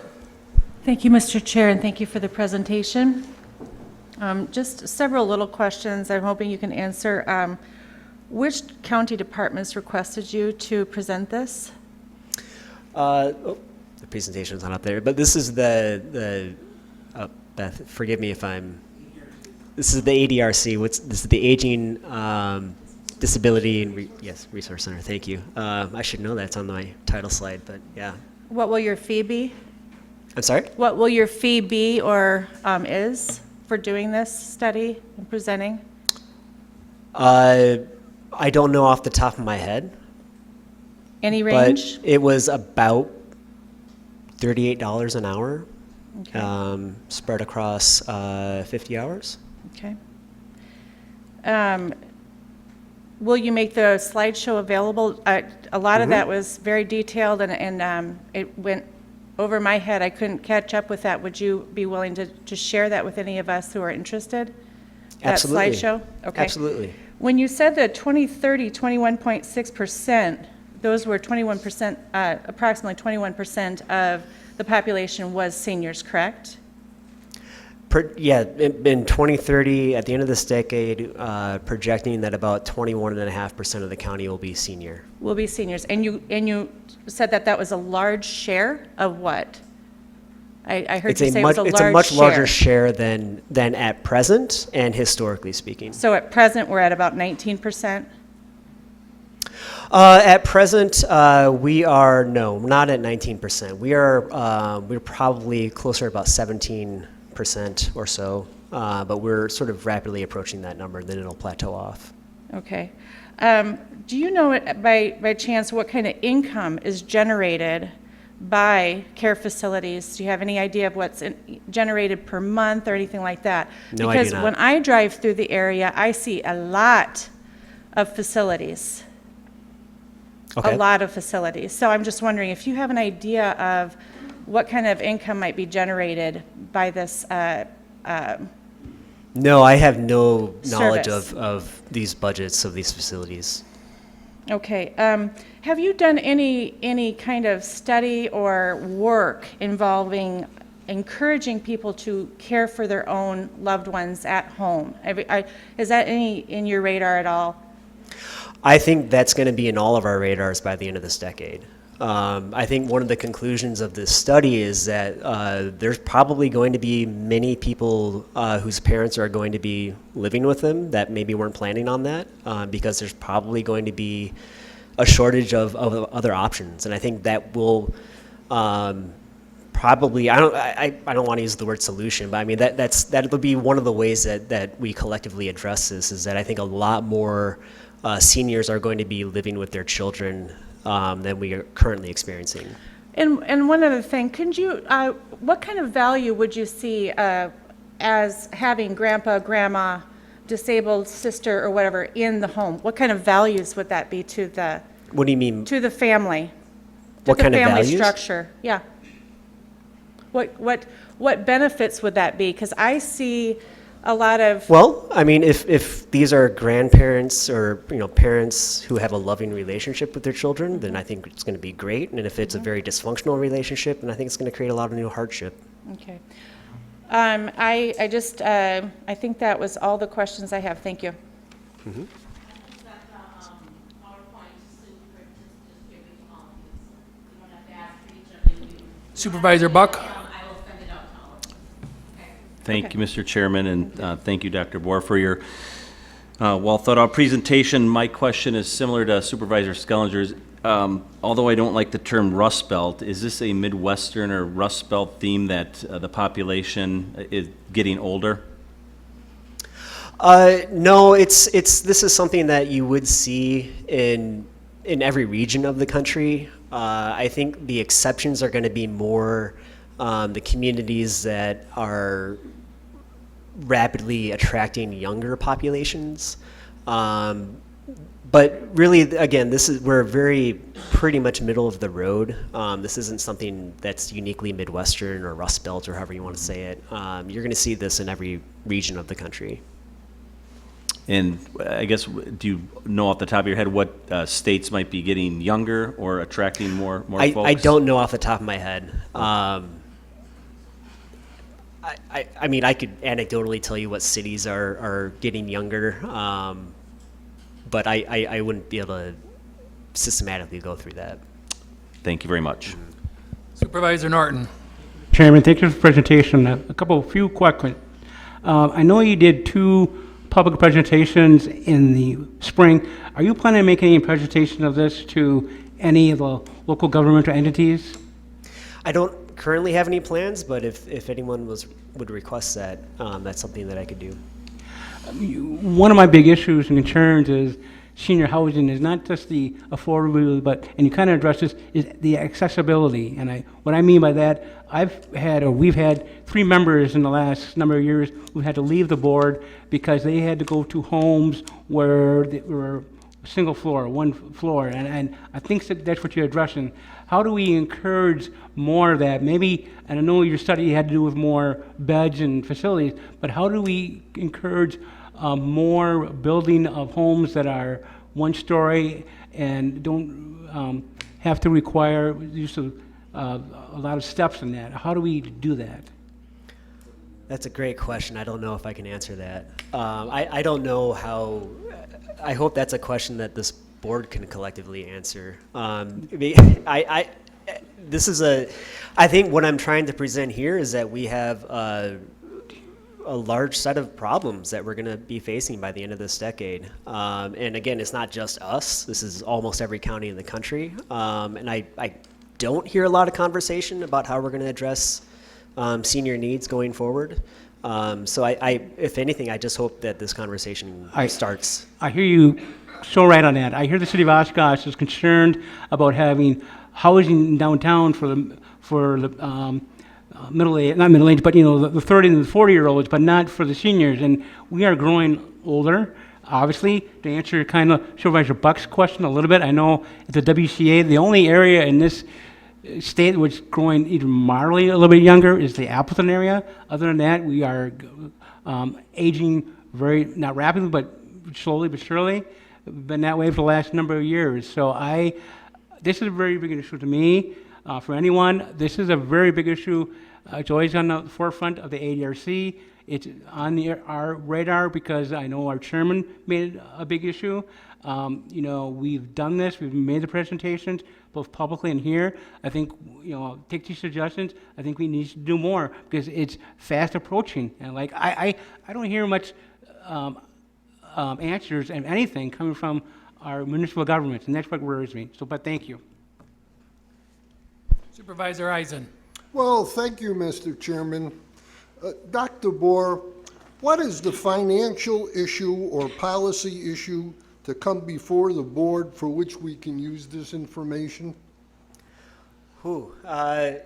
Thank you, Mr. Chair, and thank you for the presentation. Just several little questions I'm hoping you can answer. Which county departments requested you to present this? The presentation's not up there, but this is the Beth, forgive me if this is the ADRC. This is the Aging Disability and Resource Center. Thank you. I should know that's on my title slide, but yeah. What will your fee be? I'm sorry? What will your fee be or is for doing this study and presenting? I don't know off the top of my head. Any range? But it was about $38 an hour, Okay. spread across 50 hours. Okay. Will you make the slideshow available? A lot of that was very detailed and it went over my head. I couldn't catch up with that. Would you be willing to share that with any of us who are interested? Absolutely. That slideshow? Okay. Absolutely. When you said the 2030, 21.6%, those were 21%, approximately 21% of the population was seniors, correct? In 2030, at the end of this decade, projecting that about 21.5% of the county will be senior. Will be seniors. And you said that was a large share of what? I heard you say it was a large share. It's a much larger share than at present and historically speaking. So at present, we're at about 19%? At present, we are, no, not at 19%. We're probably closer to about 17% or so, but we're sort of rapidly approaching that number, and then it'll plateau off. Okay. Do you know by chance what kind of income is generated buy care facilities? Do you have any idea of what's generated per month or anything like that? No, I do Because not. when I drive through the area, I see a lot of facilities. Okay. A lot of facilities. So I'm just wondering if you have an idea of what kind of income might be generated by this No, I have no knowledge Service. of these budgets of these facilities. Okay. Have you done any kind of study or work involving encouraging people to care for their own loved ones at home? Is that any in your radar at all? I think that's going to be in all of our radars by the end of this decade. I think one of the conclusions of this study is that there's probably going to be many people whose parents are going to be living with them that maybe weren't planning on that, because there's probably going to be a shortage of other options. And I think that will probably, I don't want to use the word solution, but I mean, that'll be one of the ways that we collectively address this, is that I think a lot more seniors are going to be living with their children than we are currently experiencing. And one other thing, what kind of value would you see as having grandpa, grandma, disabled sister, or whatever in the home? What kind of values would that be to the? What do you mean? To the family. What kind of family values? structure, yeah. What benefits would that be? Because I see a lot of. Well, I mean, if these are grandparents or parents who have a loving relationship with their children, then I think it's going to be great. And if it's a very dysfunctional relationship, then I think it's going to create a lot of new hardship. Okay. I think that was all the questions I have. Thank you. Mm-hmm. Supervisor Buck? Thank you, Mr. Chairman, and thank you, Dr. Bohr, for your well-thought-out presentation. My question is similar to Supervisor Skellinger's. Although I don't like the term Rust Belt, is this a Midwestern or Rust Belt theme that the population is getting older? No, this is something that you would see in every region of the country. I think the exceptions are going to be more the communities that are rapidly attracting younger populations. But really, again, we're very pretty much middle of the road. This isn't something that's uniquely Midwestern or Rust Belt or however you want to say it. You're going to see this in every region of the country. And I guess, do you know off the top of your head what states might be getting younger or attracting more folks? I don't know off the top of my head. I mean, I could anecdotally tell you what cities are getting younger, but I wouldn't be able to systematically go through that. Thank you very much. Supervisor Norton. Chairman, thank you for the presentation. Few questions. I know you did 2 public presentations in the spring. Are you planning on making any presentation of this to any of the local governmental entities? I don't currently have any plans, but if anyone would request that, that's something that I could do. One of my big issues and concerns is senior housing is not just the affordability, and you kind of address this, is the accessibility. And what I mean by that, we've had 3 members in the last number of years who had to leave the board because they had to go to homes where they were single floor, 1 floor, and I think that's what you're addressing. How do we encourage more of that? Maybe, and I know your study had to do with more beds and facilities, but how do we encourage more building of homes that are 1 story and don't have to require use of a lot of steps in that? How do we do that? That's a great question. I don't know if I can answer that. I don't know how. I hope that's a question that this board can collectively answer. I think what I'm trying to present here is that we have a large set of problems that we're going to be facing by the end of this decade. And again, it's not just us. This is almost every county in the country. And I don't hear a lot of conversation about how we're going to address senior needs going forward. So if anything, I just hope that this conversation starts. I hear you so right on that. I hear the city of Oshkosh is concerned about having housing downtown for the middle age, not middle age, but the 30 and the 40-year-olds, but not for the seniors. And we are growing older. Obviously, to answer kind of Supervisor Buck's question a little bit, I know at the WCA, the only area in this state which is growing even mildly a little bit younger is the Appleton area. Other than that, we are aging very, not rapidly, but slowly but surely. Been that way for the last number of years. So this is a very big issue to me. For anyone, this is a very big issue. It's always on the forefront of the ADRC. It's on our radar because I know our chairman made it a big issue. We've done this. We've made the presentations, both publicly and here. I think, take these suggestions. I think we need to do more because it's fast approaching. And I don't hear much answers and anything coming from our municipal governments, and that's what worries me. But thank you. Supervisor Eisen. Well, thank you, Mr. Chairman. Dr. Bohr, what is the financial issue or policy issue to come before the board for which we can use this information? I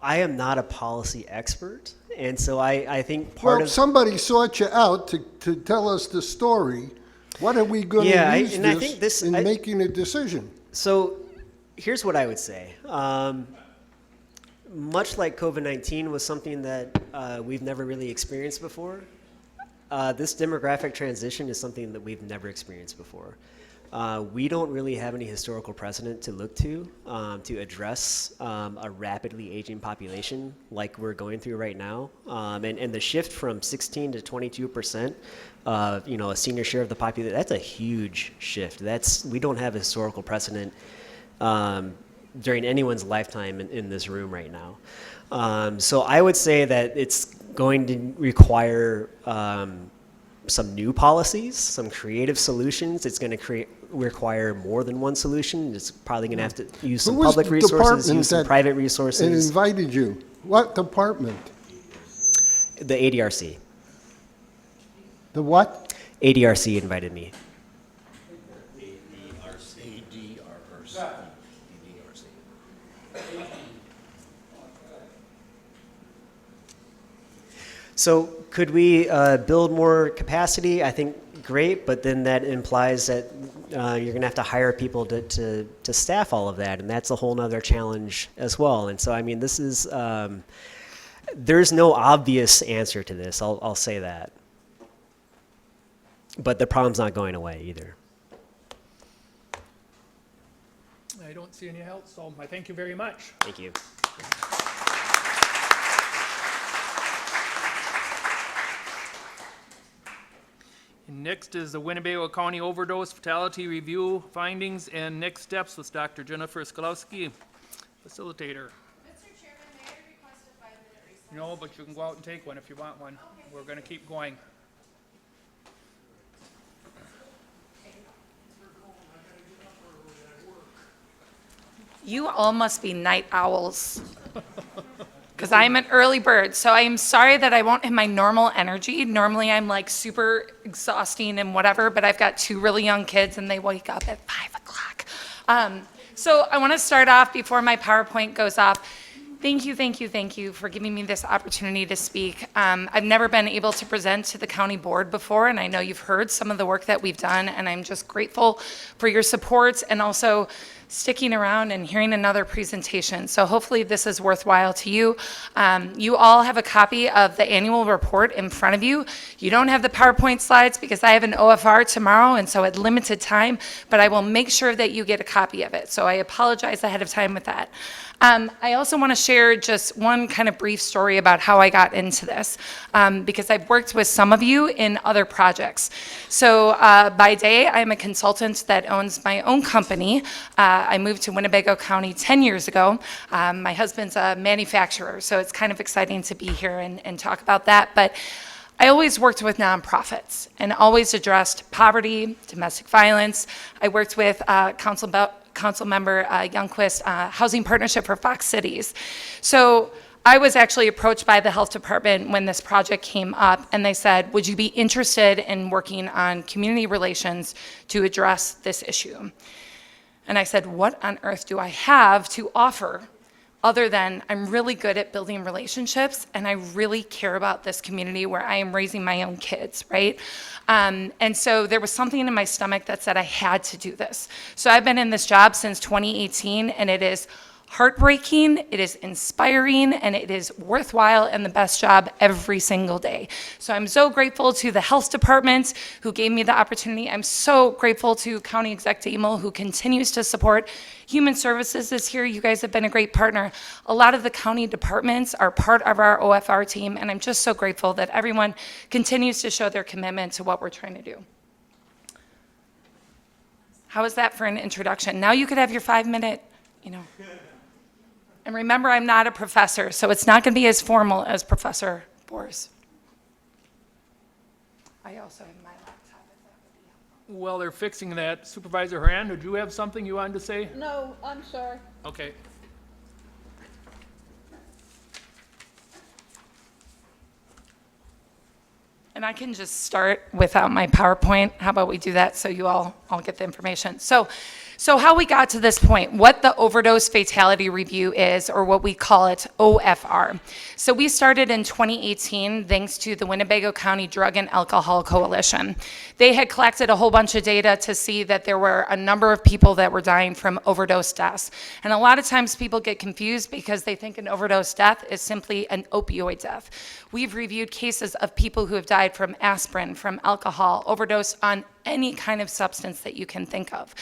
am not a policy expert, and so I think part of... somebody sought you out to tell us the story. What are we going to use in making a decision? So here's what I would say. Much like COVID-19 was something that we've never really experienced before, this demographic transition is something that we've never experienced before. We don't really have any historical precedent to look to address a rapidly aging population like we're going through right now. And the shift from 16 to 22%, a senior share of the population, that's a huge shift. We don't have a historical precedent during anyone's lifetime in this room right now. So I would say that it's going to require some new policies, some creative solutions. It's going to require more than one solution. It's probably going to have to use some public resources, use some private resources. And invited you. What department? The ADRC. The what? ADRC invited me. So could we build more capacity? I think great, but then that implies that you're going to have to hire people to staff all of that, and that's a whole nother challenge as well. And so, I mean, this is, there's no obvious answer to this, I'll say that. But the problem's not going away either. I don't see any else, so I thank you very much. Thank you. Next is the Winnebago County Overdose Fatality Review Findings and Next Steps with Dr. Jennifer Skolowski, facilitator. Mr. Chairman, may I request a 5-minute recess? No, but you can go out and take one if you want one. Okay. We're going to keep going. You all must be night owls, because I'm an early bird. So I'm sorry that I won't have my normal energy. Normally I'm like super exhausting and whatever, but I've got 2 really young kids and they wake up at 5 o'clock. So I want to start off before my PowerPoint goes off. Thank you for giving me this opportunity to speak. I've never been able to present to the county board before, and I know you've heard some of the work that we've done, and I'm just grateful for your support and also sticking around and hearing another presentation. So hopefully this is worthwhile to you. You all have a copy of the annual report in front of you. You don't have the PowerPoint slides because I have an OFR tomorrow, and so at limited time, but I will make sure that you get a copy of it. So I apologize ahead of time with that. I also want to share just one kind of brief story about how I got into this, because I've worked with some of you in other projects. So by day, I'm a consultant that owns my own company. I moved to Winnebago County 10 years ago. My husband's a manufacturer, so it's kind of exciting to be here and talk about that. But I always worked with nonprofits and always addressed poverty, domestic violence. I worked with Council Member Youngquist, Housing Partnership for Fox Cities. So I was actually approached by the health department when this project came up, and they said, would you be interested in working on community relations to address this issue? And I said, what on earth do I have to offer other than I'm really good at building relationships and I really care about this community where I am raising my own kids, right? And so there was something in my stomach that said I had to do this. So I've been in this job since 2018, and it is heartbreaking, it is inspiring, and it is worthwhile and the best job every single day. So I'm so grateful to the health department who gave me the opportunity. I'm so grateful to County Executive Emil who continues to support. Human Services is here. You guys have been a great partner. A lot of the county departments are part of our OFR team, and I'm just so grateful that everyone continues to show their commitment to what we're trying to do. How is that for an introduction? Now you could have your 5-minute, And remember, I'm not a professor, so it's not going to be as formal as Professor Boers. I also have my laptop, if that would be helpful. While they're fixing that, Supervisor Haran, did you have something you wanted to say? No, I'm sorry. Okay. And I can just start without my PowerPoint. How about we do that so you all get the information? So how we got to this point, what the overdose fatality review is, or what we call it, OFR. So we started in 2018 thanks to the Winnebago County Drug and Alcohol Coalition. They had collected a whole bunch of data to see that there were a number of people that were dying from overdose deaths. And a lot of times people get confused because they think an overdose death is simply an opioid death. We've reviewed cases of people who have died from aspirin, from alcohol, overdose on any kind of substance that you can think of.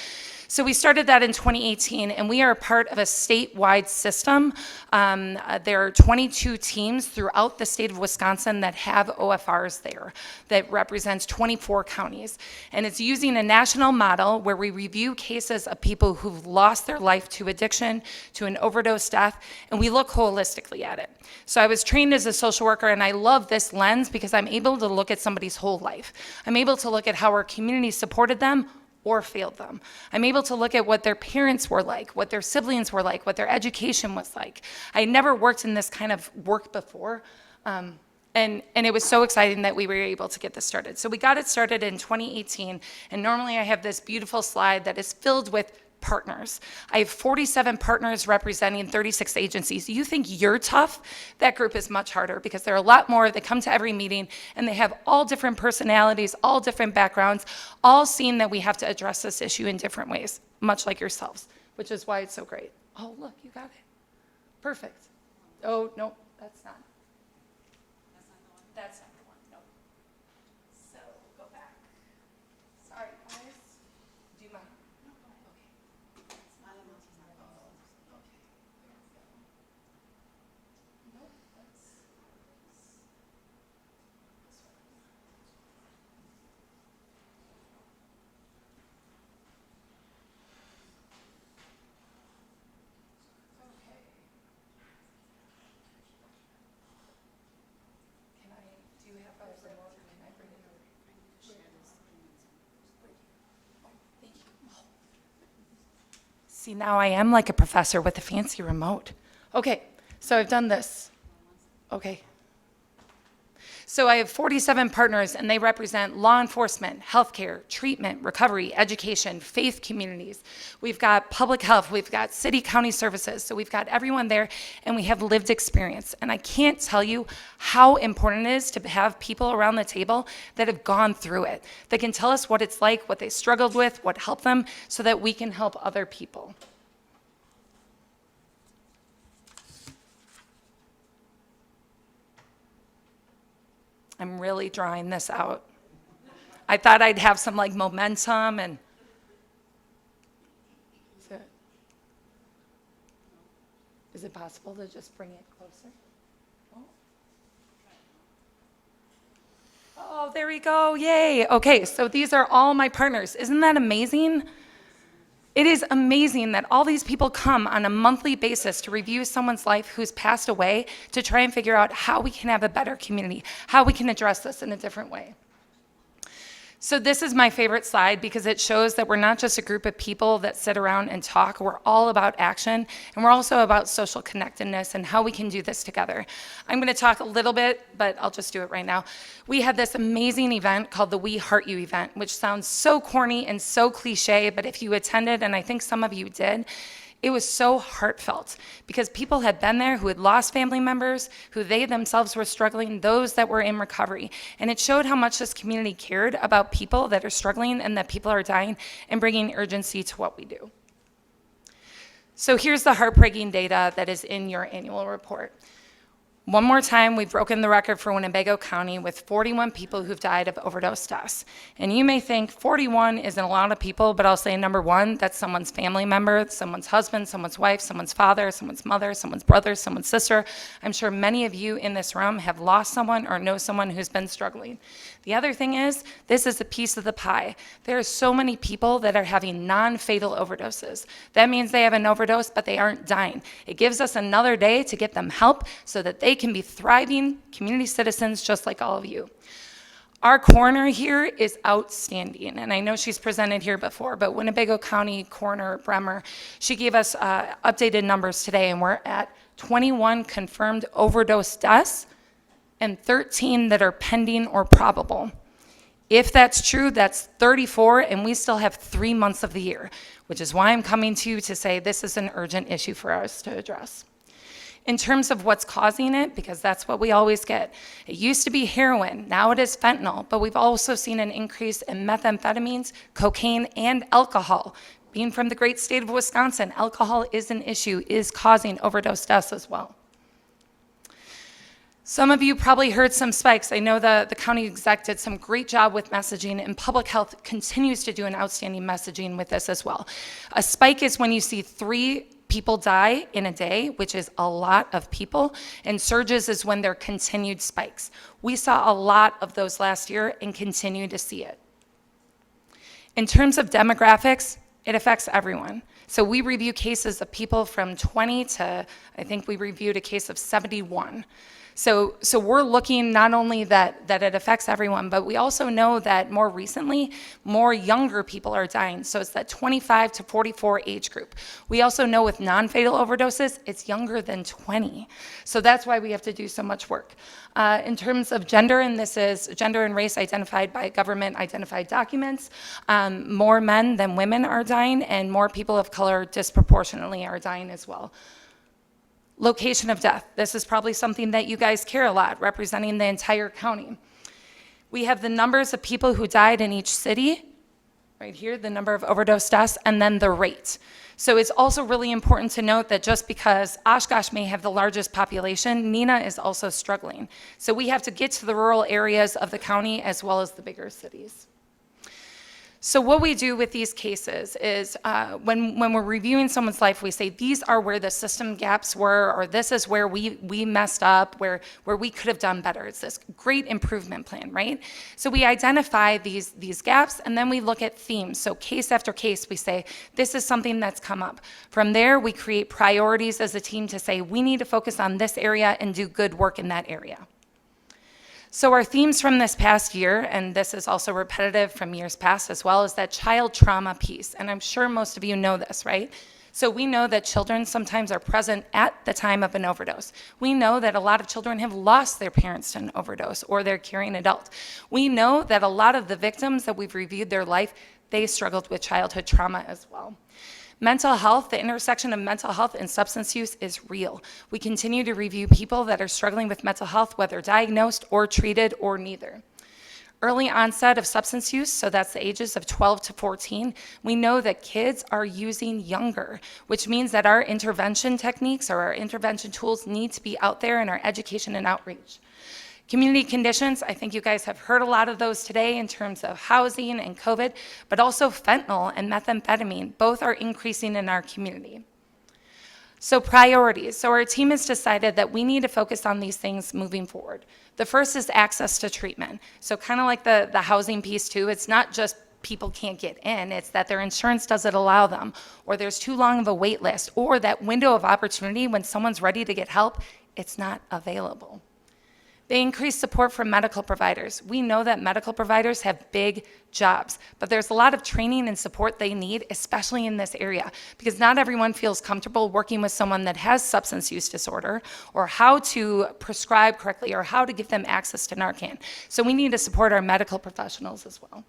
So we started that in 2018, and we are a part of a statewide system. There are 22 teams throughout the state of Wisconsin that have OFRs there that represents 24 counties. And it's using a national model where we review cases of people who've lost their life to addiction, to an overdose death, and we look holistically at it. So I was trained as a social worker, and I love this lens because I'm able to look at somebody's whole life. I'm able to look at how our community supported them or failed them. I'm able to look at what their parents were like, what their siblings were like, what their education was like. I never worked in this kind of work before, and it was so exciting that we were able to get this started. So we got it started in 2018, and normally I have this beautiful slide that is filled with partners. I have 47 partners representing 36 agencies. You think you're tough? That group is much harder because there are a lot more that come to every meeting and they have all different personalities, all different backgrounds, all seeing that we have to address this issue in different ways, much like yourselves, which is why it's so great. Oh, look, you got it. Perfect. Oh, no, that's not. That's not the one, no. So go back. Sorry, guys. Do you mind? See, now I am like a professor with a fancy remote. Okay, so I've done this. Okay. So I have 47 partners, and they represent law enforcement, healthcare, treatment, recovery, education, faith communities. We've got public health, we've got city county services, so we've got everyone there, and we have lived experience. And I can't tell you how important it is to have people around the table that have gone through it, that can tell us what it's like, what they struggled with, what helped them, so that we can help other people. I'm really drawing this out. I thought I'd have some like momentum and is it possible to just bring it closer? Oh, there we go. Yay. Okay, so these are all my partners. Isn't that amazing? It is amazing that all these people come on a monthly basis to review someone's life who's passed away to try and figure out how we can have a better community, how we can address this in a different way. So this is my favorite slide because it shows that we're not just a group of people that sit around and talk. We're all about action, and we're also about social connectedness and how we can do this together. I'm going to talk a little bit, but I'll just do it right now. We had this amazing event called the We Heart You event, which sounds so corny and so cliche, but if you attended, and I think some of you did, it was so heartfelt because people had been there who had lost family members, who they themselves were struggling, those that were in recovery. And it showed how much this community cared about people that are struggling and that people are dying and bringing urgency to what we do. So here's the heartbreaking data that is in your annual report. One more time, we've broken the record for Winnebago County with 41 people who've died of overdose deaths. And you may think 41 isn't a lot of people, but I'll say number one, that's someone's family member, someone's husband, someone's wife, someone's father, someone's mother, someone's brother, someone's sister. I'm sure many of you in this room have lost someone or know someone who's been struggling. The other thing is, this is a piece of the pie. There are so many people that are having non-fatal overdoses. That means they have an overdose, but they aren't dying. It gives us another day to get them help so that they can be thriving community citizens just like all of you. Our coroner here is outstanding, and I know she's presented here before, but Winnebago County Coroner Bremer, she gave us updated numbers today, and we're at 21 confirmed overdose deaths and 13 that are pending or probable. If that's true, that's 34, and we still have 3 months of the year, which is why I'm coming to you to say this is an urgent issue for us to address. In terms of what's causing it, because that's what we always get. It used to be heroin, now it is fentanyl, but we've also seen an increase in methamphetamines, cocaine, and alcohol. Being from the great state of Wisconsin, alcohol is an issue, is causing overdose deaths as well. Some of you probably heard some spikes. I know the county exec did some great job with messaging, and public health continues to do an outstanding messaging with this as well. A spike is when you see 3 people die in a day, which is a lot of people, and surges is when there are continued spikes. We saw a lot of those last year and continue to see it. In terms of demographics, it affects everyone. So we review cases of people from 20 to, I think we reviewed a case of 71. So we're looking not only that it affects everyone, but we also know that more recently, more younger people are dying. So it's that 25 to 44 age group. We also know with non-fatal overdoses, it's younger than 20. So that's why we have to do so much work. In terms of gender, and this is gender and race identified by government identified documents, more men than women are dying, and more people of color disproportionately are dying as well. Location of death. This is probably something that you guys care a lot, representing the entire county. We have the numbers of people who died in each city, right here, the number of overdose deaths, and then the rate. So it's also really important to note that just because Oshkosh may have the largest population, Neenah is also struggling. So we have to get to the rural areas of the county as well as the bigger cities. So what we do with these cases is when we're reviewing someone's life, we say these are where the system gaps were, or this is where we messed up, where we could have done better. It's this great improvement plan, right? So we identify these gaps, and then we look at themes. So case after case, we say, this is something that's come up. From there, we create priorities as a team to say, we need to focus on this area and do good work in that area. So our themes from this past year, and this is also repetitive from years past as well, is that child trauma piece. And I'm sure most of you know this, right? So we know that children sometimes are present at the time of an overdose. We know that a lot of children have lost their parents to an overdose or their caring adult. We know that a lot of the victims that we've reviewed their life, they struggled with childhood trauma as well. Mental health, the intersection of mental health and substance use is real. We continue to review people that are struggling with mental health, whether diagnosed or treated or neither. Early onset of substance use, so that's the ages of 12 to 14, we know that kids are using younger, which means that our intervention techniques or our intervention tools need to be out there in our education and outreach. Community conditions, I think you guys have heard a lot of those today in terms of housing and COVID, but also fentanyl and methamphetamine, both are increasing in our community. So priorities. So our team has decided that we need to focus on these things moving forward. The first is access to treatment. So kind of like the housing piece too, it's not just people can't get in, it's that their insurance doesn't allow them, or there's too long of a wait list, or that window of opportunity when someone's ready to get help, it's not available. They increase support from medical providers. We know that medical providers have big jobs, but there's a lot of training and support they need, especially in this area, because not everyone feels comfortable working with someone that has substance use disorder, or how to prescribe correctly, or how to give them access to Narcan. So we need to support our medical professionals as well.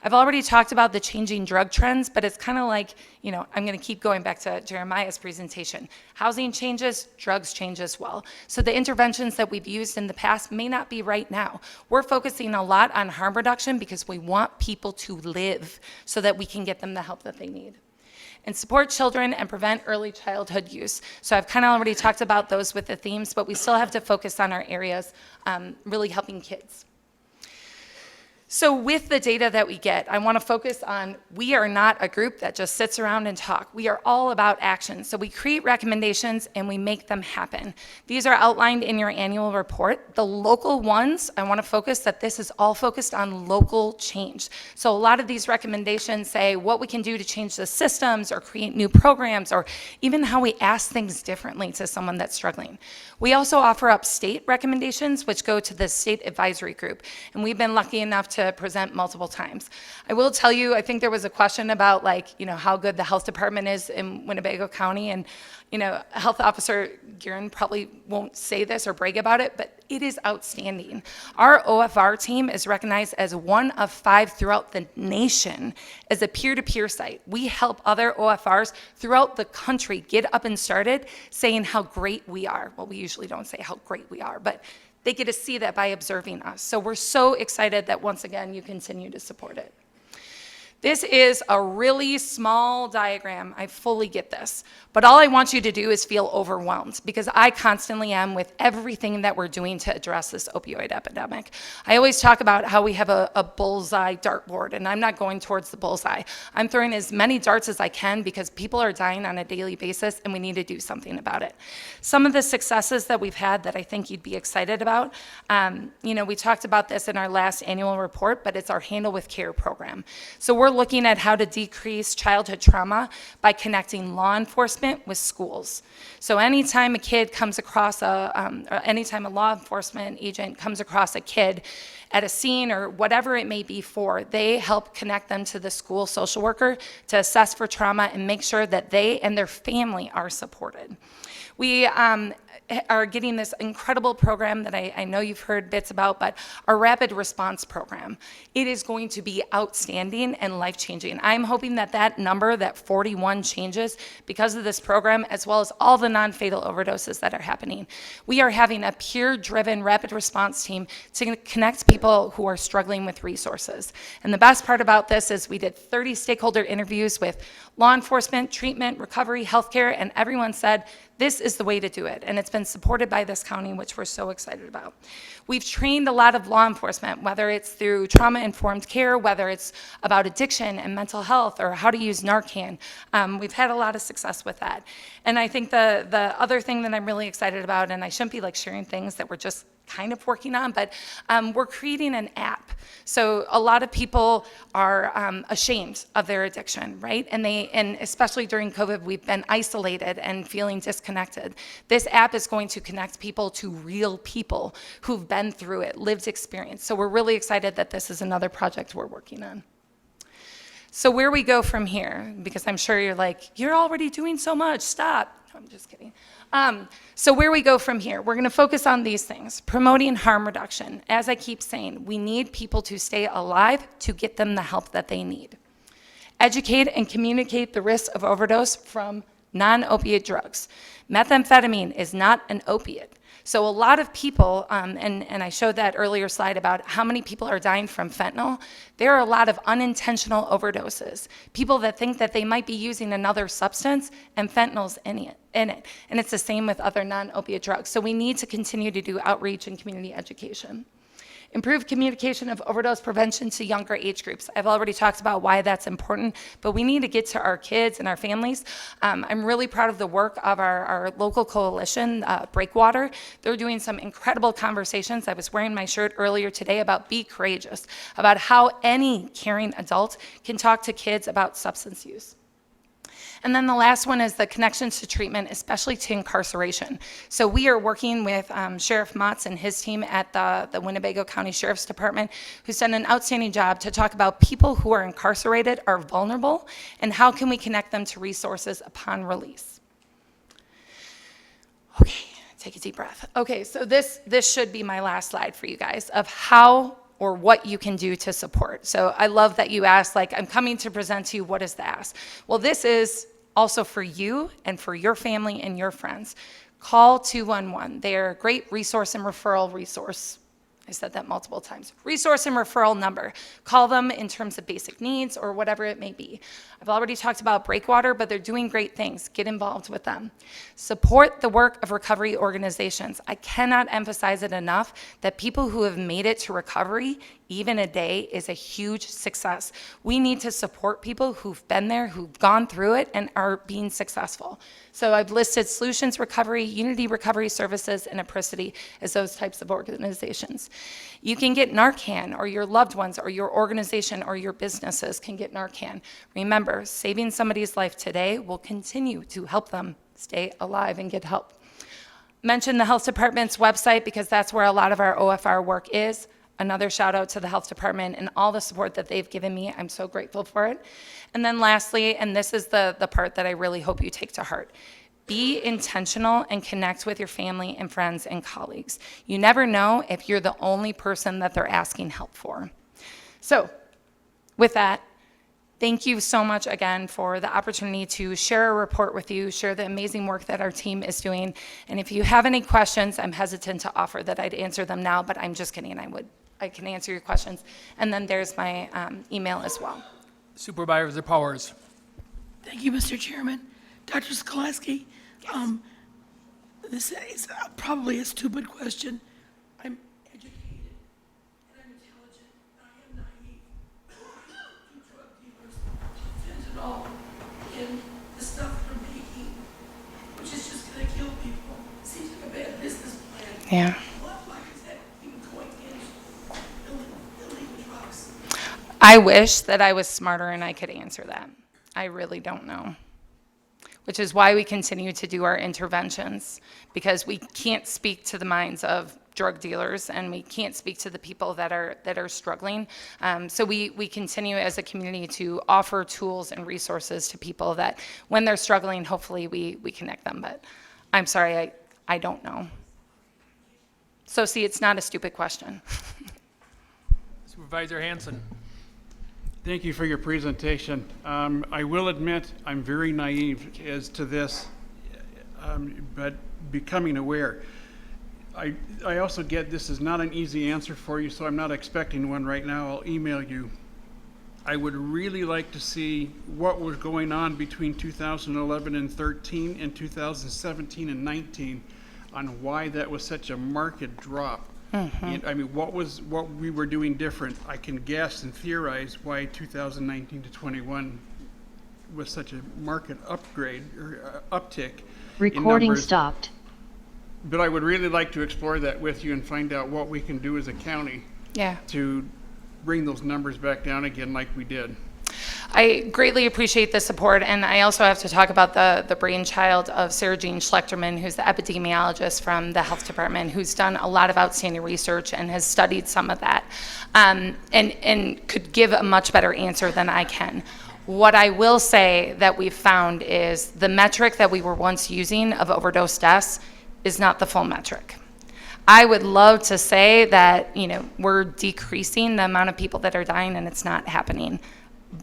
I've already talked about the changing drug trends, but it's kind of like, I'm going to keep going back to Jeremiah's presentation. Housing changes, drugs change as well. So the interventions that we've used in the past may not be right now. We're focusing a lot on harm reduction because we want people to live so that we can get them the help that they need. And support children and prevent early childhood use. So I've kind of already talked about those with the themes, but we still have to focus on our areas really helping kids. So with the data that we get, I want to focus on, we are not a group that just sits around and talk. We are all about action. So we create recommendations and we make them happen. These are outlined in your annual report. The local ones, I want to focus that this is all focused on local change. So a lot of these recommendations say what we can do to change the systems or create new programs, or even how we ask things differently to someone that's struggling. We also offer up state recommendations, which go to the state advisory group. And we've been lucky enough to present multiple times. I will tell you, I think there was a question about how good the health department is in Winnebago County, and Health Officer Guerin probably won't say this or brag about it, but it is outstanding. Our OFR team is recognized as one of 5 throughout the nation as a peer-to-peer site. We help other OFRs throughout the country get up and started saying how great we are. Well, we usually don't say how great we are, but they get to see that by observing us. So we're so excited that once again, you continue to support it. This is a really small diagram. I fully get this. But all I want you to do is feel overwhelmed, because I constantly am with everything that we're doing to address this opioid epidemic. I always talk about how we have a bullseye dartboard, and I'm not going towards the bullseye. I'm throwing as many darts as I can because people are dying on a daily basis, and we need to do something about it. Some of the successes that we've had that I think you'd be excited about, we talked about this in our last annual report, but it's our Handle with Care program. So we're looking at how to decrease childhood trauma by connecting law enforcement with schools. So anytime a kid comes across anytime a law enforcement agent comes across a kid at a scene or whatever it may be for, they help connect them to the school social worker to assess for trauma and make sure that they and their family are supported. We are getting this incredible program that I know you've heard bits about, but our rapid response program. It is going to be outstanding and life-changing. I'm hoping that that number, that 41 changes because of this program, as well as all the non-fatal overdoses that are happening. We are having a peer-driven rapid response team to connect people who are struggling with resources. And the best part about this is we did 30 stakeholder interviews with law enforcement, treatment, recovery, healthcare, and everyone said, this is the way to do it, and it's been supported by this county, which we're so excited about. We've trained a lot of law enforcement, whether it's through trauma-informed care, whether it's about addiction and mental health, or how to use Narcan. We've had a lot of success with that. And I think the other thing that I'm really excited about, and I shouldn't be sharing things that we're just kind of working on, but we're creating an app. So a lot of people are ashamed of their addiction, right? And especially during COVID, we've been isolated and feeling disconnected. This app is going to connect people to real people who've been through it, lived experience. So we're really excited that this is another project we're working on. So where we go from here, because I'm sure you're like, you're already doing so much, stop. No, I'm just kidding. So where we go from here, we're going to focus on these things. Promoting harm reduction. As I keep saying, we need people to stay alive to get them the help that they need. Educate and communicate the risks of overdose from non-opiate drugs. Methamphetamine is not an opiate. So a lot of people, and I showed that earlier slide about how many people are dying from fentanyl. There are a lot of unintentional overdoses. People that think that they might be using another substance and fentanyl's in it. And it's the same with other non-opiate drugs. So we need to continue to do outreach and community education. Improve communication of overdose prevention to younger age groups. I've already talked about why that's important, but we need to get to our kids and our families. I'm really proud of the work of our local coalition, Breakwater. They're doing some incredible conversations. I was wearing my shirt earlier today about Be Courageous, about how any caring adult can talk to kids about substance use. And then the last one is the connections to treatment, especially to incarceration. So we are working with Sheriff Motz and his team at the Winnebago County Sheriff's Department, who's done an outstanding job to talk about people who are incarcerated are vulnerable, and how can we connect them to resources upon release. Okay, take a deep breath. Okay, so this should be my last slide for you guys of how or what you can do to support. So I love that you asked, like, I'm coming to present to you, what is the ask? Well, this is also for you and for your family and your friends. Call 211. They are a great resource and referral resource. I said that multiple times. Resource and referral number. Call them in terms of basic needs or whatever it may be. I've already talked about Breakwater, but they're doing great things. Get involved with them. Support the work of recovery organizations. I cannot emphasize it enough that people who have made it to recovery, even a day, is a huge success. We need to support people who've been there, who've gone through it, and are being successful. So I've listed Solutions Recovery, Unity Recovery Services, and Apricity as those types of organizations. You can get Narcan, or your loved ones, or your organization, or your businesses can get Narcan. Remember, saving somebody's life today will continue to help them stay alive and get help. Mention the health department's website because that's where a lot of our OFR work is. Another shout out to the health department and all the support that they've given me. I'm so grateful for it. And then lastly, and this is the part that I really hope you take to heart, be intentional and connect with your family and friends and colleagues. You never know if you're the only person that they're asking help for. So with that, thank you so much again for the opportunity to share a report with you, share the amazing work that our team is doing. And if you have any questions, I'm hesitant to offer that I'd answer them now, but I'm just kidding. I can answer your questions. And then there's my email as well. Supervisor Powers. Thank you, Mr. Chairman. Dr. Skoleski, this is probably a stupid question. I'm educated and I'm intelligent. I am naive. Do drug dealers fentanyl in the stuff they're making, which is just going to kill people? Seems like a bad business plan. Yeah. Why is that even going into illegal drugs? I wish that I was smarter and I could answer that. I really don't know. Which is why we continue to do our interventions, because we can't speak to the minds of drug dealers and we can't speak to the people that are struggling. So we continue as a community to offer tools and resources to people that when they're struggling, hopefully we connect them. But I'm sorry, I don't know. So see, it's not a stupid question. Supervisor Hanson. Thank you for your presentation. I will admit I'm very naive as to this, but becoming aware. I also get this is not an easy answer for you, so I'm not expecting one right now. I'll email you. I would really like to see what was going on between 2011 and 13 and 2017 and 19 on why that was such a marked drop. And, I mean, what we were doing different? I can guess and theorize why 2019 to 21 was such a market upgrade or uptick. Recording in numbers. stopped. But I would really like to explore that with you and find out what we can do as a county to bring those numbers back down again like we did. I greatly appreciate the support, and I also have to talk about the brainchild of Sarah Jean Schlechterman, who's the epidemiologist from the health department, who's done a lot of outstanding research and has studied some of that, and could give a much better answer than I can. What I will say that we've found is the metric that we were once using of overdose deaths is not the full metric. I would love to say that, we're decreasing the amount of people that are dying, and it's not happening.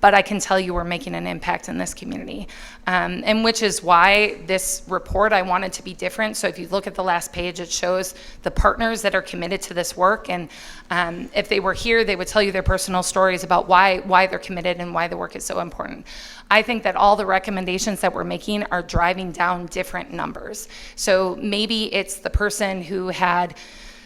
But I can tell you we're making an impact in this community. And which is why this report, I wanted to be different. So if you look at the last page, it shows the partners that are committed to this work. And if they were here, they would tell you their personal stories about why they're committed and why the work is so important. I think that all the recommendations that we're making are driving down different numbers. So maybe it's the person who had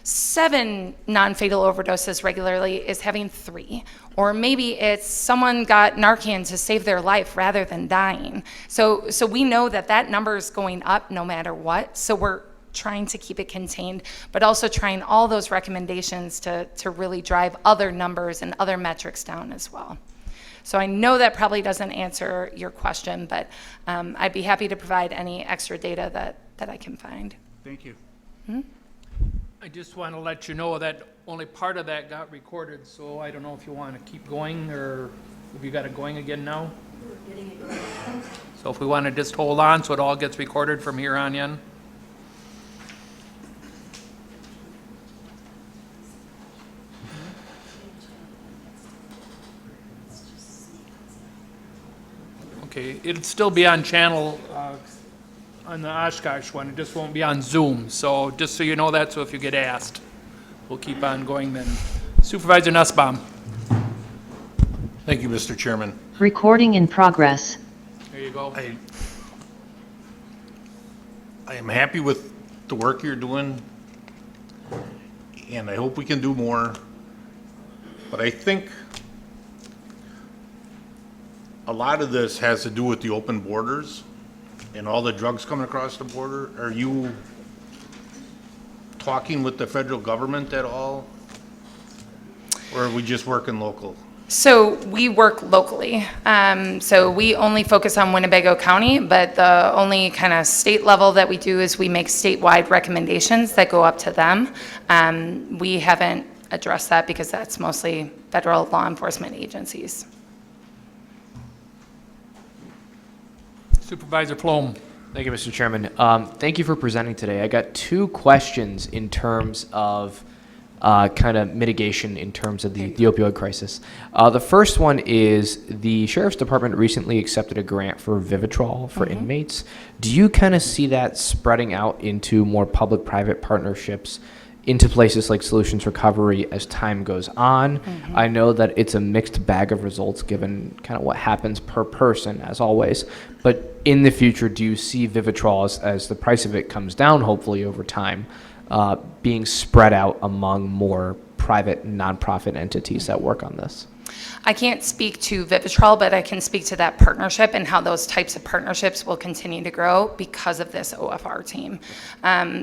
7 non-fatal overdoses regularly is having 3. Or maybe it's someone got Narcan to save their life rather than dying. So we know that number is going up no matter what. So we're trying to keep it contained, but also trying all those recommendations to really drive other numbers and other metrics down as well. So I know that probably doesn't answer your question, but I'd be happy to provide any extra data that I can find. Thank you. I just want to let you know that only part of that got recorded, so I don't know if you want to keep going, or if you got it going again now? So if we want to just hold on so it all gets recorded from here on in? Okay, it'll still be on channel, on the Oshkosh one, it just won't be on Zoom, so just so you know that, so if you get asked, we'll keep on going then. Supervisor Nussbaum. Thank you, Mr. Chairman. Recording in progress. There you go. I am happy with the work you're doing, and I hope we can do more. But I think a lot of this has to do with the open borders and all the drugs coming across the border. Are you talking with the federal government at all? Or are we just working local? So we work locally. So we only focus on Winnebago County, but the only kind of state level that we do is we make statewide recommendations that go up to them. We haven't addressed that because that's mostly federal law enforcement agencies. Supervisor Plom. Thank you, Mr. Chairman. Thank you for presenting today. I got two questions in terms of kind of mitigation in terms of the opioid crisis. The first one is the Sheriff's Department recently accepted a grant for Vivitrol for inmates. Do you kind of see that spreading out into more public-private partnerships into places like Solutions Recovery as time goes on? I know that it's a mixed bag of results given kind of what happens per person, as always. But in the future, do you see Vivitrol, as the price of it comes down, hopefully over time, being spread out among more private nonprofit entities that work on this? I can't speak to Vivitrol, but I can speak to that partnership and how those types of partnerships will continue to grow because of this OFR team.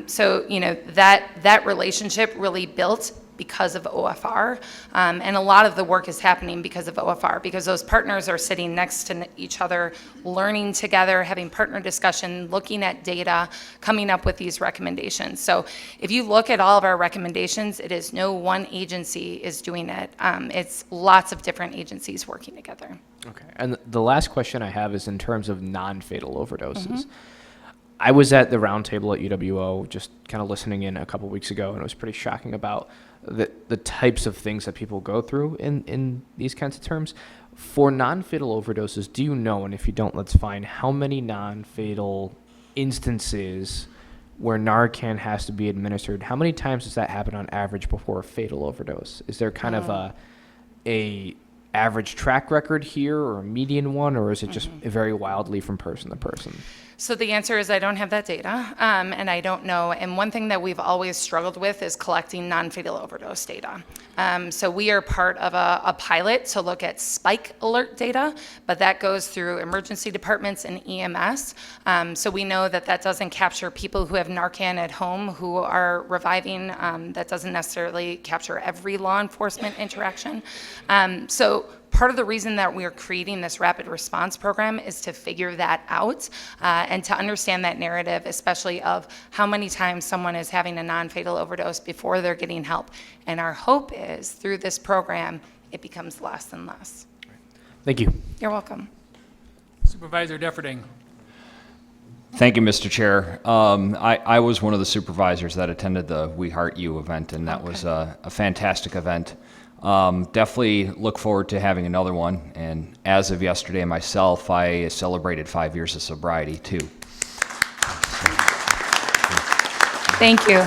So, you know, that relationship really built because of OFR, and a lot of the work is happening because of OFR, because those partners are sitting next to each other, learning together, having partner discussion, looking at data, coming up with these recommendations. So if you look at all of our recommendations, it is no one agency is doing it. It's lots of different agencies working together. Okay. And the last question I have is in terms of non-fatal overdoses. I was at the roundtable at UWO just kind of listening in a couple weeks ago, and it was pretty shocking about the types of things that people go through in these kinds of terms. For non-fatal overdoses, do you know, and if you don't, let's find, how many non-fatal instances where Narcan has to be administered? How many times does that happen on average before a fatal overdose? Is there kind of a average track record here, or a median one, or is it just very wildly from person to person? So the answer is I don't have that data, and I don't know. And one thing that we've always struggled with is collecting non-fatal overdose data. So we are part of a pilot to look at spike alert data, but that goes through emergency departments and EMS. So we know that that doesn't capture people who have Narcan at home who are reviving. That doesn't necessarily capture every law enforcement interaction. So part of the reason that we're creating this rapid response program is to figure that out and to understand that narrative, especially of how many times someone is having a non-fatal overdose before they're getting help. And our hope is through this program, it becomes less and less. Thank you. You're welcome. Supervisor Defferding. Thank you, Mr. Chair. I was one of the supervisors that attended the We Heart You event, and that was a fantastic event. Definitely look forward to having another one. And as of yesterday myself, I celebrated 5 years of sobriety too. Thank you.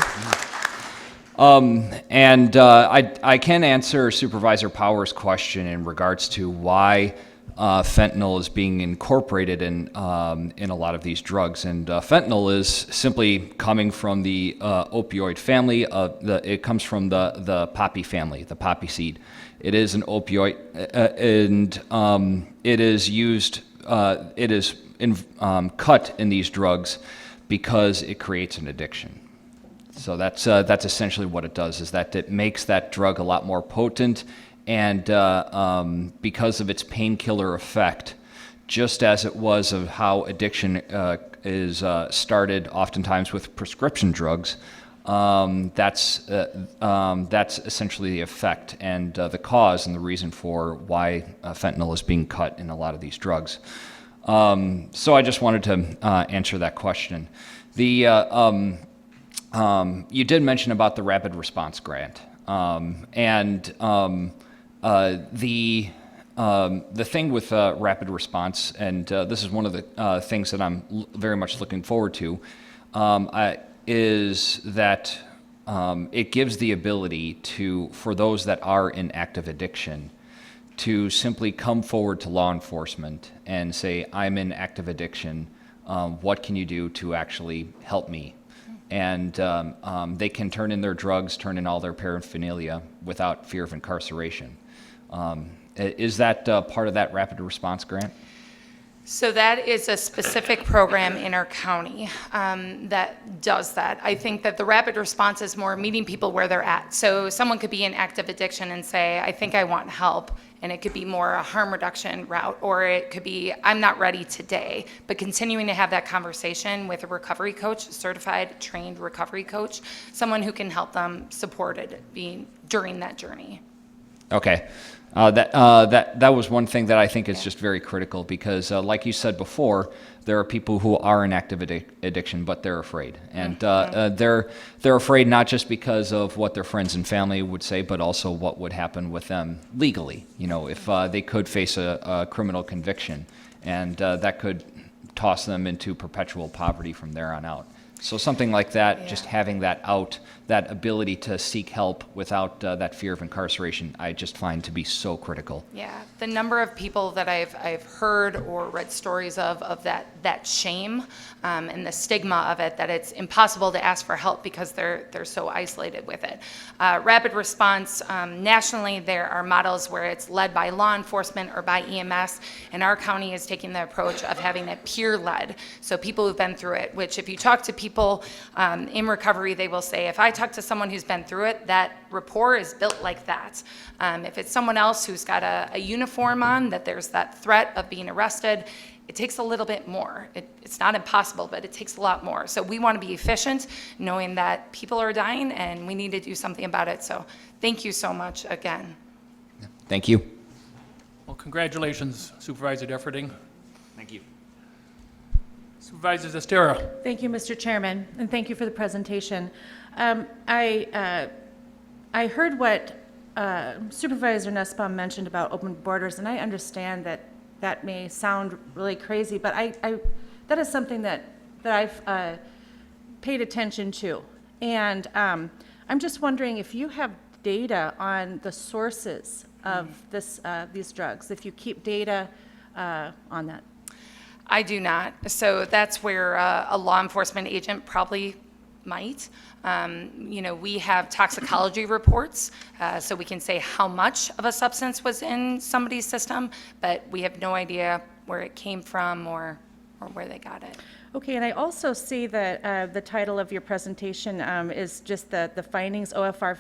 I can answer Supervisor Powers' question in regards to why fentanyl is being incorporated in a lot of these drugs. And fentanyl is simply coming from the opioid family. It comes from the poppy family, the poppy seed. It is an opioid, and it is used. It is cut in these drugs because it creates an addiction. So that's essentially what it does, is that it makes that drug a lot more potent and because of its painkiller effect, just as it was of how addiction is started oftentimes with prescription drugs, that's essentially the effect and the cause and the reason for why fentanyl is being cut in a lot of these drugs. So I just wanted to answer that question. You did mention about the rapid response grant, the thing with rapid response, and this is one of the things that I'm very much looking forward to, is that it gives the ability for those that are in active addiction to simply come forward to law enforcement and say, I'm in active addiction, what can you do to actually help me? And they can turn in their drugs, turn in all their paraphernalia without fear of incarceration. Is that part of that rapid response grant? So that is a specific program in our county that does that. I think that the rapid response is more meeting people where they're at. So someone could be in active addiction and say, I think I want help. And it could be more a harm reduction route, or it could be, I'm not ready today. But continuing to have that conversation with a recovery coach, a certified, trained recovery coach, someone who can help them support it during that journey. Okay. That was one thing that I think is just very critical because, like you said before, there are people who are in active addiction, but they're afraid. And they're afraid not just because of what their friends and family would say, but also what would happen with them legally, if they could face a criminal conviction. And that could toss them into perpetual poverty from there on out. So something like that, just having that ability to seek help without that fear of incarceration, I just find to be so critical. Yeah, the number of people that I've heard or read stories of that shame and the stigma of it, that it's impossible to ask for help because they're so isolated with it. Rapid response, nationally there are models where it's led by law enforcement or by EMS, and our county is taking the approach of having it peer-led. So people who've been through it, which if you talk to people in recovery, they will say, if I talk to someone who's been through it, that rapport is built like that. If it's someone else who's got a uniform on, that there's that threat of being arrested, it takes a little bit more. It's not impossible, but it takes a lot more. So we want to be efficient, knowing that people are dying and we need to do something about it. So thank you so much again. Thank you. Well, congratulations, Supervisor Defferding. Thank you. Supervisor Zestera. Thank you, Mr. Chairman, and thank you for the presentation. I heard what Supervisor Nussbaum mentioned about open borders, and I understand that may sound really crazy, but that is something that I've paid attention to. And I'm just wondering if you have data on the sources of these drugs, if you keep data on that. I do not. So that's where a law enforcement agent probably might. We have toxicology reports, so we can say how much of a substance was in somebody's system, but we have no idea where it came from or where they got it. Okay, and I also see that the title of your presentation is just the findings, OFR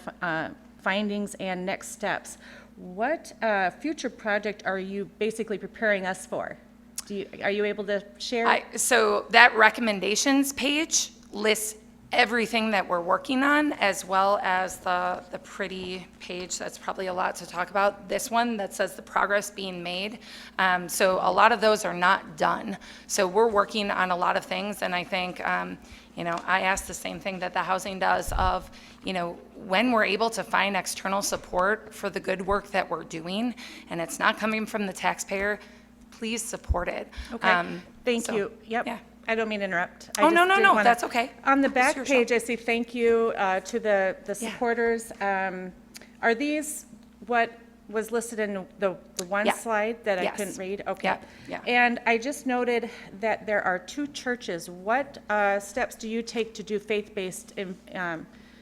findings and next steps. What future project are you basically preparing us for? Are you able to share? So that recommendations page lists everything that we're working on, as well as the pretty page that's probably a lot to talk about. This one that says the progress being made. So a lot of those are not done. So we're working on a lot of things, and I think, I ask the same thing that the housing does of, when we're able to find external support for the good work that we're doing, and it's not coming from the taxpayer, please support it. Okay, thank you. Yep. Yeah. I don't mean to interrupt. Oh, no, that's okay. On the back It's your page, show. I see thank you to the supporters. Are these what was listed in the one Yeah. slide that I Yes. couldn't read? Okay. Yeah. And I just noted that there are 2 churches. What steps do you take to do faith-based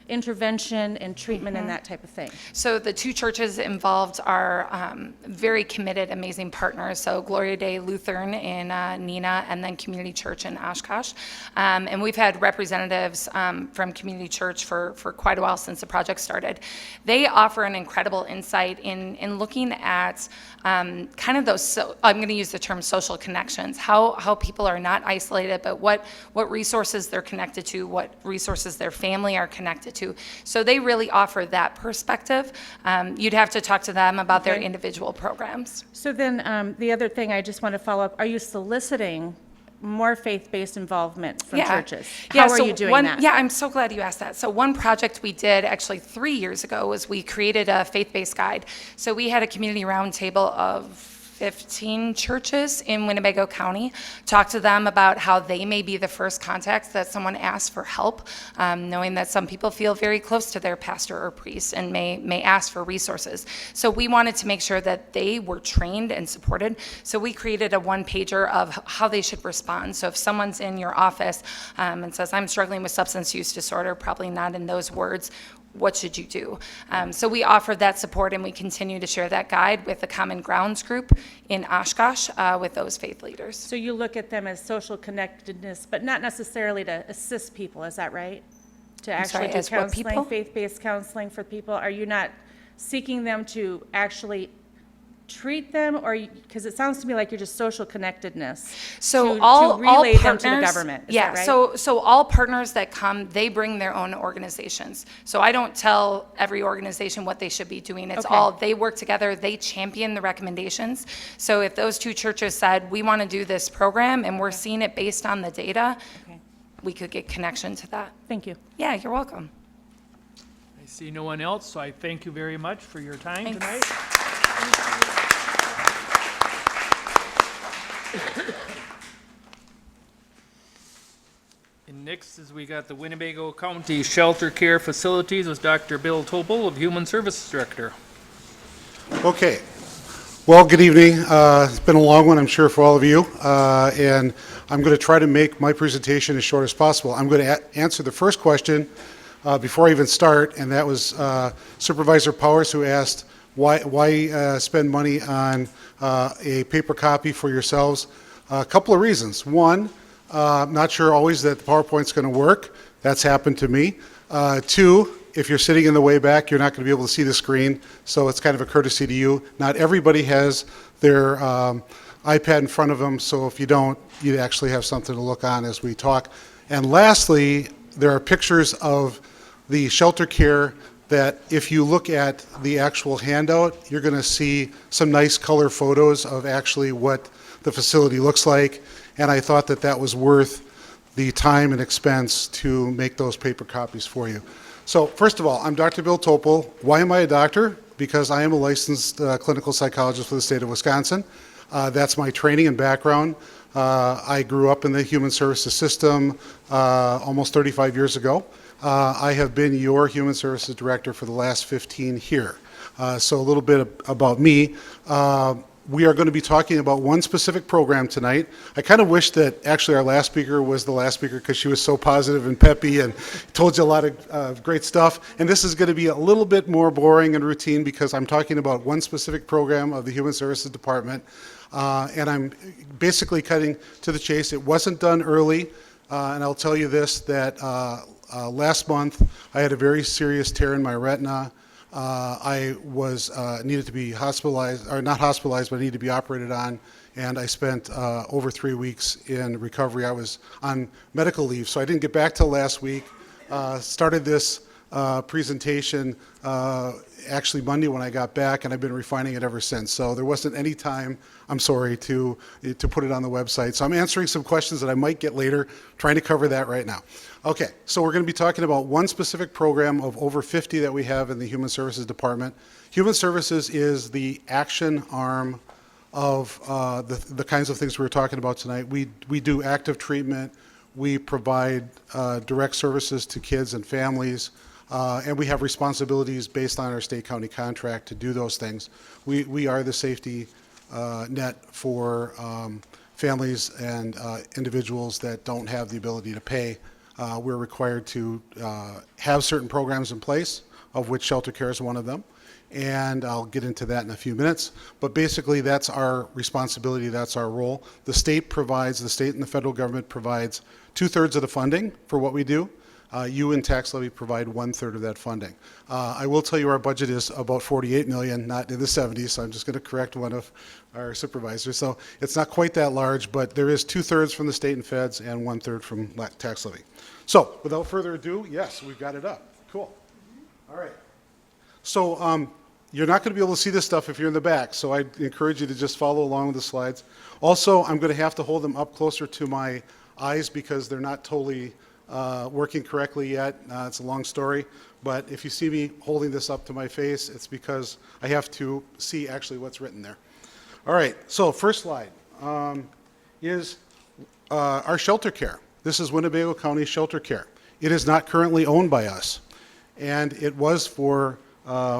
intervention and treatment and that type of thing? So the two churches involved are very committed, amazing partners. So Gloria Day Lutheran in Neenah, and then Community Church in Oshkosh. And we've had representatives from Community Church for quite a while since the project started. They offer an incredible insight in looking at kind of those, I'm going to use the term social connections, how people are not isolated, but what resources they're connected to, what resources their family are connected to. So they really offer that perspective. You'd have to talk to them about their individual programs. So then the other thing I just want to follow up, are you soliciting more faith-based involvement from churches? How are you doing that? Yeah, I'm so glad you asked that. So one project we did actually 3 years ago was we created a faith-based guide. So we had a community roundtable of 15 churches in Winnebago County, talk to them about how they may be the first contacts that someone asks for help, knowing that some people feel very close to their pastor or priest and may ask for resources. So we wanted to make sure that they were trained and supported. So we created a one-pager of how they should respond. So if someone's in your office and says, I'm struggling with substance use disorder, probably not in those words, what should you do? So we offered that support, and we continue to share that guide with the Common Grounds group in Oshkosh with those faith leaders. So you look at them as social connectedness, but not necessarily to assist people, is that right? To actually do as what people? counseling, faith-based counseling for people? Are you not seeking them to actually treat them, or because it sounds to me like you're just social connectedness So to all relay them partners, to the government, is yeah, that right? so all partners that come, they bring their own organizations. So I don't tell every organization what they should be doing. It's Okay. all, they work together, they champion the recommendations. So if those two churches said, we want to do this program and we're seeing it based on the data, we could get connection to that. Thank you. Yeah, you're welcome. I see no one else, so I thank you very much for your time Thanks. tonight. And next is we got the Winnebago County Shelter Care Facilities with Dr. Bill Topol of Human Services Director. Okay. Well, good evening. It's been a long one, I'm sure, for all of you. And I'm going to try to make my presentation as short as possible. I'm going to answer the first question before I even start, and that was Supervisor Powers, who asked, why spend money on a paper copy for yourselves? A couple of reasons. One, I'm not sure always that the PowerPoint's going to work. That's happened to me. Two, if you're sitting in the way back, you're not going to be able to see the screen, so it's kind of a courtesy to you. Not everybody has their iPad in front of them, so if you don't, you actually have something to look on as we talk. And lastly, there are pictures of the shelter care that if you look at the actual handout, you're going to see some nice color photos of actually what the facility looks like. And I thought that that was worth the time and expense to make those paper copies for you. So first of all, I'm Dr. Bill Topol. Why am I a doctor? Because I am a licensed clinical psychologist for the state of Wisconsin. That's my training and background. I grew up in the human services system almost 35 years ago. I have been your human services director for the last 15 here. So a little bit about me. We are going to be talking about one specific program tonight. I kind of wish that actually our last speaker was the last speaker because she was so positive and peppy and told you a lot of great stuff. And this is going to be a little bit more boring and routine because I'm talking about one specific program of the Human Services Department. And I'm basically cutting to the chase. It wasn't done early. And I'll tell you this, that last month I had a very serious tear in my retina. I was needed to be hospitalized, or not hospitalized, but I needed to be operated on, and I spent over 3 weeks in recovery. I was on medical leave, so I didn't get back till last week. Started this presentation actually Monday when I got back, and I've been refining it ever since. So there wasn't any time, I'm sorry, to put it on the website. So I'm answering some questions that I might get later, trying to cover that right now. Okay, so we're going to be talking about one specific program of over 50 that we have in the Human Services Department. Human Services is the action arm of the kinds of things we were talking about tonight. We do active treatment, we provide direct services to kids and families, and we have responsibilities based on our state-county contract to do those things. We are the safety net for families and individuals that don't have the ability to pay we're required to have certain programs in place, of which shelter care is one of them. And I'll get into that in a few minutes. But basically, that's our responsibility, that's our role. The state and the federal government provides 2/3 of the funding for what we do. You and tax levy provide 1/3 of that funding. I will tell you our budget is about 48 million, not in the 70s, so I'm just going to correct one of our supervisors. So it's not quite that large, but there is 2/3 from the state and feds and 1/3 from tax levy. So without further ado, yes, we've got it up. Cool. All right. So you're not going to be able to see this stuff if you're in the back, so I encourage you to just follow along with the slides. Also, I'm going to have to hold them up closer to my eyes because they're not totally working correctly yet. It's a long story, but if you see me holding this up to my face, it's because I have to see actually what's written there. All right, so first slide is our shelter care. This is Winnebago County Shelter Care. It is not currently owned by us, and it was for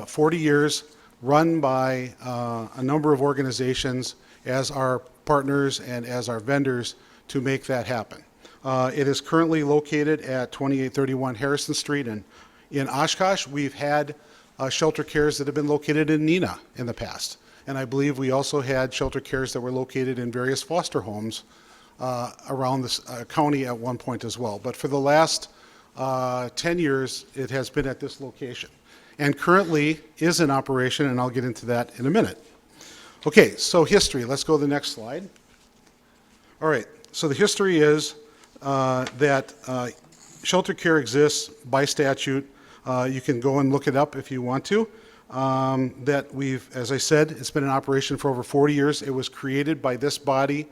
40 years run by a number of organizations as our partners and as our vendors to make that happen. It is currently located at 2831 Harrison Street in Oshkosh. We've had shelter cares that have been located in Neenah in the past. And I believe we also had shelter cares that were located in various foster homes around this county at one point as well. But for the last 10 years, it has been at this location and currently is in operation, and I'll get into that in a minute. Okay, so history. Let's go to the next slide. All right, so the history is that shelter care exists by statute. You can go and look it up if you want to. That we've, as I said, it's been in operation for over 40 years. It was created by this body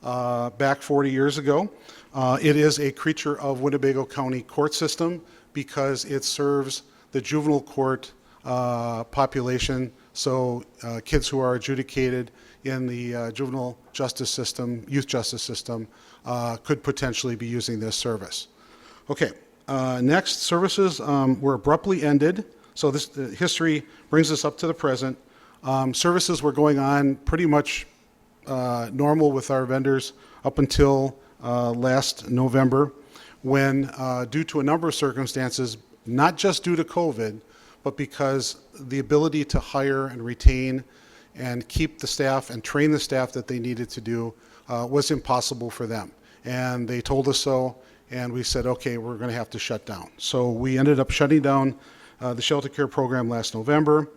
back 40 years ago. It is a creature of Winnebago County court system because it serves the juvenile court population, so kids who are adjudicated in the juvenile justice system, youth justice system, could potentially be using this service. Okay, next, services were abruptly ended. So this history brings us up to the present. Services were going on pretty much normal with our vendors up until last November, when due to a number of circumstances, not just due to COVID, but because the ability to hire and retain and keep the staff and train the staff that they needed to do was impossible for them. And they told us so, and we said, okay, we're going to have to shut down. So we ended up shutting down the shelter care program last November.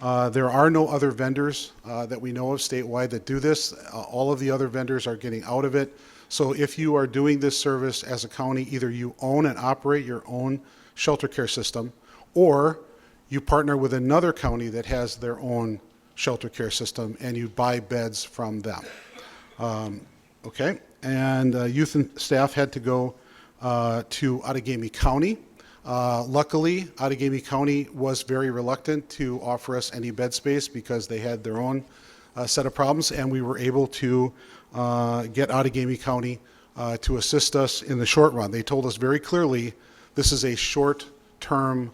There are no other vendors that we know of statewide that do this. All of the other vendors are getting out of it. So if you are doing this service as a county, either you own and operate your own shelter care system, or you partner with another county that has their own shelter care system and you buy beds from them. Okay, and youth and staff had to go to Outagamie County. Luckily, Outagamie County was very reluctant to offer us any bed space because they had their own set of problems, and we were able to get Outagamie County to assist us in the short run. They told us very clearly this is a short-term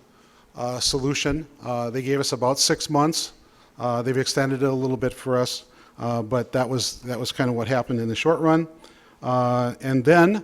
solution. They gave us about 6 months. They've extended it a little bit for us, but that was kind of what happened in the short run. And then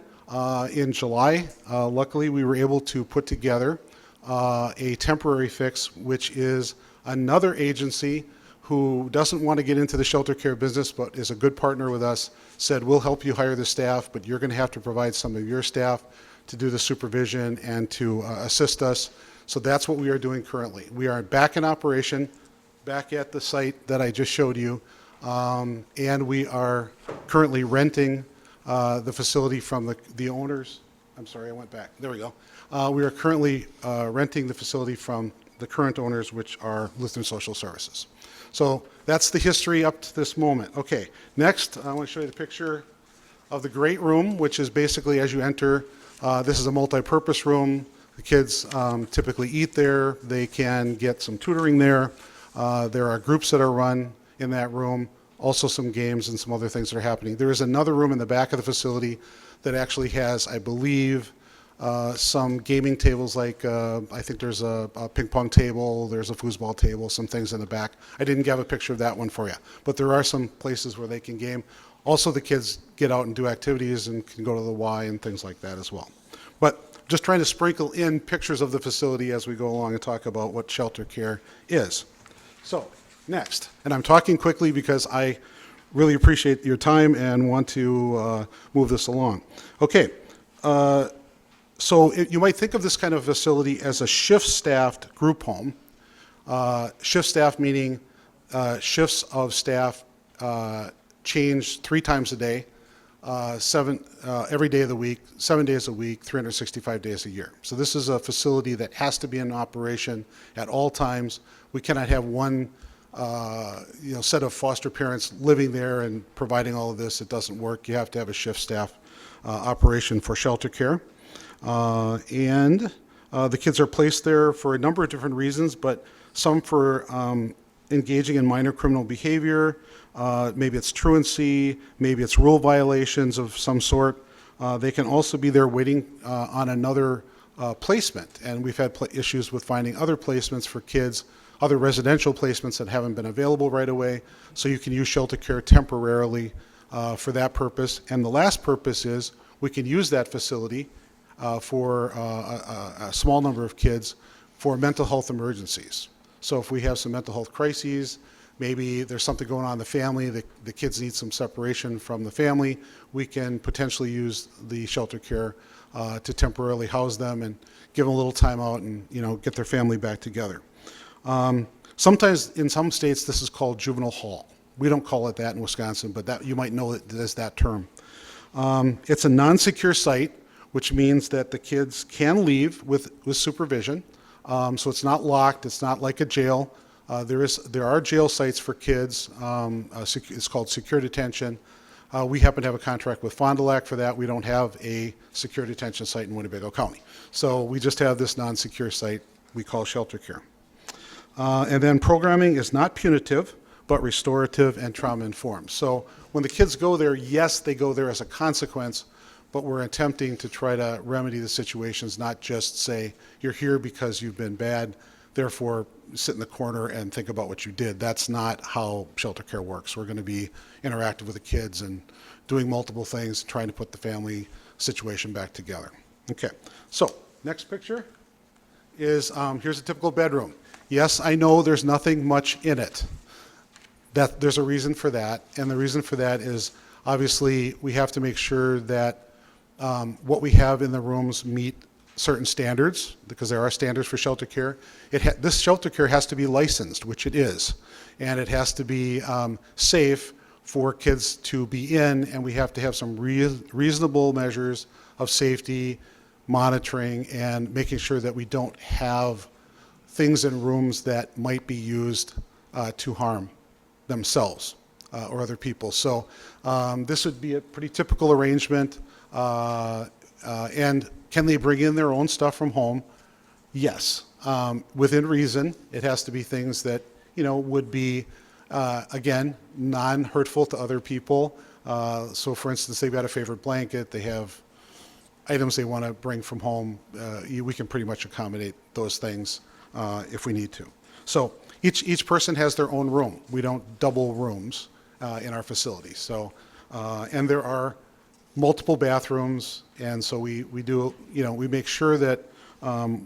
in July, luckily, we were able to put together a temporary fix, which is another agency who doesn't want to get into the shelter care business, but is a good partner with us, said, we'll help you hire the staff, but you're going to have to provide some of your staff to do the supervision and to assist us. So that's what we are doing currently. We are back in operation, back at the site that I just showed you, and we are currently renting the facility from the owners. I'm sorry, I went back. There we go. We are currently renting the facility from the current owners, which are Lutheran Social Services. So that's the history up to this moment. Okay, next, I want to show you the picture of the great room, which is basically as you enter, this is a multi-purpose room. The kids typically eat there. They can get some tutoring there. There are groups that are run in that room, also some games and some other things that are happening. There is another room in the back of the facility that actually has, I believe, some gaming tables, like I think there's a ping pong table, there's a foosball table, some things in the back. I didn't have a picture of that one for you, but there are some places where they can game. Also, the kids get out and do activities and can go to the Y and things like that as well. But just trying to sprinkle in pictures of the facility as we go along and talk about what shelter care is. So, next, and I'm talking quickly because I really appreciate your time and want to move this along. Okay, so you might think of this kind of facility as a shift-staffed group home. Shift staff meaning shifts of staff change 3 times a day, every day of the week, 7 days a week, 365 days a year. So this is a facility that has to be in operation at all times. We cannot have one set of foster parents living there and providing all of this. It doesn't work. You have to have a shift staff operation for shelter care. And the kids are placed there for a number of different reasons, but some for engaging in minor criminal behavior. Maybe it's truancy, maybe it's rule violations of some sort. They can also be there waiting on another placement, and we've had issues with finding other placements for kids, other residential placements that haven't been available right away, so you can use shelter care temporarily for that purpose. And the last purpose is we can use that facility for a small number of kids for mental health emergencies. So if we have some mental health crises, maybe there's something going on in the family, the kids need some separation from the family, we can potentially use the shelter care to temporarily house them and give them a little time out and get their family back together. Sometimes in some states this is called juvenile hall. We don't call it that in Wisconsin, but that you might know it as that term. It's a non-secure site, which means that the kids can leave with supervision. So it's not locked. It's not like a jail. There are jail sites for kids. It's called secure detention. We happen to have a contract with Fond du Lac for that. We don't have a secure detention site in Winnebago County. So we just have this non-secure site we call shelter care. And then programming is not punitive, but restorative and trauma-informed. So when the kids go there, yes, they go there as a consequence, but we're attempting to try to remedy the situations, not just say, you're here because you've been bad, therefore sit in the corner and think about what you did. That's not how shelter care works. We're going to be interactive with the kids and doing multiple things, trying to put the family situation back together. Okay, so next picture is, here's a typical bedroom. Yes, I know there's nothing much in it. There's a reason for that, and the reason for that is obviously we have to make sure that what we have in the rooms meet certain standards, because there are standards for shelter care. This shelter care has to be licensed, which it is, and it has to be safe for kids to be in, and we have to have some reasonable measures of safety, monitoring, and making sure that we don't have things in rooms that might be used to harm themselves or other people. So this would be a pretty typical arrangement. And can they bring in their own stuff from home? Yes, within reason. It has to be things that would be, again, non-hurtful to other people. So for instance, they've got a favorite blanket, they have items they want to bring from home. We can pretty much accommodate those things if we need to. So each person has their own room. We don't double rooms in our facility. So, and there are multiple bathrooms, and so we do, we make sure that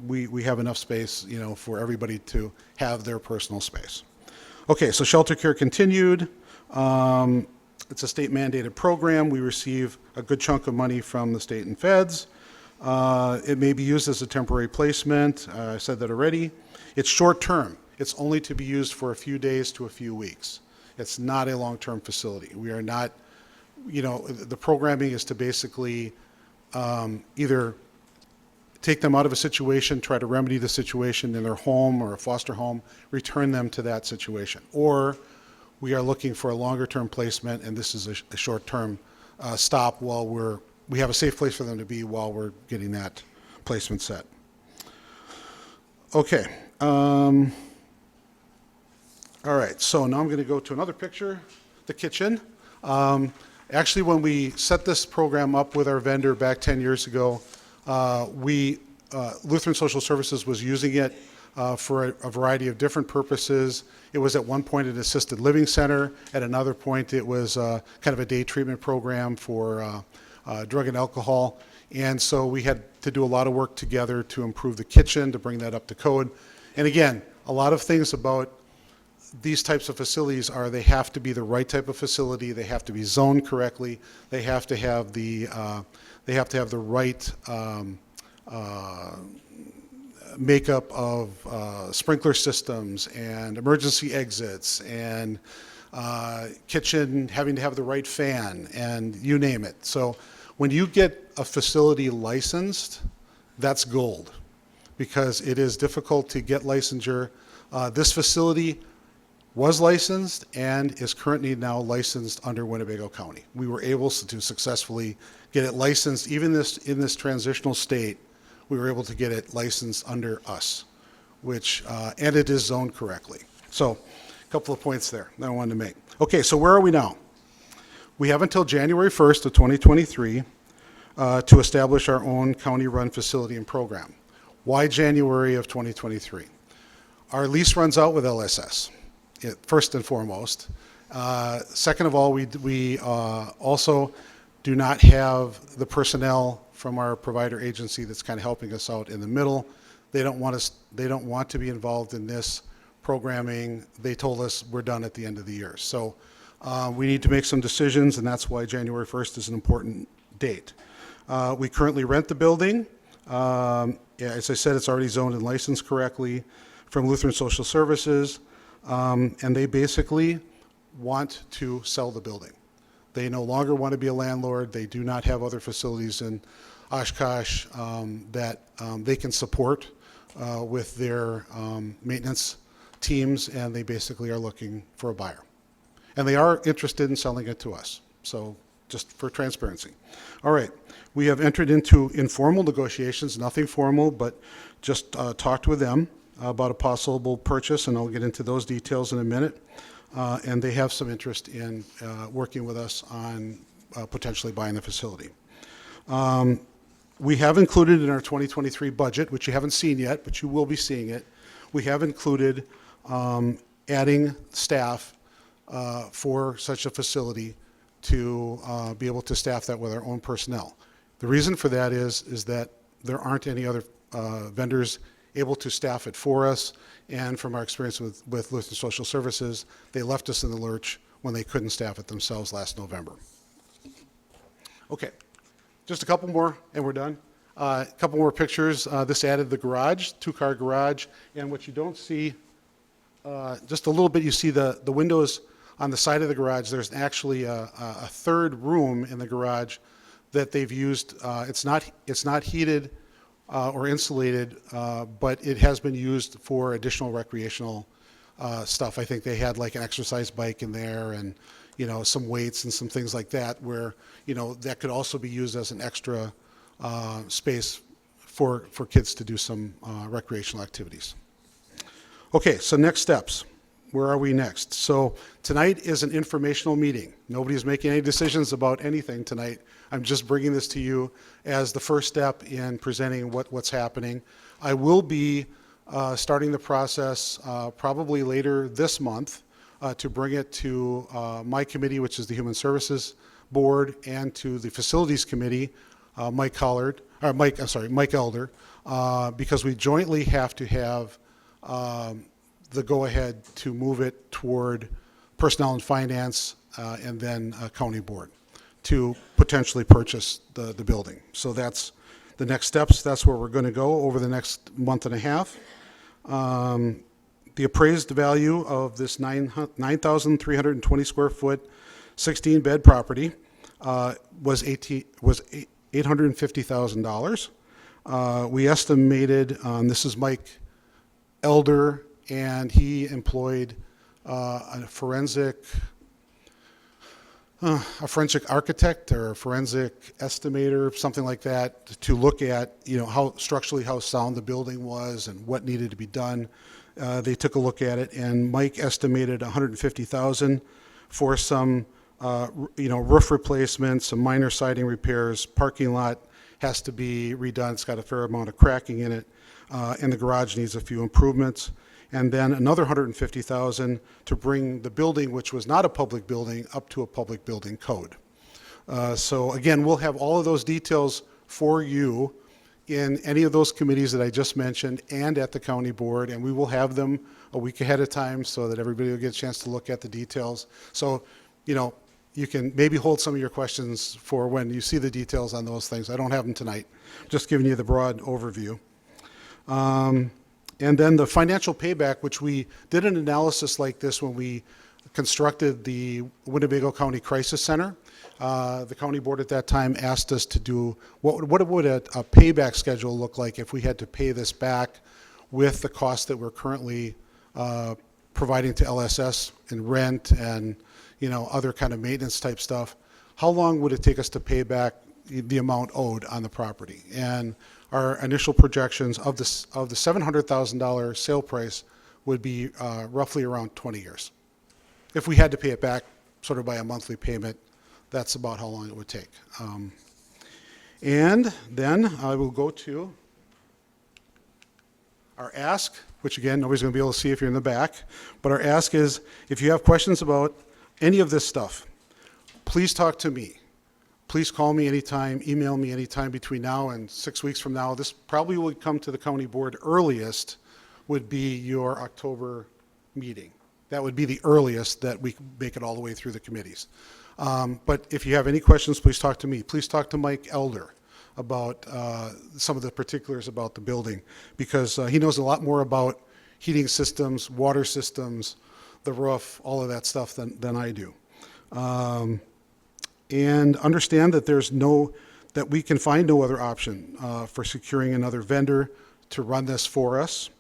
we have enough space, for everybody to have their personal space. Okay, so shelter care continued. It's a state mandated program. We receive a good chunk of money from the state and feds. It may be used as a temporary placement. I said that already. It's short term. It's only to be used for a few days to a few weeks. It's not a long-term facility. We are not, the programming is to basically either take them out of a situation, try to remedy the situation in their home or a foster home, return them to that situation. Or we are looking for a longer-term placement, and this is a short-term stop while we have a safe place for them to be while we're getting that placement set. Okay. All right, so now I'm going to go to another picture, the kitchen. Actually, when we set this program up with our vendor back 10 years ago, Lutheran Social Services was using it for a variety of different purposes. It was at one point an assisted living center. At another point, it was kind of a day treatment program for drug and alcohol. And so we had to do a lot of work together to improve the kitchen, to bring that up to code. And again, a lot of things about these types of facilities are they have to be the right type of facility, they have to be zoned correctly, they have to have the right makeup of sprinkler systems and emergency exits and kitchen having to have the right fan and you name it. So when you get a facility licensed, that's gold because it is difficult to get licensure. This facility was licensed and is currently now licensed under Winnebago County. We were able to successfully get it licensed, even in this transitional state, we were able to get it licensed under us, which, and it is zoned correctly. So a couple of points there that I wanted to make. Okay, so where are we now? We have until January 1st of 2023 to establish our own county-run facility and program. Why January of 2023? Our lease runs out with LSS, first and foremost. Second of all, we also do not have the personnel from our provider agency that's kind of helping us out in the middle. They don't want to be involved in this programming. They told us we're done at the end of the year. So we need to make some decisions, and that's why January 1st is an important date. We currently rent the building. As I said, it's already zoned and licensed correctly from Lutheran Social Services, and they basically want to sell the building. They no longer want to be a landlord. They do not have other facilities in Oshkosh that they can support with their maintenance teams, and they basically are looking for a buyer. And they are interested in selling it to us, so just for transparency. All right, we have entered into informal negotiations, nothing formal, but just talked with them about a possible purchase, and I'll get into those details in a minute. And they have some interest in working with us on potentially buying the facility. We have included in our 2023 budget, which you haven't seen yet, but you will be seeing it, we have included adding staff for such a facility to be able to staff that with our own personnel. The reason for that is that there aren't any other vendors able to staff it for us, and from our experience with Lutheran Social Services, they left us in the lurch when they couldn't staff it themselves last November. Okay, just a couple more and we're done. A couple more pictures. This added the garage, two-car garage, and what you don't see, just a little bit, you see the windows on the side of the garage. There's actually a third room in the garage that they've used. It's not heated or insulated, but it has been used for additional recreational stuff. I think they had like an exercise bike in there and, you know, some weights and some things like that where, you know, that could also be used as an extra space for kids to do some recreational activities. Okay, so next steps. Where are we next? So tonight is an informational meeting. Nobody's making any decisions about anything tonight. I'm just bringing this to you as the first step in presenting what's happening. I will be starting the process probably later this month to bring it to my committee, which is the Human Services Board, and to the Facilities Committee, Mike Elder, because we jointly have to have the go-ahead to move it toward Personnel and Finance and then County Board to potentially purchase the building. So that's the next steps. That's where we're going to go over the next month and a half. The appraised value of this 9,320 square foot, 16-bed property was $850,000. We estimated, this is Mike Elder, and he employed a forensic architect or a forensic estimator, something like that, to look at, you know, how structurally how sound the building was and what needed to be done. They took a look at it, and Mike estimated $150,000 for some, roof replacements, some minor siding repairs. Parking lot has to be redone. It's got a fair amount of cracking in it, and the garage needs a few improvements. And then another $150,000 to bring the building, which was not a public building, up to a public building code. So again, we'll have all of those details for you in any of those committees that I just mentioned and at the county board, and we will have them a week ahead of time so that everybody will get a chance to look at the details. So, you know, you can maybe hold some of your questions for when you see the details on those things. I don't have them tonight, just giving you the broad overview. And then the financial payback, which we did an analysis like this when we constructed the Winnebago County Crisis Center. The county board at that time asked us to do, what would a payback schedule look like if we had to pay this back with the cost that we're currently providing to LSS in rent and, you know, other kind of maintenance type stuff. How long would it take us to pay back the amount owed on the property? And our initial projections of the $700,000 sale price would be roughly around 20 years. If we had to pay it back sort of by a monthly payment, that's about how long it would take. And then I will go to our ask, which again, nobody's going to be able to see if you're in the back, but our ask is, if you have questions about any of this stuff, please talk to me. Please call me anytime, email me anytime between now and 6 weeks from now. This probably would come to the county board earliest would be your October meeting. That would be the earliest that we make it all the way through the committees. But if you have any questions, please talk to me. Please talk to Mike Elder about some of the particulars about the building, because he knows a lot more about heating systems, water systems, the roof, all of that stuff than I do. And understand that that we can find no other option for securing another vendor to run this for us.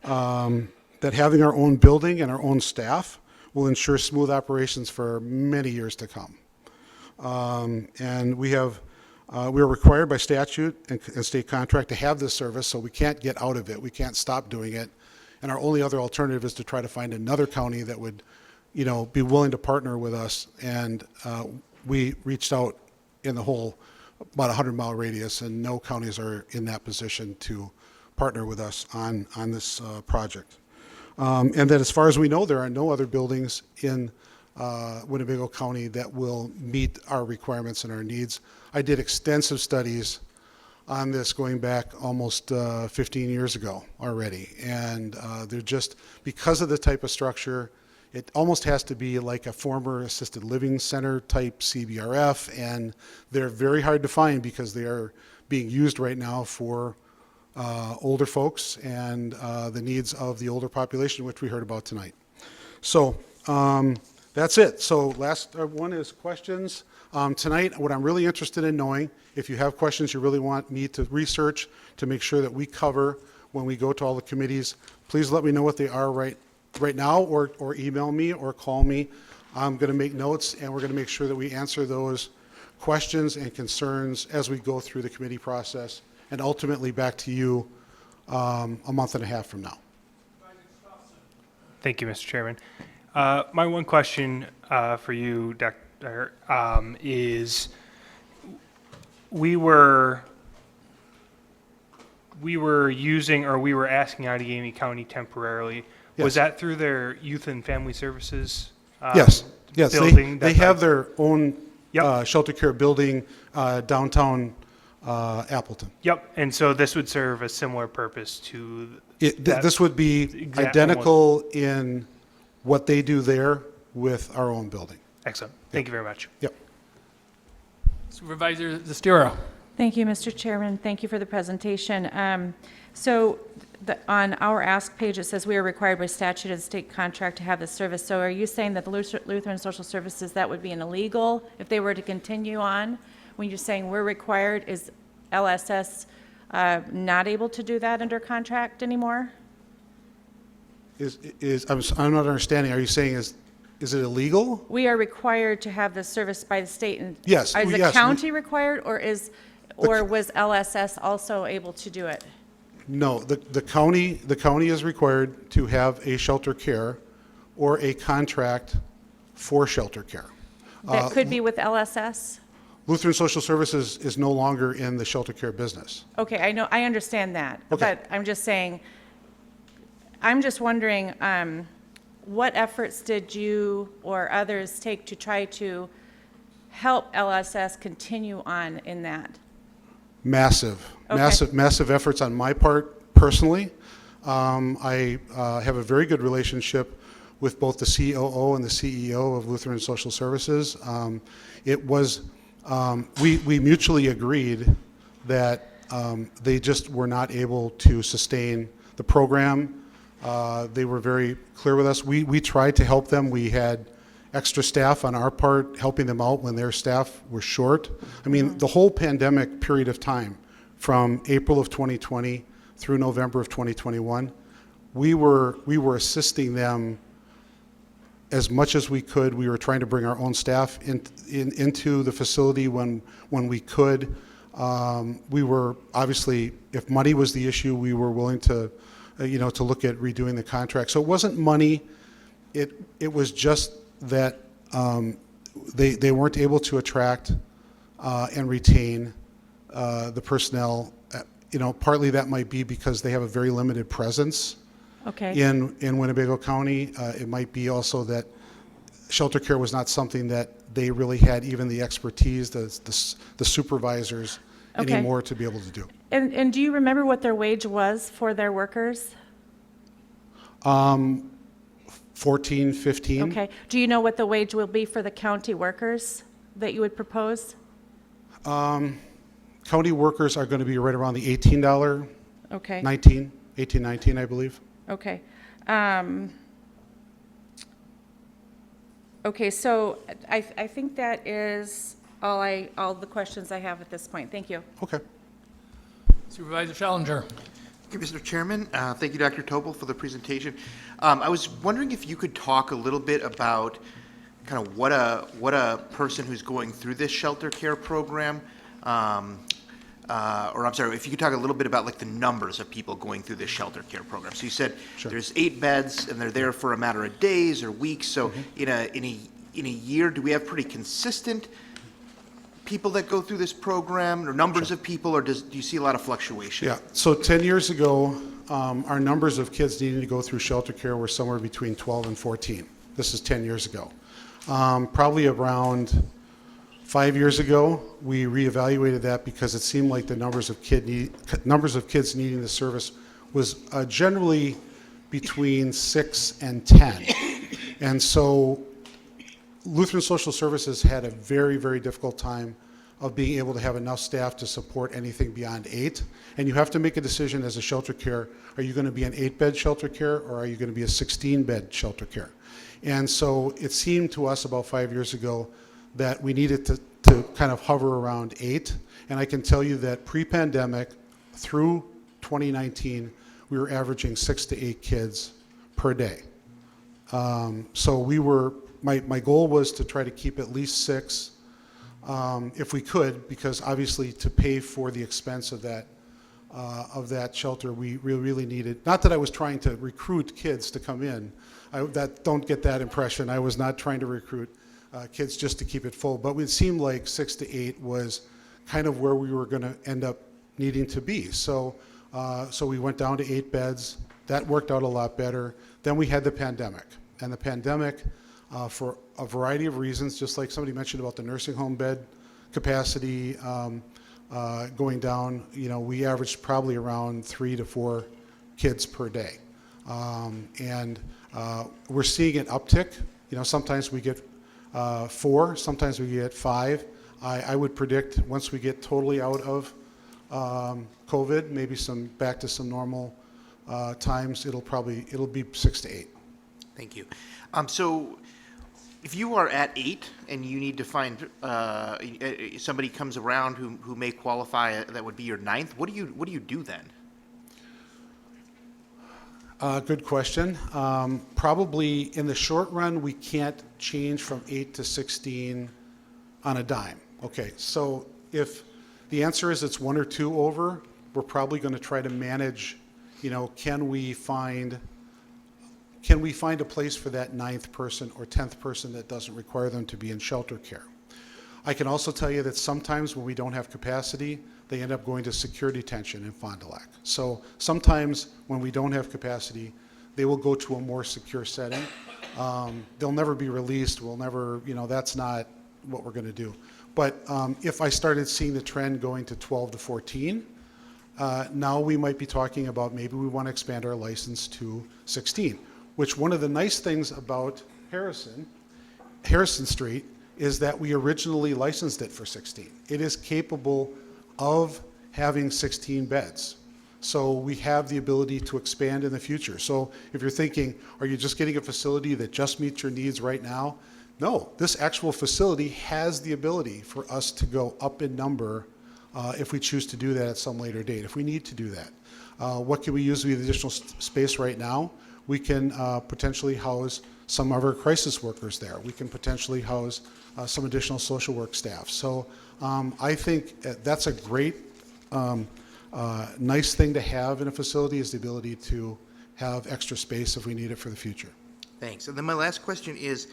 That having our own building and our own staff will ensure smooth operations for many years to come. And we are required by statute and state contract to have this service, so we can't get out of it. We can't stop doing it. And our only other alternative is to try to find another county that would, you know, be willing to partner with us. And we reached out in the whole about 100-mile radius, and no counties are in that position to partner with us on this project. And that as far as we know, there are no other buildings in Winnebago County that will meet our requirements and our needs. I did extensive studies on this going back almost 15 years ago already. And they're just, because of the type of structure, it almost has to be like a former assisted living center type CBRF, and they're very hard to find because they are being used right now for older folks and the needs of the older population, which we heard about tonight. So that's it. So last one is questions. Tonight, what I'm really interested in knowing, if you have questions you really want me to research to make sure that we cover when we go to all the committees, please let me know what they are right now, or email me or call me. I'm going to make notes, and we're going to make sure that we answer those questions and concerns as we go through the committee process, and ultimately back to you a month and a half from now. Thank you, Mr. Chairman. My one question for you, Dr., is we were using, or we were asking Allegheny County temporarily. Yes. Was that through their Youth and Family Services Yes, building? they have their own Yep. shelter care building downtown Appleton. Yep, and so this would serve a similar purpose to that This would be exact identical in what they do there with our own building. Excellent. Thank you very much. Yep. Supervisor Zastiro. Thank you, Mr. Chairman. Thank you for the presentation. So on our ask page, it says we are required by statute and state contract to have this service. So are you saying that the Lutheran Social Services, that would be an illegal if they were to continue on? When you're saying we're required, is LSS not able to do that under contract anymore? I'm not understanding. Are you saying is it illegal? We are required to have this service by the state. And Yes, is the yes, county required, or was LSS also able to do it? No, the county is required to have a shelter care or a contract for shelter care. That could be with LSS? Lutheran Social Services is no longer in the shelter care business. Okay, I know, I understand that. Okay. But I'm just saying, I'm just wondering, what efforts did you or others take to try to help LSS continue on in that? Massive, Okay. massive efforts on my part personally. I have a very good relationship with both the COO and the CEO of Lutheran Social Services. We mutually agreed that they just were not able to sustain the program. They were very clear with us. We tried to help them. We had extra staff on our part helping them out when their staff were short. I mean, the whole pandemic period of time, from April of 2020 through November of 2021, we were assisting them as much as we could. We were trying to bring our own staff into the facility when we could. We were obviously, if money was the issue, we were willing to, to look at redoing the contract. So it wasn't money. It was just that they weren't able to attract and retain the personnel. Partly that might be because they have a very limited presence in Winnebago County. It might be also that shelter care was not something that they really had even the expertise, the supervisors anymore to be able to do. And do you remember what their wage was for their workers? 14, 15. Okay. Do you know what the wage will be for the county workers that you would propose? County workers are going to be right around the $18, Okay. 19, I believe. Okay. Okay, so I think that is all the questions I have at this point. Thank you. Okay. Supervisor Schellinger. Thank you, Mr. Chairman. Thank you, Dr. Tobel, for the presentation. I was wondering if you could talk a little bit about kind of what a person who's going through this shelter care program, or I'm sorry, if you could talk a little bit about like the numbers of people going through this shelter care program. So you said there's 8 beds and they're there for a matter of days or weeks. So in a year, do we have pretty consistent people that go through this program, or numbers of people, or do you see a lot of fluctuation? Yeah, so 10 years ago, our numbers of kids needing to go through shelter care were somewhere between 12 and 14. This is 10 years ago. Probably around 5 years ago, we reevaluated that because it seemed like the numbers of kids needing the service was generally between 6 and 10. And so Lutheran Social Services had a very, very difficult time of being able to have enough staff to support anything beyond 8. And you have to make a decision as a shelter care. Are you going to be an 8-bed shelter care, or are you going to be a 16-bed shelter care? And so it seemed to us about 5 years ago that we needed to kind of hover around 8. And I can tell you that pre-pandemic through 2019, we were averaging 6 to 8 kids per day. So we were, my goal was to try to keep at least 6 if we could, because obviously to pay for the expense of that shelter, we really needed, not that I was trying to recruit kids to come in. Don't get that impression. I was not trying to recruit kids just to keep it full, but it seemed like 6 to 8 was kind of where we were going to end up needing to be. So we went down to 8 beds. That worked out a lot better. Then we had the pandemic, and the pandemic, for a variety of reasons, just like somebody mentioned about the nursing home bed capacity going down, we averaged probably around 3 to 4 kids per day. And we're seeing an uptick. Sometimes we get 4, sometimes we get 5. I would predict once we get totally out of COVID, maybe back to some normal times, it'll be 6 to 8. Thank you. So if you are at 8 and you need to find somebody comes around who may qualify, that would be your 9th. What do you do then? Good question. Probably in the short run, we can't change from 8 to 16 on a dime. Okay, so if the answer is it's 1 or 2 over, we're probably going to try to manage, can we find a place for that 9th person or 10th person that doesn't require them to be in shelter care? I can also tell you that sometimes when we don't have capacity, they end up going to secure detention in Fond du Lac. So sometimes when we don't have capacity, they will go to a more secure setting. They'll never be released. We'll never, that's not what we're going to do. But if I started seeing the trend going to 12 to 14, now we might be talking about maybe we want to expand our license to 16, which one of the nice things about Harrison Street is that we originally licensed it for 16. It is capable of having 16 beds. So we have the ability to expand in the future. So if you're thinking, are you just getting a facility that just meets your needs right now? No, this actual facility has the ability for us to go up in number if we choose to do that at some later date, if we need to do that. What can we use with additional space right now? We can potentially house some of our crisis workers there. We can potentially house some additional social work staff. So I think that's a great, nice thing to have in a facility, is the ability to have extra space if we need it for the future. Thanks. And then my last question is,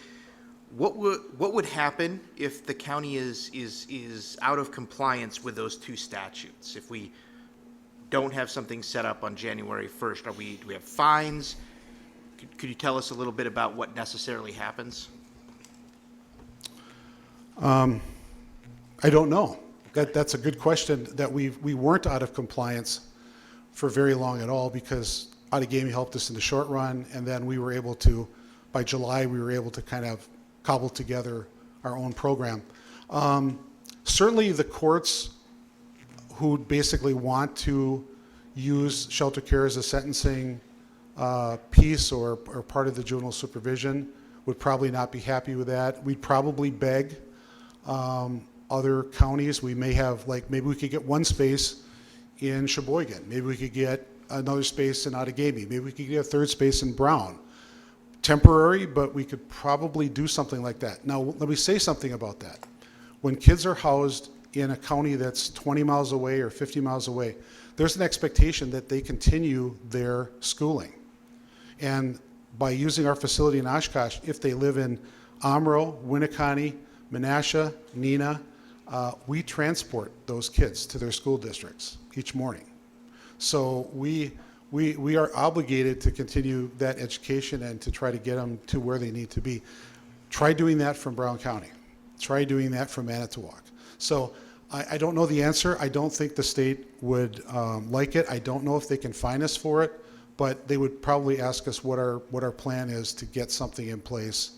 what would happen if the county is out of compliance with those two statutes? If we don't have something set up on January 1st, do we have fines? Could you tell us a little bit about what necessarily happens? I don't know. That's a good question. That we weren't out of compliance for very long at all, because Outagamie helped us in the short run, and then we were able to, by July, we were able to kind of cobble together our own program. Certainly the courts who basically want to use shelter care as a sentencing piece or part of the juvenile supervision would probably not be happy with that. We'd probably beg other counties. We may have, like, maybe we could get one space in Sheboygan. Maybe we could get another space in Outagamie. Maybe we could get a third space in Brown. Temporary, but we could probably do something like that. Now, let me say something about that. When kids are housed in a county that's 20 miles away or 50 miles away, there's an expectation that they continue their schooling. And by using our facility in Oshkosh, if they live in Omro, Winneconne, Menasha, Neenah, we transport those kids to their school districts each morning. So we are obligated to continue that education and to try to get them to where they need to be. Try doing that from Brown County. Try doing that from Manitowoc. So I don't know the answer. I don't think the state would like it. I don't know if they can fine us for it, but they would probably ask us what our plan is to get something in place,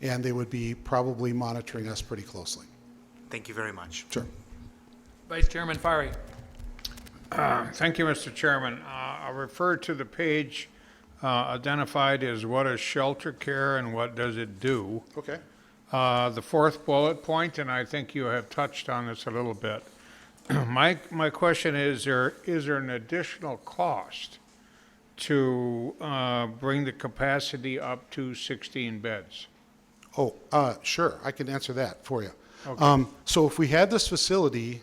and they would be probably monitoring us pretty closely. Thank you very much. Sure. Vice Chairman Fari. Thank you, Mr. Chairman. I'll refer to the page identified as what is shelter care and what does it do. Okay. The fourth bullet point, and I think you have touched on this a little bit. My question is there an additional cost to bring the capacity up to 16 beds? Oh, sure. I can answer that for you. Okay. So if we had this facility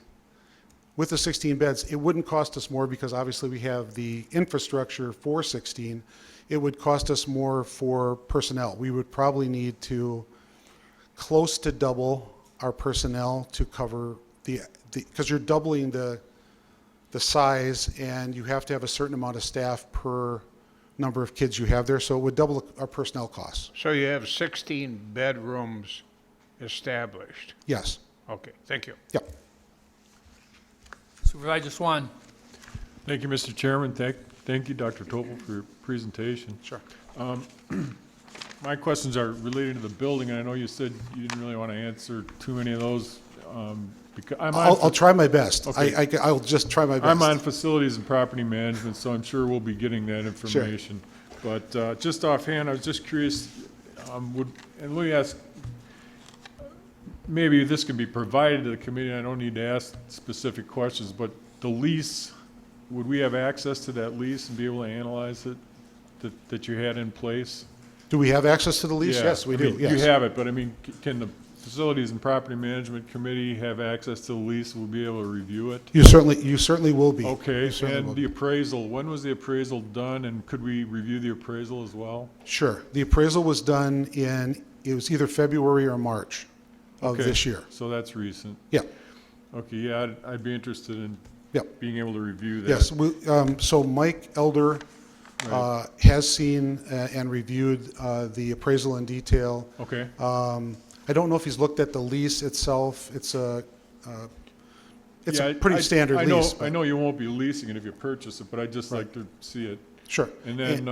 with the 16 beds, it wouldn't cost us more because obviously we have the infrastructure for 16. It would cost us more for personnel. We would probably need to close to double our personnel to cover because you're doubling the size, and you have to have a certain amount of staff per number of kids you have there, so it would double our personnel costs. So you have 16 bedrooms established? Yes. Okay, thank you. Yep. Supervisor Swan. Thank you, Mr. Chairman. Thank you, Dr. Topel, for your presentation. Sure. My questions are related to the building, and I know you said you didn't really want to answer too many of those. Because I'll try my best. Okay. I'll just try my best. I'm on facilities and property management, so I'm sure we'll be getting that information. Sure. But just offhand, I was just curious, and let me ask, maybe this can be provided to the committee, I don't need to ask specific questions, but the lease, would we have access to that lease and be able to analyze it that you had in place? Do we have access to the lease? Yeah. Yes, we I do. mean, Yes. You have it, but I mean, can the Facilities and Property Management Committee have access to the lease? We'll be able to review it? You certainly will be. Okay, You certainly will and be. the appraisal, when was the appraisal done, and could we review the appraisal as well? Sure. The appraisal was done it was either February or March of Okay, this year. so that's recent. Yeah. Okay, yeah, I'd be interested in Yep. being able to review that. Yes, so Mike Elder has seen and reviewed the appraisal in detail. Okay. I I don't know if he's looked at the lease itself. It's a Yeah, pretty standard I know, lease. I know you won't be leasing it if you purchase it, but I'd just like to see it. Sure. And then,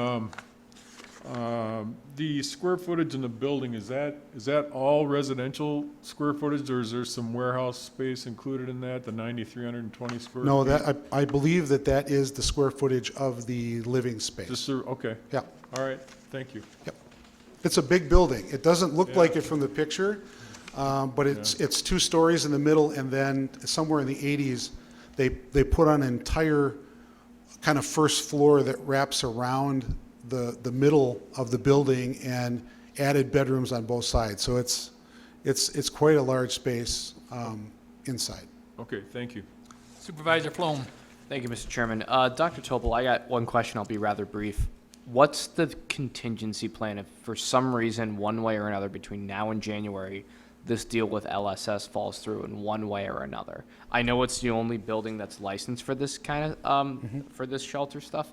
the square footage in the building, is that all residential square footage, or is there some warehouse space included in that, the 9,320 square? No, feet? that, I believe that is the square footage of the living space. Okay. Yeah. All right, thank you. Yep. It's a big building. It doesn't look Yeah. like it from the picture, but it's 2 stories in the middle, and then somewhere in the 80s, they put on an entire kind of first floor that wraps around the middle of the building and added bedrooms on both sides. So it's quite a large space inside. Okay, thank you. Supervisor Flom. Thank you, Mr. Chairman. Dr. Topol, I got one question. I'll be rather brief. What's the contingency plan if for some reason, one way or another, between now and January, this deal with LSS falls through in one way or another? I know it's the only building that's licensed for this kind of, for this shelter stuff.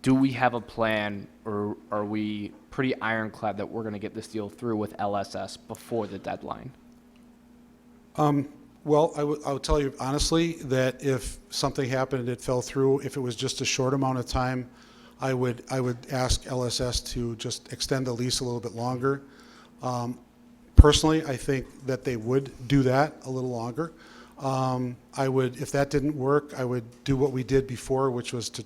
Do we have a plan, or are we pretty ironclad that we're going to get this deal through with LSS before the deadline? Well, I would tell you honestly that if something happened and it fell through, if it was just a short amount of time, I would ask LSS to just extend the lease a little bit longer. Personally, I think that they would do that a little longer. I would, if that didn't work, I would do what we did before, which was to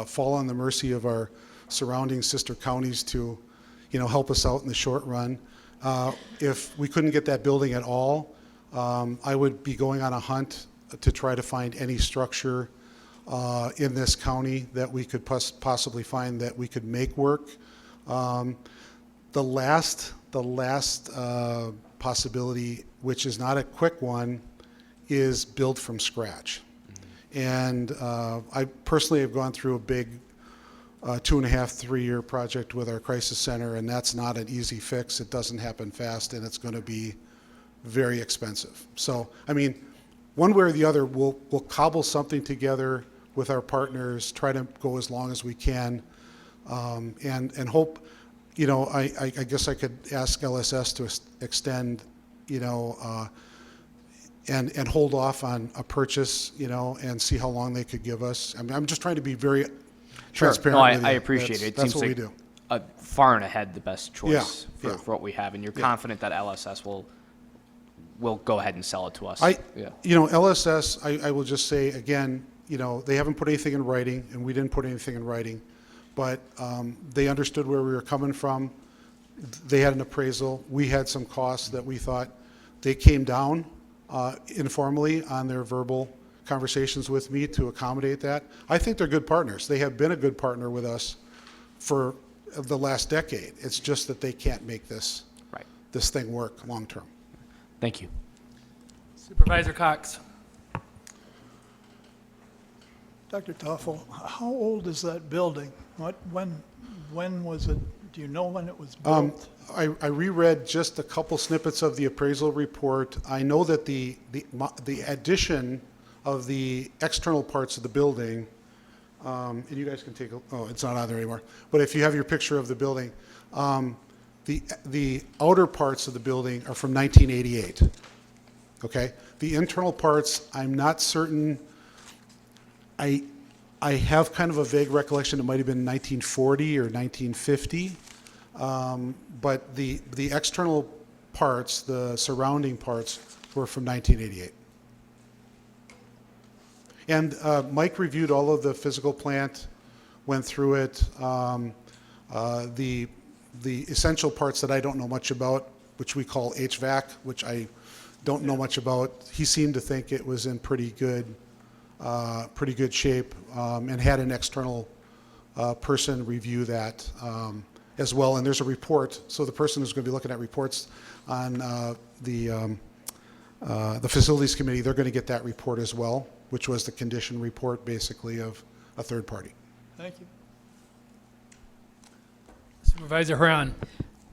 fall on the mercy of our surrounding sister counties to, help us out in the short run. If we couldn't get that building at all, I would be going on a hunt to try to find any structure in this county that we could possibly find that we could make work. The last possibility, which is not a quick one, is build from scratch. And I personally have gone through a big 2.5, 3-year project with our crisis center, and that's not an easy fix. It doesn't happen fast, and it's going to be very expensive. So, I mean, one way or the other, we'll cobble something together with our partners, try to go as long as we can, and hope, I guess I could ask LSS to extend, and hold off on a purchase, and see how long they could give us. I mean, I'm just trying to be very transparent. No, with you. I appreciate it. It That's seems what like we do. Far and ahead the best choice Yeah, for what we have, and you're Yeah. confident that LSS will go ahead and sell it to us. LSS, I will just say again, they haven't put anything in writing, and we didn't put anything in writing, but they understood where we were coming from. They had an appraisal. We had some costs that we thought. They came down informally on their verbal conversations with me to accommodate that. I think they're good partners. They have been a good partner with us for the last decade. It's just that they can't make this thing work long term. Thank you. Supervisor Cox. Dr. Toffel, how old is that building? When was it? Do you know when it was built? I reread just a couple snippets of the appraisal report. I know that the addition of the external parts of the building, and you guys can take it's not on there anymore. But if you have your picture of the building, the outer parts of the building are from 1988. Okay, the internal parts, I'm not certain. I have kind of a vague recollection. It might have been 1940 or 1950. But the external parts, the surrounding parts, were from 1988. And Mike reviewed all of the physical plant, went through it. The essential parts that I don't know much about, which we call HVAC, which I don't know much about, he seemed to think it was in pretty good shape, and had an external person review that as well. And there's a report, so the person who's going to be looking at reports on the facilities committee, they're going to get that report as well, which was the condition report basically of a third party. Thank you. Supervisor Huron.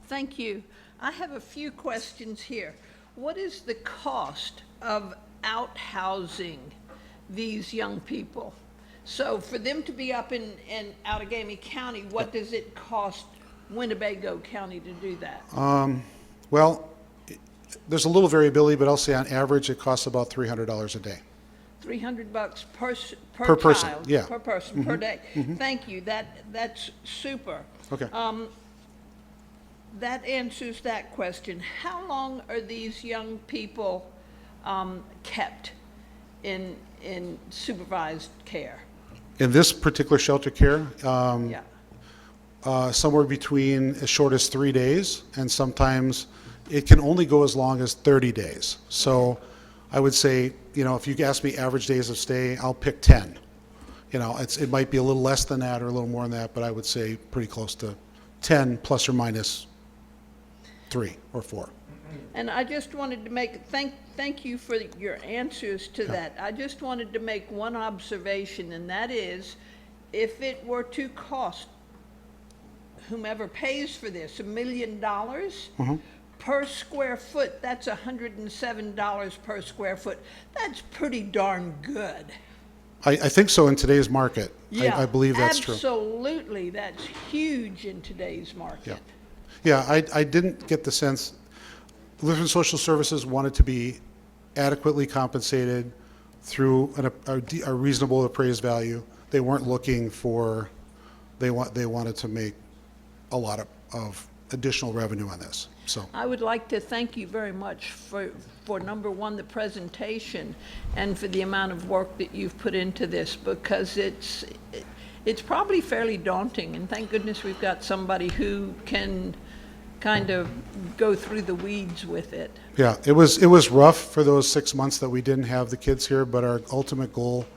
Thank you. I have a few questions here. What is the cost of out-housing these young people? So for them to be up in Outagamie County, what does it cost Winnebago County to do that? Well, there's a little variability, but I'll say on average, it costs about $300 a day. $300 Per person, child, yeah. per person, per Mhm, day. mhm. Thank you. That's super. Okay. That answers that question. How long are these young people kept in supervised care? In this particular shelter care, Yeah. somewhere between as short as 3 days, and sometimes it can only go as long as 30 days. So I would say, you know, if you ask me average days of stay, I'll pick 10. You know, it might be a little less than that or a little more than that, but I would say pretty close to 10 plus or minus 3 or 4. And I just wanted to make, thank you for your answers to that. I just wanted to make one observation, and that is, if it were to cost whomever pays for this $1 million per square foot, that's $107 per square foot. That's pretty darn good. I think so in today's market. Yeah, I believe that's true. absolutely. That's huge in today's market. Yeah, I didn't get the sense, Lutheran Social Services wanted to be adequately compensated through a reasonable appraised value. They weren't looking for, they wanted to make a lot of additional revenue on this, so. I would like to thank you very much for number one, the presentation, and for the amount of work that you've put into this, because it's probably fairly daunting, and thank goodness we've got somebody who can kind of go through the weeds with it. Yeah, it was rough for those 6 months that we didn't have the kids here, but our ultimate goal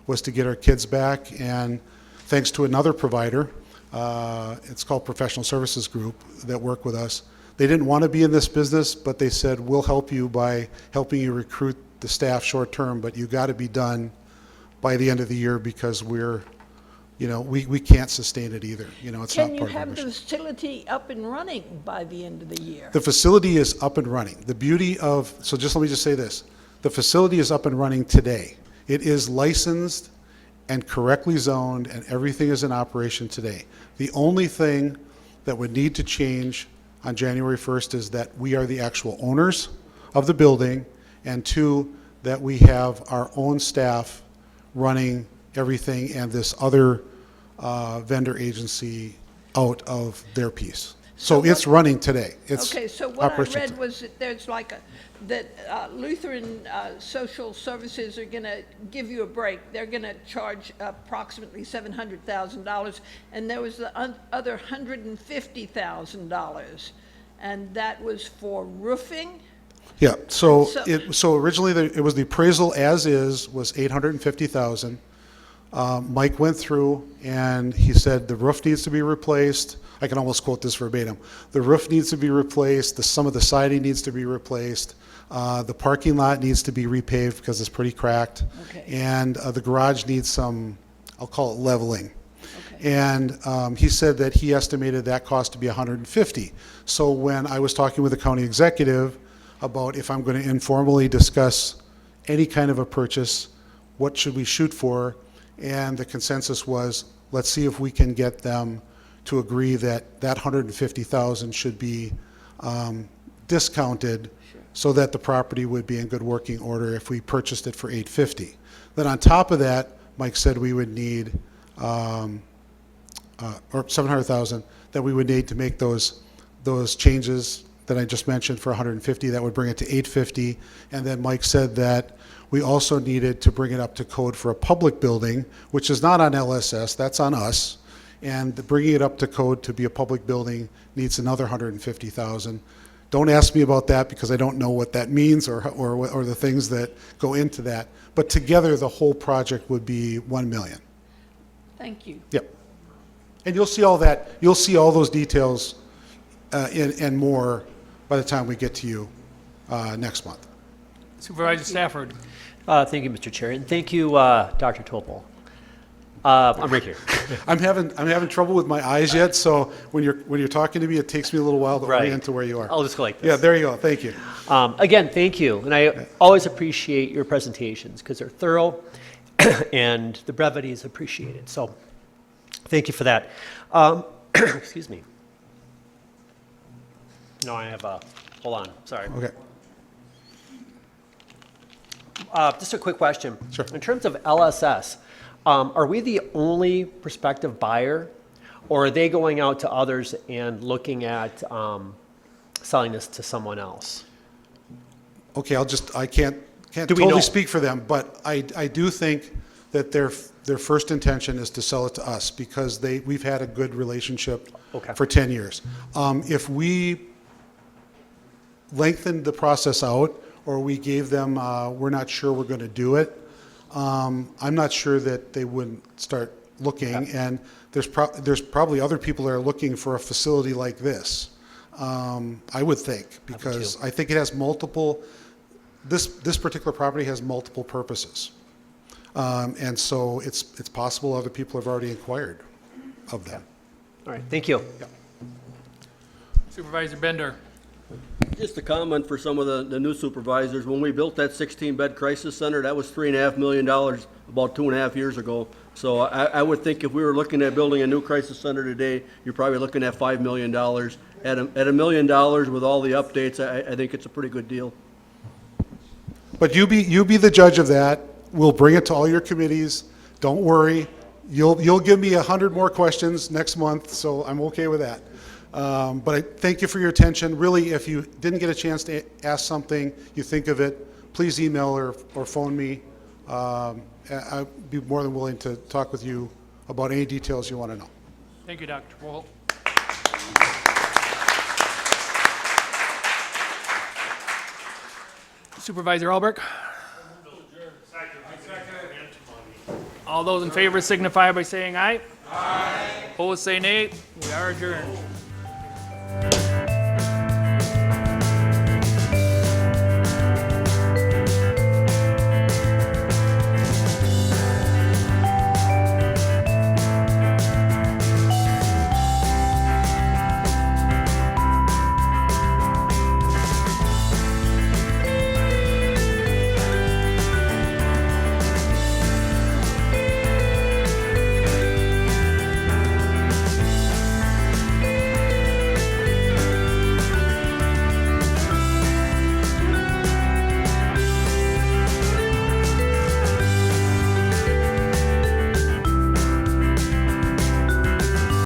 was to get our kids back, and thanks to another provider, it's called Professional Services Group, that work with us. They didn't want to be in this business, but they said, we'll help you by helping you recruit the staff short term, but you got to be done by the end of the year because we're, you know, we can't sustain it either. You know, it's not Can you part of our have mission. the facility up and running by the end of the year? The facility is up and running. The beauty of, so just let me just say this. The facility is up and running today. It is licensed and correctly zoned, and everything is in operation today. The only thing that would need to change on January 1st is that we are the actual owners of the building, and 2, that we have our own staff running everything and this other vendor agency out of their piece. So it's running today. It's Okay, so what I operational read was that there's like that Lutheran Social Services are going to give you a break. They're going to charge approximately $700,000, and there was the other $150,000, and that was for roofing. Yeah, so And so originally it was the appraisal as is was $850,000. Mike went through and he said the roof needs to be replaced. I can almost quote this verbatim. The roof needs to be replaced. Some of the siding needs to be replaced. The parking lot needs to be repaved because it's pretty cracked. Okay. And the garage needs some, I'll call it leveling. And he said that he estimated that cost to be $150,000. So when I was talking with the county executive about if I'm going to informally discuss any kind of a purchase, what should we shoot for? And the consensus was, let's see if we can get them to agree that that $150,000 should be discounted so that the property would be in good working order if we purchased it for $850,000. Then on top of that, Mike said we would need, or $700,000, that we would need to make those changes that I just mentioned for $150,000. That would bring it to $850,000. And then Mike said that we also needed to bring it up to code for a public building, which is not on LSS, that's on us. And bringing it up to code to be a public building needs another $150,000. Don't ask me about that because I don't know what that means or the things that go into that. But together, the whole project would be $1 million. Thank you. Yep. And you'll see all that, you'll see all those details and more by the time we get to you next month. Supervisor Stafford. Thank you, Mr. Chair, and thank you, Dr. Topol. I'm right here. I'm having trouble with my eyes yet, so when you're talking to me, it takes me a little while to orient to where you are. I'll just go like this. Yeah, there you go. Thank you. Again, thank you, and I always appreciate your presentations because they're thorough, and the brevity is appreciated. So, thank you for that. Excuse me. No, I have hold on, sorry. Okay. Just a quick question. Sure. In terms of LSS, are we the only prospective buyer, or are they going out to others and looking at selling this to someone else? Okay, I can't Do we totally know? speak for them, but I do think that their first intention is to sell it to us because we've had a good relationship Okay. for 10 years. If we lengthened the process out, or we gave them, we're not sure we're going to do it, I'm not sure that they wouldn't start looking. Okay. And there's probably other people that are looking for a facility like this. I would think, because I think it has multiple. This particular property has multiple purposes, and so it's possible other people have already inquired of them. All right, thank you. Supervisor Bender. Just a comment for some of the new supervisors. When we built that 16-bed crisis center, that was $3.5 million about 2.5 years ago. So I would think if we were looking at building a new crisis center today, you're probably looking at $5 million. At $1 million with all the updates, I think it's a pretty good deal. But you be the judge of that. We'll bring it to all your committees. Don't worry. You'll give me 100 more questions next month, so I'm okay with that. But I thank you for your attention. Really, if you didn't get a chance to ask something, you think of it, please email or phone me. I'd be more than willing to talk with you about any details you want to know. Thank you, Dr. Walt. Supervisor Albrecht. All those in favor signify by saying aye. Aye. Opposed, say nay. We are adjourned.